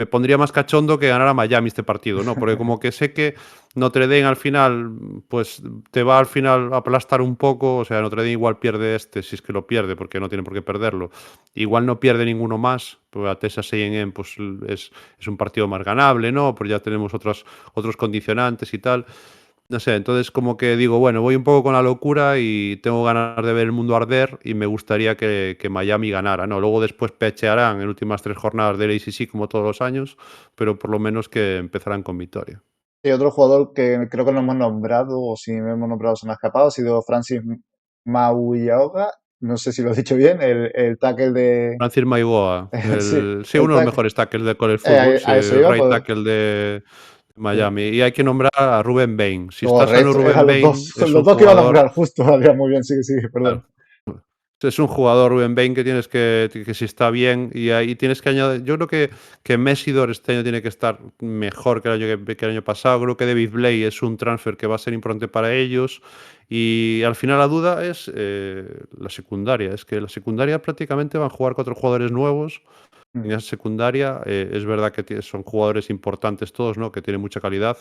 Speaker 3: pondría más cachondo que ganara Miami este partido, ¿no? Porque como que sé que Notre Dame al final, pues te va al final a aplastar un poco, o sea, Notre Dame igual pierde si es que lo pierde, porque no tiene por qué perderlo. Igual no pierde ninguno más, pues a Texas A&M pues es un partido más ganable, ¿no? Pero ya tenemos otros condicionantes y tal. No sé, entonces como que digo, bueno, voy un poco con la locura y tengo ganas de ver el mundo arder y me gustaría que Miami ganara, ¿no? Luego después pechearán en últimas 3 jornadas del ACC como todos los años, pero por lo menos que empezarán con victoria.
Speaker 1: y otro jugador que creo que no hemos nombrado, o si no hemos nombrado se me ha escapado, ha sido Francis Mauiaga, no sé si lo he dicho bien, el tackle de...
Speaker 3: Francis Maigoa,
Speaker 1: sí,
Speaker 3: sí,
Speaker 1: el
Speaker 3: uno de los
Speaker 1: tackle,
Speaker 3: mejores tackles de college football, sí,
Speaker 1: a eso
Speaker 3: el
Speaker 1: iba,
Speaker 3: right
Speaker 1: pues,
Speaker 3: tackle de
Speaker 1: sí.
Speaker 3: Miami. Y hay que nombrar a Ruben Bain. Si está sano
Speaker 1: Correcto,
Speaker 3: Ruben
Speaker 1: eran
Speaker 3: Bain, es
Speaker 1: los
Speaker 3: un
Speaker 1: dos que iba a
Speaker 3: jugador.
Speaker 1: nombrar, justo, Adrián, muy bien, sí, sí, perdón.
Speaker 3: Claro. Es un jugador, Ruben Bain, que tienes que si está bien, y ahí tienes que añadir. Yo creo que Messidor este año tiene que estar mejor que el año pasado. Creo que David Blay es un transfer que va a ser importante para ellos. Y al final la duda es la secundaria. Es que la secundaria prácticamente van a jugar 4 jugadores nuevos. En
Speaker 1: Mm.
Speaker 3: esa secundaria es verdad que son jugadores importantes todos, ¿no? Que tienen mucha calidad.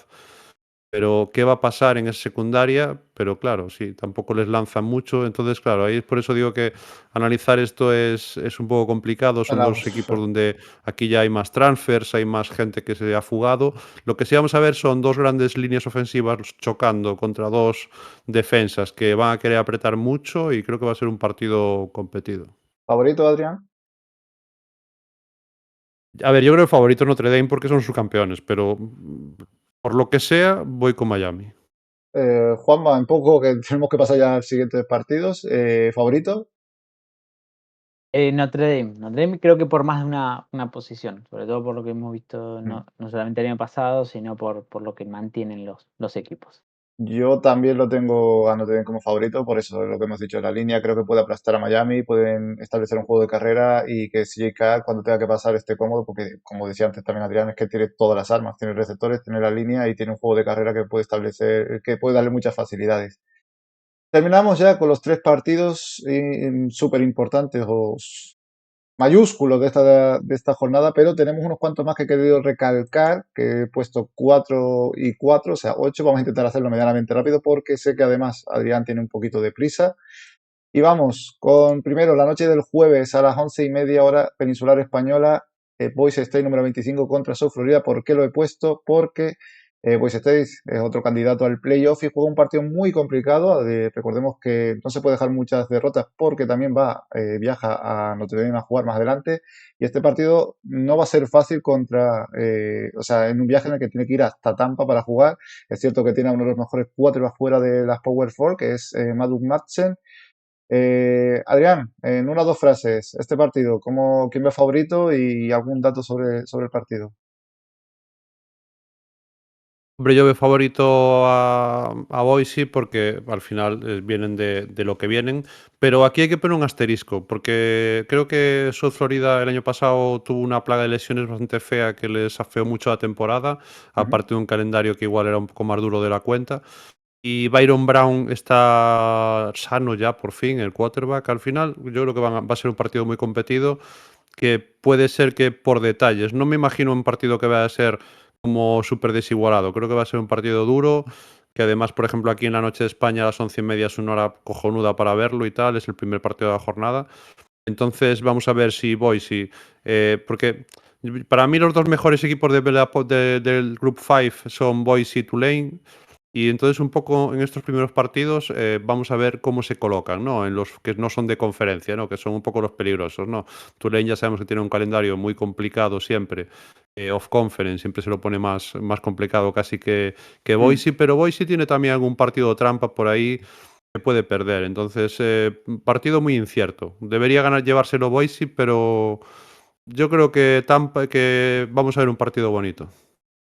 Speaker 3: Pero qué va a pasar en esa secundaria, pero claro, sí, tampoco les lanzan mucho. Entonces, claro, ahí es por eso digo que analizar esto es un poco complicado. Son dos
Speaker 1: Vamos,
Speaker 3: equipos donde aquí ya hay más transfers, hay más gente que se ha fugado. Lo que sí vamos a ver son dos grandes líneas ofensivas chocando contra dos defensas que van a querer apretar mucho y creo que va a ser un partido competido.
Speaker 1: ¿favorito, Adrián?
Speaker 3: A ver, yo creo que favorito Notre Dame porque son sus campeones, pero por lo que sea, voy con Miami.
Speaker 1: Juanma, un poco que tenemos que pasar ya a los siguientes partidos. ¿Favorito?
Speaker 2: Notre Dame. Notre Dame creo que por más de una posición, sobre todo por lo que hemos visto
Speaker 1: Mm.
Speaker 2: no solamente el año pasado, sino por lo que mantienen los equipos.
Speaker 1: Yo también lo tengo a Notre Dame como favorito, por eso lo que hemos dicho. La línea creo que puede aplastar a Miami, pueden establecer un juego de carrera y que CJ cuando tenga que pasar esté cómodo, porque como decía antes también Adrián, es que tiene todas las armas, tiene receptores, tiene la línea y tiene un juego de carrera que puede establecer, que puede darle muchas facilidades. Terminamos ya con los tres partidos súper importantes o mayúsculos de esta jornada, pero tenemos unos cuantos más que he querido recalcar, que he puesto 4 y 4, o sea, 8. Vamos a intentar hacerlo medianamente rápido porque sé que además Adrián tiene un poquito de prisa. Y vamos con primero la noche del jueves a las 11:30 hora peninsular española, Boise State número 25 contra South Florida. ¿Por qué lo he puesto? Porque Boise State es otro candidato al playoff y juega un partido muy complicado. Recordemos que no se puede dejar muchas derrotas porque también viaja a Notre Dame a jugar más adelante. Y este partido no va a ser fácil o sea, en un viaje en el que tiene que ir hasta Tampa para jugar. Es cierto que tiene a uno de los mejores quarterbacks fuera de las Power Four, que es Maddox Madsen. Adrián, en una o dos frases, este partido, quién ve favorito y algún dato sobre el partido?
Speaker 3: Hombre, yo veo favorito a Boise porque al final vienen de lo que vienen, pero aquí hay que poner un asterisco porque creo que South Florida el año pasado tuvo una plaga de lesiones bastante fea que les afeó mucho la temporada,
Speaker 1: Ujú.
Speaker 3: aparte de un calendario que igual era un poco más duro de la cuenta. Y Byron Brown está sano ya por fin, el quarterback. Al final, yo creo que va a ser un partido muy competido, que puede ser que por detalles. No me imagino un partido que vaya a ser como súper desigualado. Creo que va a ser un partido duro, que además, por ejemplo, aquí en la noche de España a las 11:30 es una hora cojonuda para verlo y tal. Es el primer partido de la jornada. Entonces, vamos a ver si Boise, porque para mí los dos mejores equipos del Group 5 son Boise y Tulane. Y entonces un poco en estos primeros partidos vamos a ver cómo se colocan, ¿no? En los que no son de conferencia, ¿no? Que son un poco los peligrosos, ¿no? Tulane ya sabemos que tiene un calendario muy complicado siempre. Off conference siempre se lo pone más complicado casi que
Speaker 1: Mm.
Speaker 3: Boise, pero Boise tiene también algún partido trampa por ahí que puede perder. Entonces, partido muy incierto. Debería ganar, llevárselo Boise, pero yo creo que Tampa, que vamos a ver un partido bonito.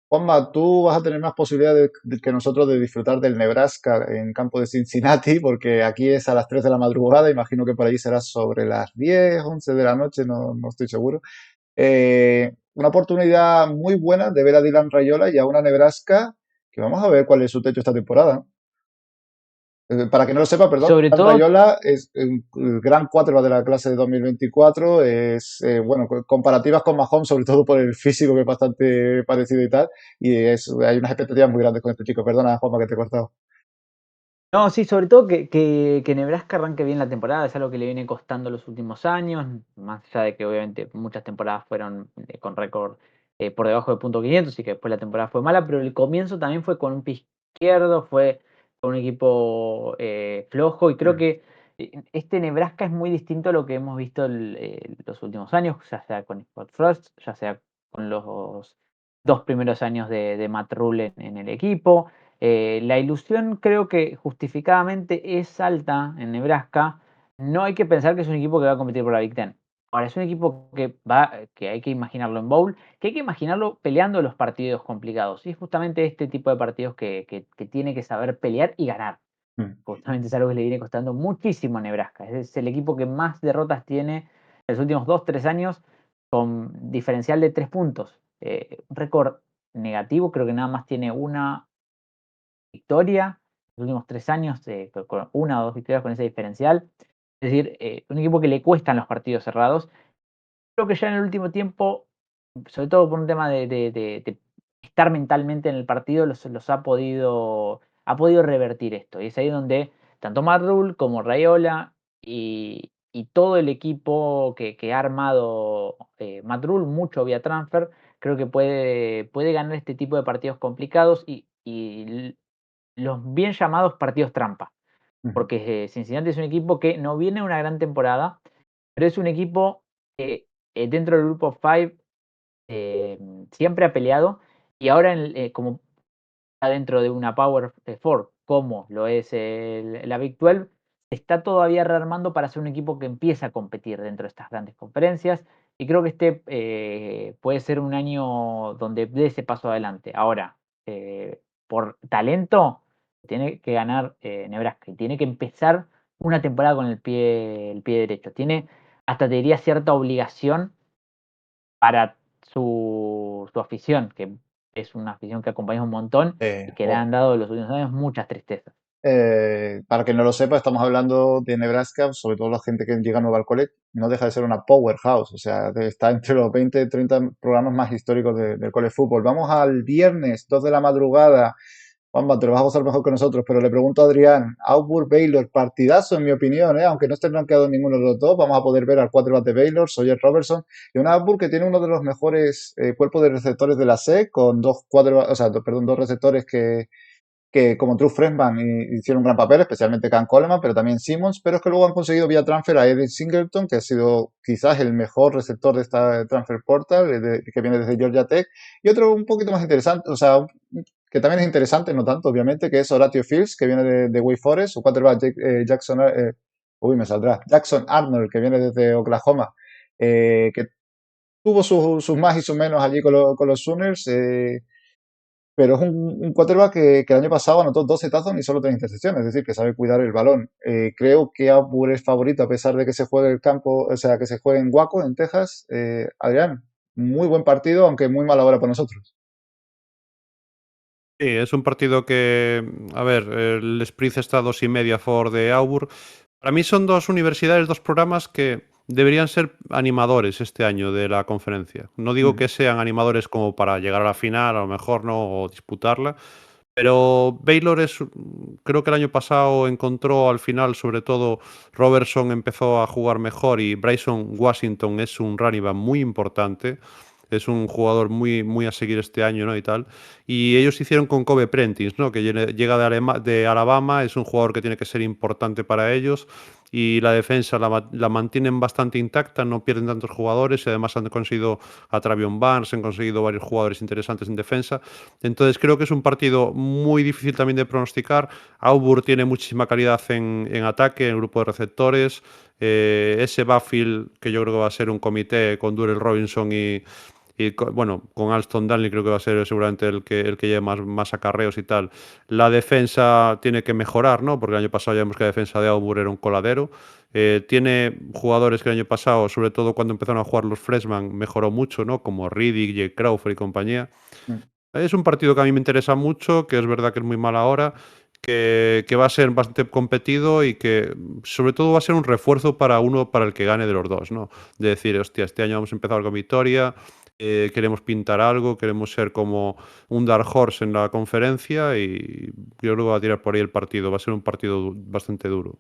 Speaker 1: Juanma, tú vas a tener más posibilidades que nosotros de disfrutar del Nebraska en campo de Cincinnati, porque aquí es a las 3 de la madrugada, imagino que por allí será sobre las 10, 11 de la noche, no estoy seguro. Una oportunidad muy buena de ver a Dylan Rayola y a una Nebraska que vamos a ver cuál es su techo esta temporada, ¿no? Para que no lo sepa, perdón,
Speaker 2: Sobre
Speaker 1: Dan
Speaker 2: todo,
Speaker 1: Rayola es un gran quarterback de la clase de 2024. Bueno, comparativas con Mahomes, sobre todo por el físico que es bastante parecido y tal. Hay unas expectativas muy grandes con este chico. Perdona, Juanma, que te he cortado.
Speaker 2: no, sí, sobre todo que Nebraska arranque bien la temporada, es algo que le viene costando los últimos años, más allá de que obviamente muchas temporadas fueron con récord por debajo de .500 y que después la temporada fue mala, pero el comienzo también fue con un pie izquierdo, fue con un equipo flojo y creo
Speaker 1: Mm.
Speaker 2: que este Nebraska es muy distinto a lo que hemos visto los últimos años, ya sea con Scott Frost, ya sea con los dos primeros años de Matt Rule en el equipo. La ilusión creo que justificadamente es alta en Nebraska. No hay que pensar que es un equipo que va a competir por la Big Ten. Ahora, es un equipo que hay que imaginarlo en bowl, que hay que imaginarlo peleando los partidos complicados. Y es justamente este tipo de partidos que tiene que saber pelear y ganar. Justamente es algo que le viene costando muchísimo a Nebraska. Es el equipo que más derrotas tiene en los últimos 2-3 años, con diferencial de 3 puntos. Un récord negativo, creo que nada más tiene una victoria en los últimos 3 años, con una o dos victorias con ese diferencial. Es decir, un equipo que le cuestan los partidos cerrados. Creo que ya en el último tiempo, sobre todo por un tema de estar mentalmente en el partido, los ha podido revertir esto. Y es ahí donde tanto Matt Rhule como Raiola y todo el equipo que ha armado Matt Rhule, mucho vía transfer, creo que puede ganar este tipo de partidos complicados y los bien llamados partidos trampa. Porque Cincinnati es un equipo que no viene una gran temporada, pero es un equipo que dentro del grupo 5 siempre ha peleado y ahora como está dentro de una Power 4 como lo es la Big 12, se está todavía rearmando para ser un equipo que empieza a competir dentro de estas grandes conferencias y creo que puede ser un año donde dé ese paso adelante. Ahora, por talento, tiene que ganar Nebraska y tiene que empezar una temporada con el pie derecho. Tiene, hasta te diría, cierta obligación para su afición, que es una afición que acompaña un montón y que le han dado en los últimos años muchas tristezas.
Speaker 1: Para quien no lo sepa, estamos hablando de Nebraska, sobre todo la gente que llega nueva al college, no deja de ser una powerhouse, o sea, está entre los 20 y 30 programas más históricos del college fútbol. Vamos al viernes, 2 de la madrugada. Juanma, te lo vas a gozar mejor que nosotros, pero le pregunto a Adrián, Auburn Baylor, partidazo en mi opinión, aunque no esté rankeado ninguno de los dos, vamos a poder ver al quarterback de Baylor, Sawyer Robertson, y un Auburn que tiene uno de los mejores cuerpos de receptores de la SEC, con dos receptores que como true freshman hicieron un gran papel, especialmente Cam Coleman, pero también Simmons, pero es que luego han conseguido vía transfer a Eddie Singleton, que ha sido quizás el mejor receptor de esta transfer portal, que viene desde Georgia Tech, y otro un poquito más interesante, o sea, que también es interesante, no tanto, obviamente, que es Horatio Fields, que viene de Wake Forest, su quarterback Jackson Arnold, que viene desde Oklahoma, que tuvo sus más y sus menos allí con los Sooners, pero es un quarterback que el año pasado anotó 12 touchdowns y solo 3 intercepciones, es decir, que sabe cuidar el balón. Creo que Auburn es favorito a pesar de que se juegue el campo, o sea, que se juegue en Waco, en Texas. Adrián, muy buen partido, aunque muy mala hora para nosotros.
Speaker 3: Sí, es un partido que, a ver, el Spritz está a 2,5 a favor de Auburn. Para mí son dos universidades, dos programas que deberían ser animadores este año de la conferencia. No digo que sean animadores como para llegar a la final, a lo mejor no, o disputarla, pero Baylor creo que el año pasado encontró al final, sobre todo Robertson empezó a jugar mejor y Bryson Washington es un running back muy importante. Es un jugador muy, muy a seguir este año, ¿no? Y tal. Y ellos hicieron con Kobe Prentice, ¿no? Que llega de Alabama, es un jugador que tiene que ser importante para ellos. Y la defensa la mantienen bastante intacta, no pierden tantos jugadores y además han conseguido a Travion Barnes, han conseguido varios jugadores interesantes en defensa. Entonces creo que es un partido muy difícil también de pronosticar. Auburn tiene muchísima calidad en ataque, en el grupo de receptores. Ese backfield que yo creo que va a ser un comité con Durrell Robinson bueno, con Alston Danley creo que va a ser seguramente el que lleve más acarreos y tal. La defensa tiene que mejorar, ¿no? Porque el año pasado ya vimos que la defensa de Auburn era un coladero. Tiene jugadores que el año pasado, sobre todo cuando empezaron a jugar los freshman, mejoró mucho, ¿no? Como Riddick, Jake Crawford y compañía. Es un partido que a mí me interesa mucho, que es verdad que es muy mala hora, que va a ser bastante competido y que sobre todo va a ser un refuerzo para el que gane de los dos, ¿no? De decir, hostia, este año hemos empezado con victoria, queremos pintar algo, queremos ser como un dark horse en la conferencia y yo creo que va a tirar por ahí el partido, va a ser un partido bastante duro.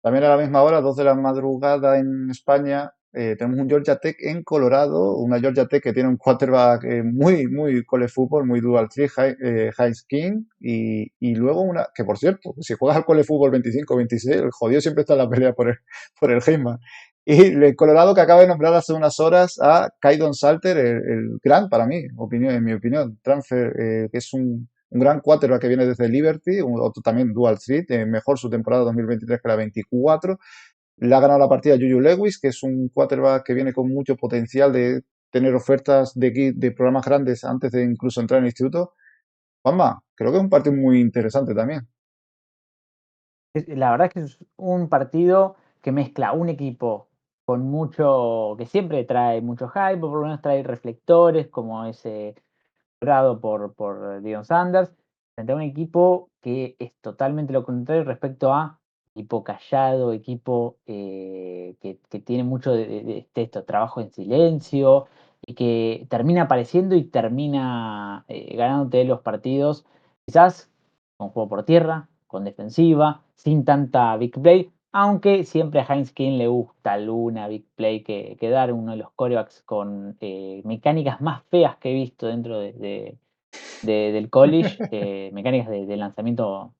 Speaker 1: También a la misma hora, 2 de la madrugada en España, tenemos un Georgia Tech en Colorado, una Georgia Tech que tiene un quarterback muy college fútbol, muy dual threat, High King, y luego una, que por cierto, si juegas al college fútbol 25-26, el jodido siempre está en la pelea por el Heisman. Y el Colorado que acaba de nombrar hace unas horas a Kaidon Salter, el gran, para mí, en mi opinión, transfer, que es un gran quarterback que viene desde Liberty, otro también dual threat, mejor su temporada 2023 que la 24. Le ha ganado la partida a Juju Lewis, que es un quarterback que viene con mucho potencial de tener ofertas de programas grandes antes de incluso entrar en el instituto. Juanma, creo que es un partido muy interesante también.
Speaker 2: La verdad es que es un partido que mezcla un equipo con mucho, que siempre trae mucho hype, o por lo menos trae reflectores, como ese grado por Deion Sanders, frente a un equipo que es totalmente lo contrario respecto a equipo callado, equipo que tiene mucho de esto, trabajo en silencio y que termina apareciendo y termina ganándote los partidos, quizás con juego por tierra, con defensiva, sin tanta big play, aunque siempre a Heinz King le gusta alguna big play que dar, uno de los corebacks con mecánicas más feas que he visto dentro del college, mecánicas de lanzamiento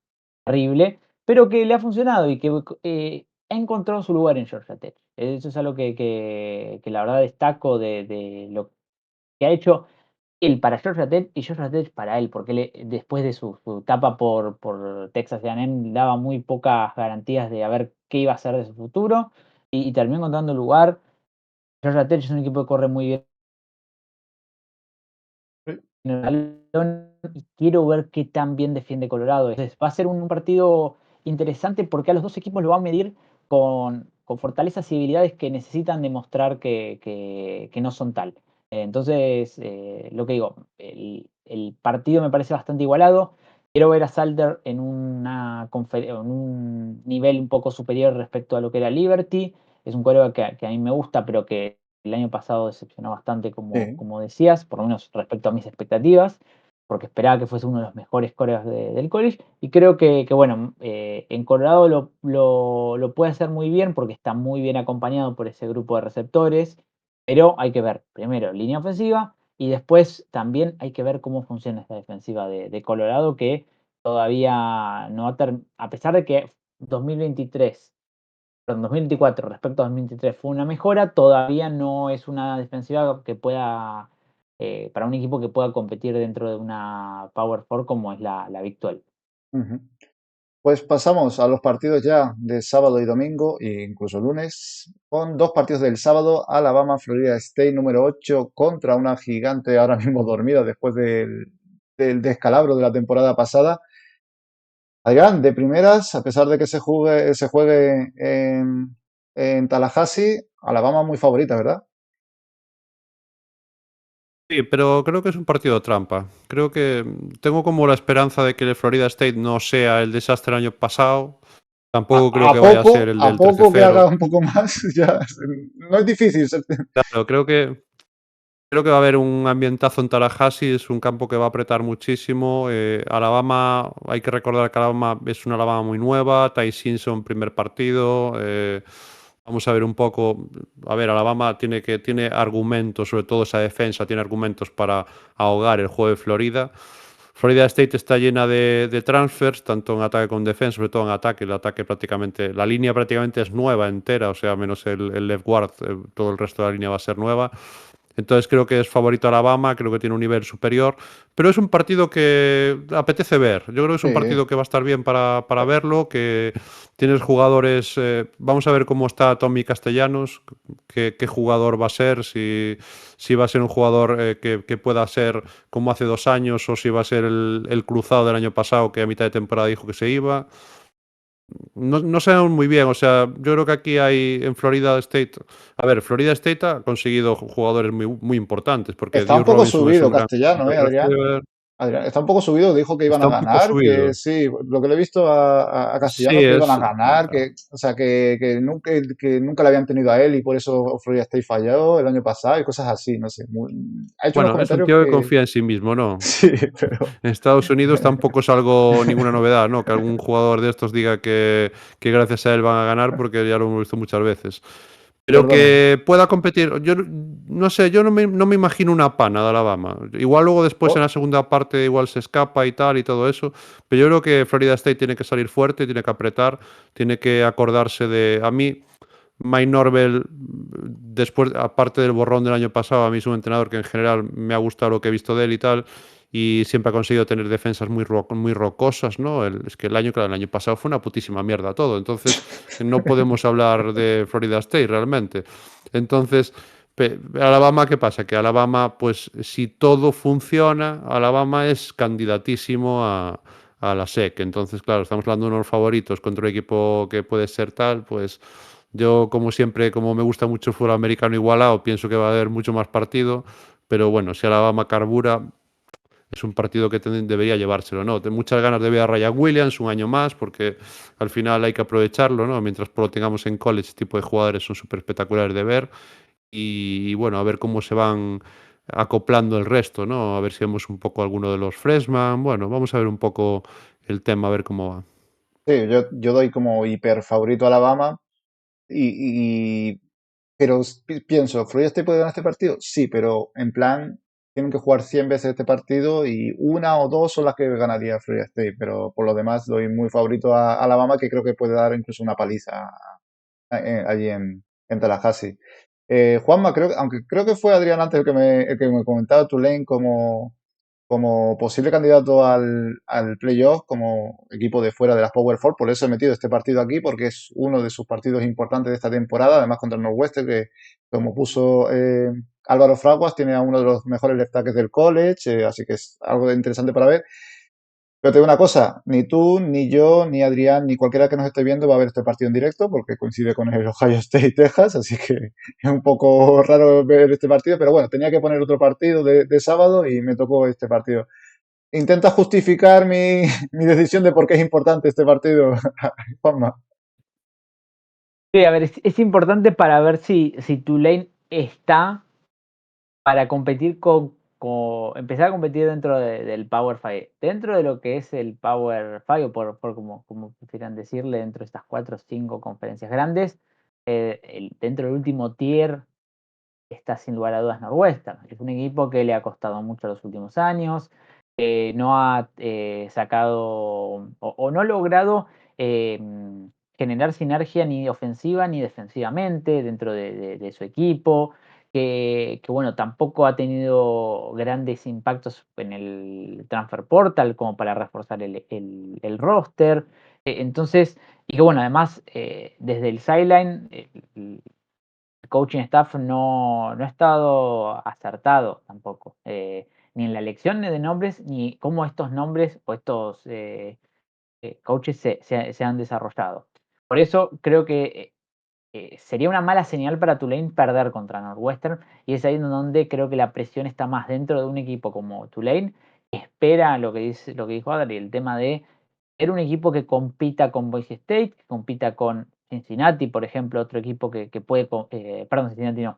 Speaker 2: terrible, pero que le ha funcionado y que ha encontrado su lugar en Georgia Tech. Eso es algo que la verdad destaco de lo que ha hecho él para Georgia Tech y Georgia Tech para él, porque después de su etapa por Texas A&M daba muy pocas garantías de a ver qué iba a hacer de su futuro y terminó encontrando lugar. Georgia Tech es un equipo que corre muy bien en el balón y quiero ver qué tan bien defiende Colorado. Entonces, va a ser un partido interesante porque a los dos equipos lo van a medir con fortalezas y habilidades que necesitan demostrar que no son tal. Entonces, lo que digo, el partido me parece bastante igualado. Quiero ver a Salter en un nivel un poco superior respecto a lo que era Liberty. Es un quarterback que a mí me gusta, pero que el año pasado decepcionó bastante,
Speaker 1: Sí.
Speaker 2: como decías, por lo menos respecto a mis expectativas, porque esperaba que fuese uno de los mejores corebacks del college. Y creo que bueno, en Colorado lo puede hacer muy bien porque está muy bien acompañado por ese grupo de receptores, pero hay que ver primero línea ofensiva y después también hay que ver cómo funciona esta defensiva de Colorado, que todavía no ha a pesar de que 2023 en 2024 respecto a 2023 fue una mejora, todavía no es una defensiva que pueda, para un equipo que pueda competir dentro de una Power Four como es la Big 12.
Speaker 1: Ujú. Pues pasamos a los partidos ya de sábado y domingo, e incluso lunes, con dos partidos del sábado: Alabama, Florida State número 8 contra una gigante ahora mismo dormida después del descalabro de la temporada pasada. Adrián, de primeras, a pesar de que se juegue en Tallahassee, Alabama muy favorita, ¿verdad?
Speaker 3: Sí, pero creo que es un partido trampa. Creo que tengo como la esperanza de que el Florida State no sea el desastre del año pasado. Tampoco creo que vaya a ser el
Speaker 1: A
Speaker 3: del
Speaker 1: poco que haga
Speaker 3: 13-0.
Speaker 1: un poco más, ya no es difícil.
Speaker 3: Claro, creo que va a haber un ambientazo en Tallahassee, es un campo que va a apretar muchísimo. Alabama, hay que recordar que Alabama es una Alabama muy nueva, Ty Simpson primer partido. Vamos a ver un poco, a ver, Alabama tiene argumentos, sobre todo esa defensa, tiene argumentos para ahogar el juego de Florida. Florida State está llena de transfers, tanto en ataque como en defensa, sobre todo en ataque. El ataque prácticamente, la línea prácticamente es nueva entera, o sea, menos el left guard, todo el resto de la línea va a ser nueva. Entonces creo que es favorito Alabama, creo que tiene un nivel superior, pero es un partido que apetece ver. Yo creo que es un
Speaker 1: Sí.
Speaker 3: partido que va a estar bien para verlo, que tienes jugadores, vamos a ver cómo está Tommy Castellanos, qué jugador va a ser, si va a ser un jugador que pueda ser como hace 2 años o si va a ser el cruzado del año pasado que a mitad de temporada dijo que se iba. No sabemos muy bien, o sea, yo creo que aquí hay en Florida State, a ver, Florida State ha conseguido jugadores muy importantes, porque
Speaker 1: Está un
Speaker 3: Dios
Speaker 1: poco
Speaker 3: Robinson es
Speaker 1: subido
Speaker 3: un gran
Speaker 1: Castellano, Adrián.
Speaker 3: receiver,
Speaker 1: Adrián, está un poco subido, dijo que iban
Speaker 3: está
Speaker 1: a
Speaker 3: un poco
Speaker 1: ganar, que
Speaker 3: subido.
Speaker 1: sí, lo que le he visto a
Speaker 3: Sí,
Speaker 1: Castellanos, que iban a ganar, o sea, que nunca le habían tenido a él y por eso Florida State falló el año pasado y cosas así, no sé. Ha hecho unos
Speaker 3: bueno, es un
Speaker 1: comentarios
Speaker 3: tío que
Speaker 1: que
Speaker 3: confía en sí mismo, ¿no?
Speaker 1: sí, pero
Speaker 3: En Estados Unidos tampoco es algo, ninguna novedad, ¿no? Que algún jugador de estos diga que gracias a él van a ganar, porque ya lo hemos visto muchas veces. Pero
Speaker 1: perdona.
Speaker 3: que pueda competir, yo no sé, yo no me imagino una pana de Alabama. Igual luego después en
Speaker 1: Oh,
Speaker 3: la segunda parte igual se escapa y tal y todo eso, pero yo creo que Florida State tiene que salir fuerte, tiene que apretar, tiene que acordarse de... A mí, Mike Norvell, después, aparte del borrón del año pasado, a mí es un entrenador que en general me ha gustado lo que he visto de él y tal, y siempre ha conseguido tener defensas muy rocosas, ¿no? Es que claro, el año pasado fue una putísima mierda todo, entonces no podemos hablar de Florida State realmente. Entonces, Alabama, ¿qué pasa? Que Alabama, pues si todo funciona, Alabama es candidatísimo a a la SEC. Entonces, claro, estamos hablando de unos favoritos contra un equipo que puede ser tal, pues yo, como siempre, como me gusta mucho el fútbol americano igualado, pienso que va a haber mucho más partido, pero bueno, si Alabama carbura, es un partido que debería llevárselo, ¿no? Tengo muchas ganas de ver a Ryan Williams un año más, porque al final hay que aprovecharlo, ¿no? Mientras lo tengamos en college, este tipo de jugadores son súper espectaculares de ver. Y bueno, a ver cómo se van acoplando el resto, ¿no? A ver si vemos un poco alguno de los freshman. Bueno, vamos a ver un poco el tema, a ver cómo va.
Speaker 1: Sí, yo doy como hiper favorito a Alabama y, pero pienso, ¿Florida State puede ganar este partido? Sí, pero en plan, tienen que jugar 100 veces este partido y una o dos son las que ganaría Florida State, pero por lo demás doy muy favorito a Alabama, que creo que puede dar incluso una paliza allí en Tallahassee. Juanma, aunque creo que fue Adrián antes el que me comentaba Tulane como posible candidato al playoff, como equipo de fuera de las Power Four. Por eso he metido este partido aquí, porque es uno de sus partidos importantes de esta temporada, además contra el Northwestern, que como puso Álvaro Fraguas, tiene a uno de los mejores left tackles del college, así que es algo interesante para ver. Pero te digo una cosa, ni tú, ni yo, ni Adrián, ni cualquiera que nos esté viendo va a ver este partido en directo porque coincide con el Ohio State Texas, así que es un poco raro ver este partido, pero bueno, tenía que poner otro partido de sábado y me tocó este partido. Intenta justificar mi decisión de por qué es importante este partido, Juanma.
Speaker 2: Sí, a ver, es importante para ver si Tulane está para competir empezar a competir dentro del Power 5. Dentro de lo que es el Power 5, por como prefieran decirle, dentro de estas 4 o 5 conferencias grandes, dentro del último tier está sin lugar a dudas Northwestern. Es un equipo que le ha costado mucho los últimos años, no ha sacado o no ha logrado eh, generar sinergia ni ofensiva ni defensivamente dentro de su equipo, que, bueno, tampoco ha tenido grandes impactos en el transfer portal como para reforzar el roster. Entonces, y que bueno, además desde el sideline coaching staff no ha estado acertado tampoco, ni en la elección de nombres, ni cómo estos nombres o estos coaches se han desarrollado. Por eso creo que sería una mala señal para Tulane perder contra Northwestern, y es ahí donde creo que la presión está más dentro de un equipo como Tulane, que espera lo que dijo Adri, el tema de ser un equipo que compita con Boise State, que compita con Cincinnati, por ejemplo, otro equipo que puede, perdón, Cincinnati no,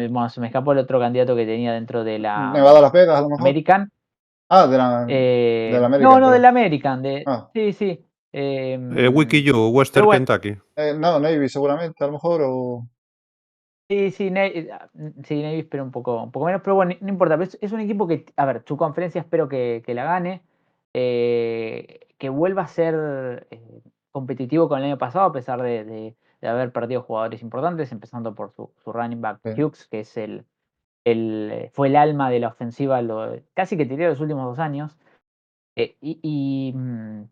Speaker 2: bueno, se me escapó el otro candidato que tenía dentro de la
Speaker 1: Nevada Las Vegas, a lo mejor.
Speaker 2: American.
Speaker 1: Ah, de la
Speaker 2: No,
Speaker 1: American,
Speaker 2: no, del
Speaker 1: perdón.
Speaker 2: American,
Speaker 1: Ah,
Speaker 2: sí, sí.
Speaker 3: WikiU,
Speaker 2: Pero
Speaker 3: Western
Speaker 2: bueno,
Speaker 3: Kentucky.
Speaker 1: no, Navy seguramente, a lo mejor, o...
Speaker 2: sí, sí, sí, Navy espero un poco menos, pero bueno, no importa. Pero es un equipo que, a ver, su conferencia espero que la gane, que vuelva a ser competitivo con el año pasado, a pesar de haber perdido jugadores importantes, empezando por su running back
Speaker 1: Sí.
Speaker 2: Hughes, que es fue el alma de la ofensiva, casi que tiré los últimos 2 años.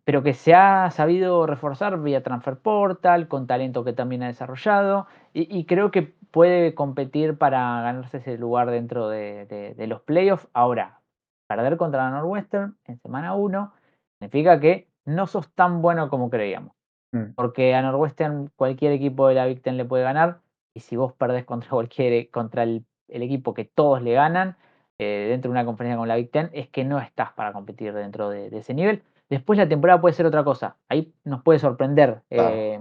Speaker 2: Pero que se ha sabido reforzar vía Transfer Portal, con talento que también ha desarrollado, y creo que puede competir para ganarse ese lugar dentro de los playoffs. Ahora, perder contra la Northwestern en semana 1 significa que no sos tan bueno como creíamos,
Speaker 1: Mm.
Speaker 2: porque a Northwestern cualquier equipo de la Big Ten le puede ganar, y si vos perdés contra el equipo que todos le ganan, dentro de una conferencia con la Big Ten, es que no estás para competir dentro de ese nivel. Después la temporada puede ser otra cosa, ahí nos puede sorprender
Speaker 1: Claro.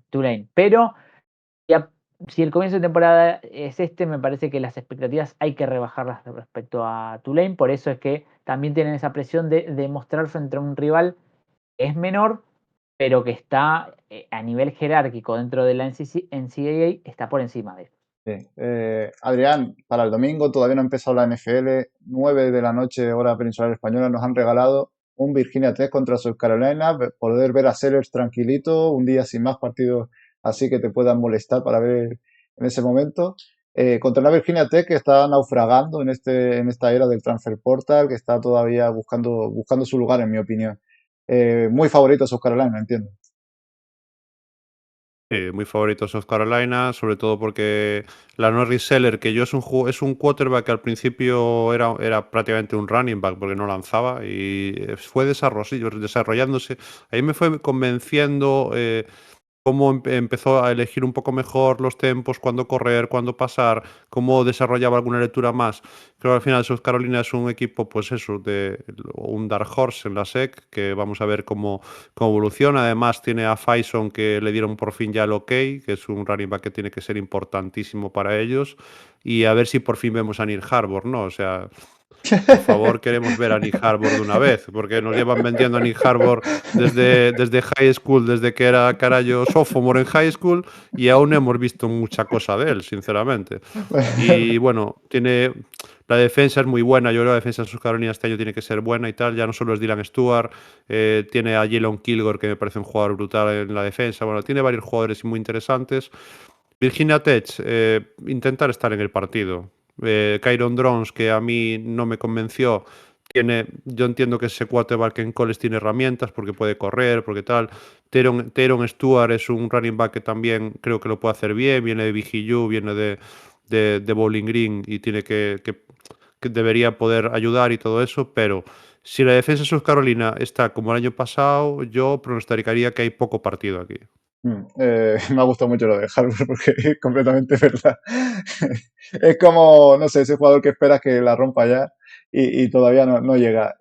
Speaker 2: Tulane, pero ya, si el comienzo de temporada es me parece que las expectativas hay que rebajarlas respecto a Tulane, por eso es que también tienen esa presión de demostrar frente a un rival que es menor, pero que está a nivel jerárquico dentro de la NCAA, está por encima de eso.
Speaker 1: Sí. Adrián, para el domingo todavía no ha empezado la NFL, 9 de la noche, hora peninsular española, nos han regalado un Virginia Tech contra South Carolina, poder ver a Sellers tranquilito, un día sin más partidos así que te puedan molestar para ver en ese momento, contra una Virginia Tech que está naufragando en esta era del transfer portal, que está todavía buscando su lugar, en mi opinión. Muy favorito South Carolina, entiendo.
Speaker 3: Sí, muy favorito South Carolina, sobre todo porque la Norris Seller, que yo es un quarterback que al principio era prácticamente un running back porque no lanzaba y fue desarrollándose. Ahí me fue convenciendo cómo empezó a elegir un poco mejor los tempos, cuándo correr, cuándo pasar, cómo desarrollaba alguna lectura más. Creo que al final South Carolina es un equipo, pues eso, de un dark horse en la SEC, que vamos a ver cómo evoluciona. Además tiene a Faison, que le dieron por fin ya el ok, que es un running back que tiene que ser importantísimo para ellos. Y a ver si por fin vemos a Neil Harbor, ¿no? O sea, por favor, queremos ver a Nick Harbour de una vez, porque nos llevan vendiendo a Nick Harbour desde high school, desde que era carayo sophomore en high school, y aún no hemos visto mucha cosa de él, sinceramente. Y bueno, la defensa es muy buena, yo creo que la defensa de South Carolina este año tiene que ser buena y tal, ya no solo es Dylan Stewart, tiene a Jalen Kilgore, que me parece un jugador brutal en la defensa, bueno, tiene varios jugadores muy interesantes. Virginia Tech, intentar estar en el partido. Kyron Drones, que a mí no me convenció, yo entiendo que ese quarterback en college tiene herramientas porque puede correr, porque tal. Teron Stewart es un running back que también creo que lo puede hacer bien, viene de BGU, viene de Bowling Green y tiene que debería poder ayudar y todo eso, pero si la defensa de South Carolina está como el año pasado, yo pronosticaría que hay poco partido aquí.
Speaker 1: Me ha gustado mucho lo de Harvard porque es completamente verdad. Es como, no sé, ese jugador que esperas que la rompa ya y todavía no llega.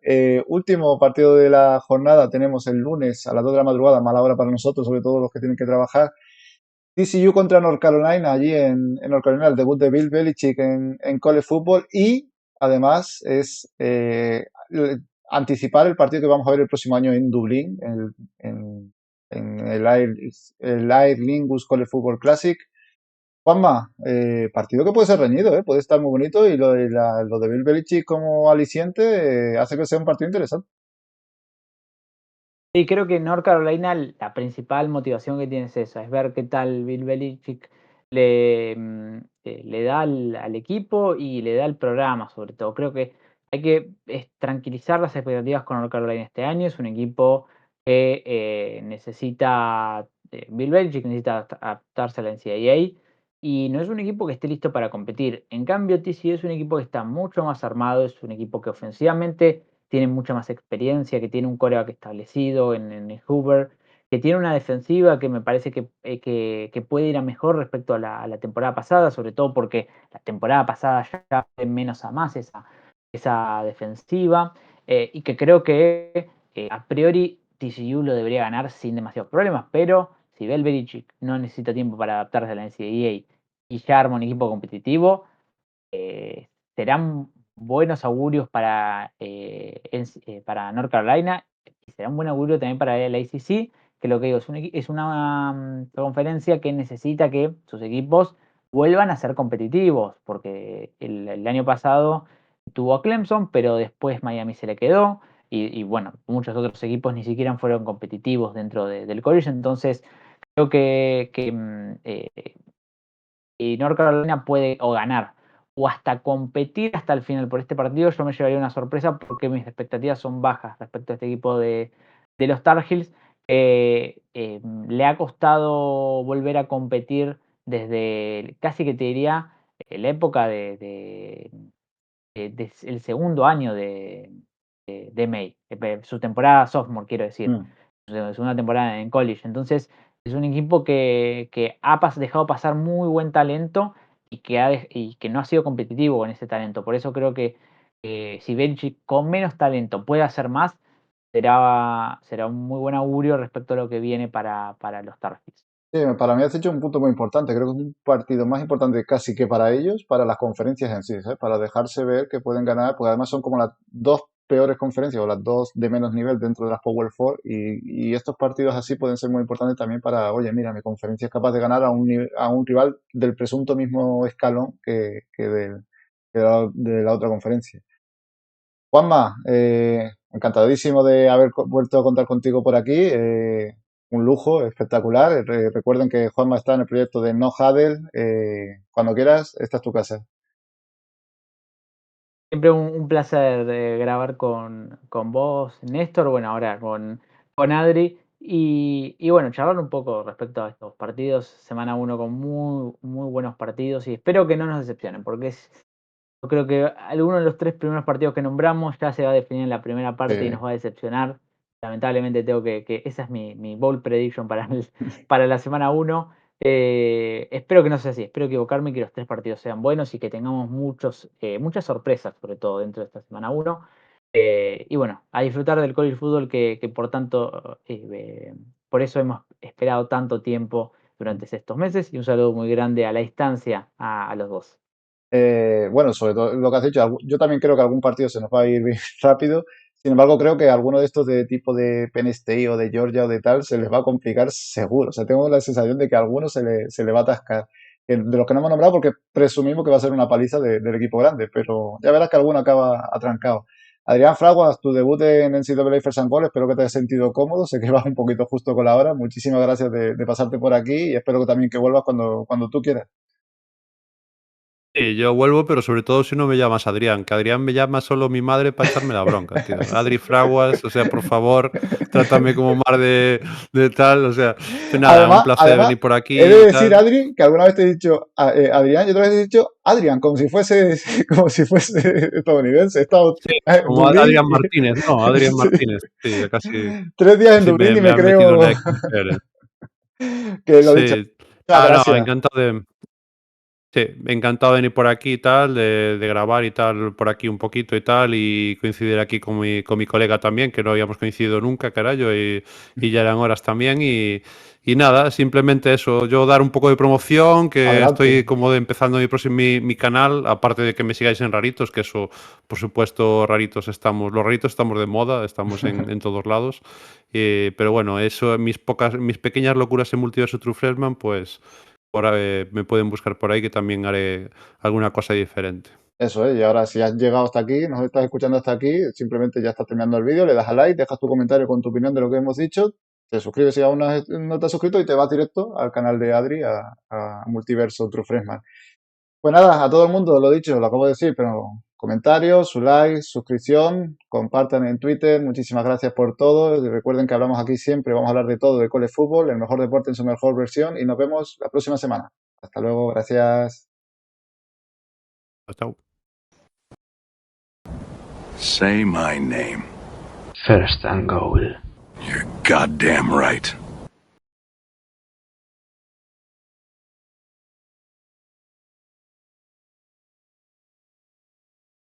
Speaker 1: Último partido de la jornada tenemos el lunes a las 2 de la madrugada, mala hora para nosotros, sobre todo los que tienen que trabajar. TCU contra North Carolina, allí en North Carolina, el debut de Bill Belichick en college football y además es anticipar el partido que vamos a ver el próximo año en Dublín, en el Aer Lingus College Football Classic. Juanma, partido que puede ser reñido, puede estar muy bonito y lo de Bill Belichick como aliciente hace que sea un partido interesante.
Speaker 2: Sí, creo que North Carolina la principal motivación que tiene es esa, es ver qué tal Bill Belichick le da al equipo y le da al programa, sobre todo. Creo que hay que tranquilizar las expectativas con North Carolina este año. Es un equipo que necesita, Bill Belichick necesita adaptarse a la NCAA y no es un equipo que esté listo para competir. En cambio, TCU es un equipo que está mucho más armado, es un equipo que ofensivamente tiene mucha más experiencia, que tiene un quarterback establecido en Hoover, que tiene una defensiva que me parece que puede ir a mejor respecto a la temporada pasada, sobre todo porque la temporada pasada ya de menos a más esa defensiva, y que creo que a priori TCU lo debería ganar sin demasiados problemas, pero si Bill Belichick no necesita tiempo para adaptarse a la NCAA y ya arma un equipo competitivo, serán buenos augurios para North Carolina y será un buen augurio también para el ACC, que lo que digo, es una conferencia que necesita que sus equipos vuelvan a ser competitivos, porque el año pasado tuvo a Clemson, pero después Miami se le quedó y bueno, muchos otros equipos ni siquiera fueron competitivos dentro del college, entonces creo que North Carolina puede o ganar o hasta competir hasta el final por este partido. Yo me llevaría una sorpresa porque mis expectativas son bajas respecto a este equipo de los Tar Heels. Le ha costado volver a competir desde casi que te diría la época el segundo año de May, su temporada sophomore, quiero decir,
Speaker 1: Mm.
Speaker 2: su segunda temporada en college. Entonces, es un equipo que ha dejado pasar muy buen talento y que no ha sido competitivo con ese talento. Por eso creo que si Belichick con menos talento puede hacer más, será un muy buen augurio respecto a lo que viene para los Tar Heels.
Speaker 1: Sí, para mí has hecho un punto muy importante. Creo que es un partido más importante casi que para ellos, para las conferencias en sí, ¿sabes? Para dejarse ver que pueden ganar, porque además son como las dos peores conferencias o las dos de menos nivel dentro de las Power Four y estos partidos así pueden ser muy importantes también para, oye, mira, mi conferencia es capaz de ganar a un rival del presunto mismo escalón de la otra conferencia. Juanma, encantadísimo de haber vuelto a contar contigo por aquí. Un lujo espectacular. Recuerden que Juanma está en el proyecto de No Huddle. Cuando quieras, esta es tu casa.
Speaker 2: Siempre un placer grabar con vos, Néstor, bueno, ahora con Adri, Y bueno, charlar un poco respecto a estos partidos, semana 1 con muy, muy buenos partidos y espero que no nos decepcionen, porque yo creo que alguno de los 3 primeros partidos que nombramos ya se va a definir en la primera parte y nos va a decepcionar. Lamentablemente tengo que esa es mi bold prediction para la semana 1. Espero que no sea así, espero equivocarme y que los 3 partidos sean buenos y que tengamos muchas sorpresas, sobre todo dentro de esta semana 1. Y bueno, a disfrutar del college football que por tanto, por eso hemos esperado tanto tiempo durante estos meses. Y un saludo muy grande a la distancia a los dos.
Speaker 1: Bueno, sobre todo lo que has dicho, yo también creo que algún partido se nos va a ir bien rápido. Sin embargo, creo que alguno de estos de tipo de Penn State o de Georgia o de tal se les va a complicar seguro. O sea, tengo la sensación de que a alguno se le va a atascar. De los que no hemos nombrado, porque presumimos que va a ser una paliza del equipo grande, pero ya verás que alguno acaba atrancado. Adrián Fraguas, tu debut en NCAA First and Goal, espero que te hayas sentido cómodo. Sé que vas un poquito justo con la hora. Muchísimas gracias de pasarte por aquí y espero que también que vuelvas cuando tú quieras.
Speaker 3: Sí, yo vuelvo, pero sobre todo si no me llamas Adrián, que Adrián me llama solo mi madre para echarme la bronca, tío. Adri Fraguas, o sea, por favor, trátame como mar de tal, o sea, que nada, un placer
Speaker 1: Además,
Speaker 3: venir por
Speaker 1: he
Speaker 3: aquí
Speaker 1: de
Speaker 3: y
Speaker 1: decir,
Speaker 3: tal.
Speaker 1: Adri, que alguna vez te he dicho Adrián y otra vez te he dicho Adrián, como si fuese, como si fuese estadounidense. He estado
Speaker 3: Sí,
Speaker 1: en
Speaker 3: como
Speaker 1: Dublín
Speaker 3: Adrián Martínez, no, Adrián
Speaker 1: sí,
Speaker 3: Martínez, sí, ya casi,
Speaker 1: 3 días en
Speaker 3: casi
Speaker 1: Dublín y
Speaker 3: me
Speaker 1: me
Speaker 3: han metido
Speaker 1: creo
Speaker 3: una XFL.
Speaker 1: que lo he dicho.
Speaker 3: Sí,
Speaker 1: Muchas
Speaker 3: no,
Speaker 1: gracias.
Speaker 3: encantado de, sí, encantado de venir por aquí y tal, de grabar y tal, por aquí un poquito y tal, y coincidir aquí con mi colega también, que no habíamos coincidido nunca, carajo, y ya eran horas también, y nada, simplemente eso, yo dar un poco de promoción, que estoy
Speaker 1: Adelante.
Speaker 3: como empezando mi canal, aparte de que me sigáis en Raritos, que eso, por supuesto, los Raritos estamos de moda, estamos en todos lados, pero bueno, eso, mis pequeñas locuras en Multiverso True Freshman, pues ahora me pueden buscar por ahí que también haré alguna cosa diferente.
Speaker 1: Eso es, y ahora si has llegado hasta aquí, nos estás escuchando hasta aquí, simplemente ya estás terminando el vídeo, le das a like, dejas tu comentario con tu opinión de lo que hemos dicho, te suscribes si aún no te has suscrito y te vas directo al canal de Adri, a Multiverso True Freshman. Pues nada, a todo el mundo, lo dicho, lo acabo de decir, pero comentarios, su like, suscripción, compartan en Twitter, muchísimas gracias por todo. Y recuerden que hablamos aquí siempre, vamos a hablar de todo, de college fútbol, el mejor deporte en su mejor versión y nos vemos la próxima semana. Hasta luego, gracias.
Speaker 3: Chao.
Speaker 4: Say my name.
Speaker 5: First and goal.
Speaker 4: You're goddamn right.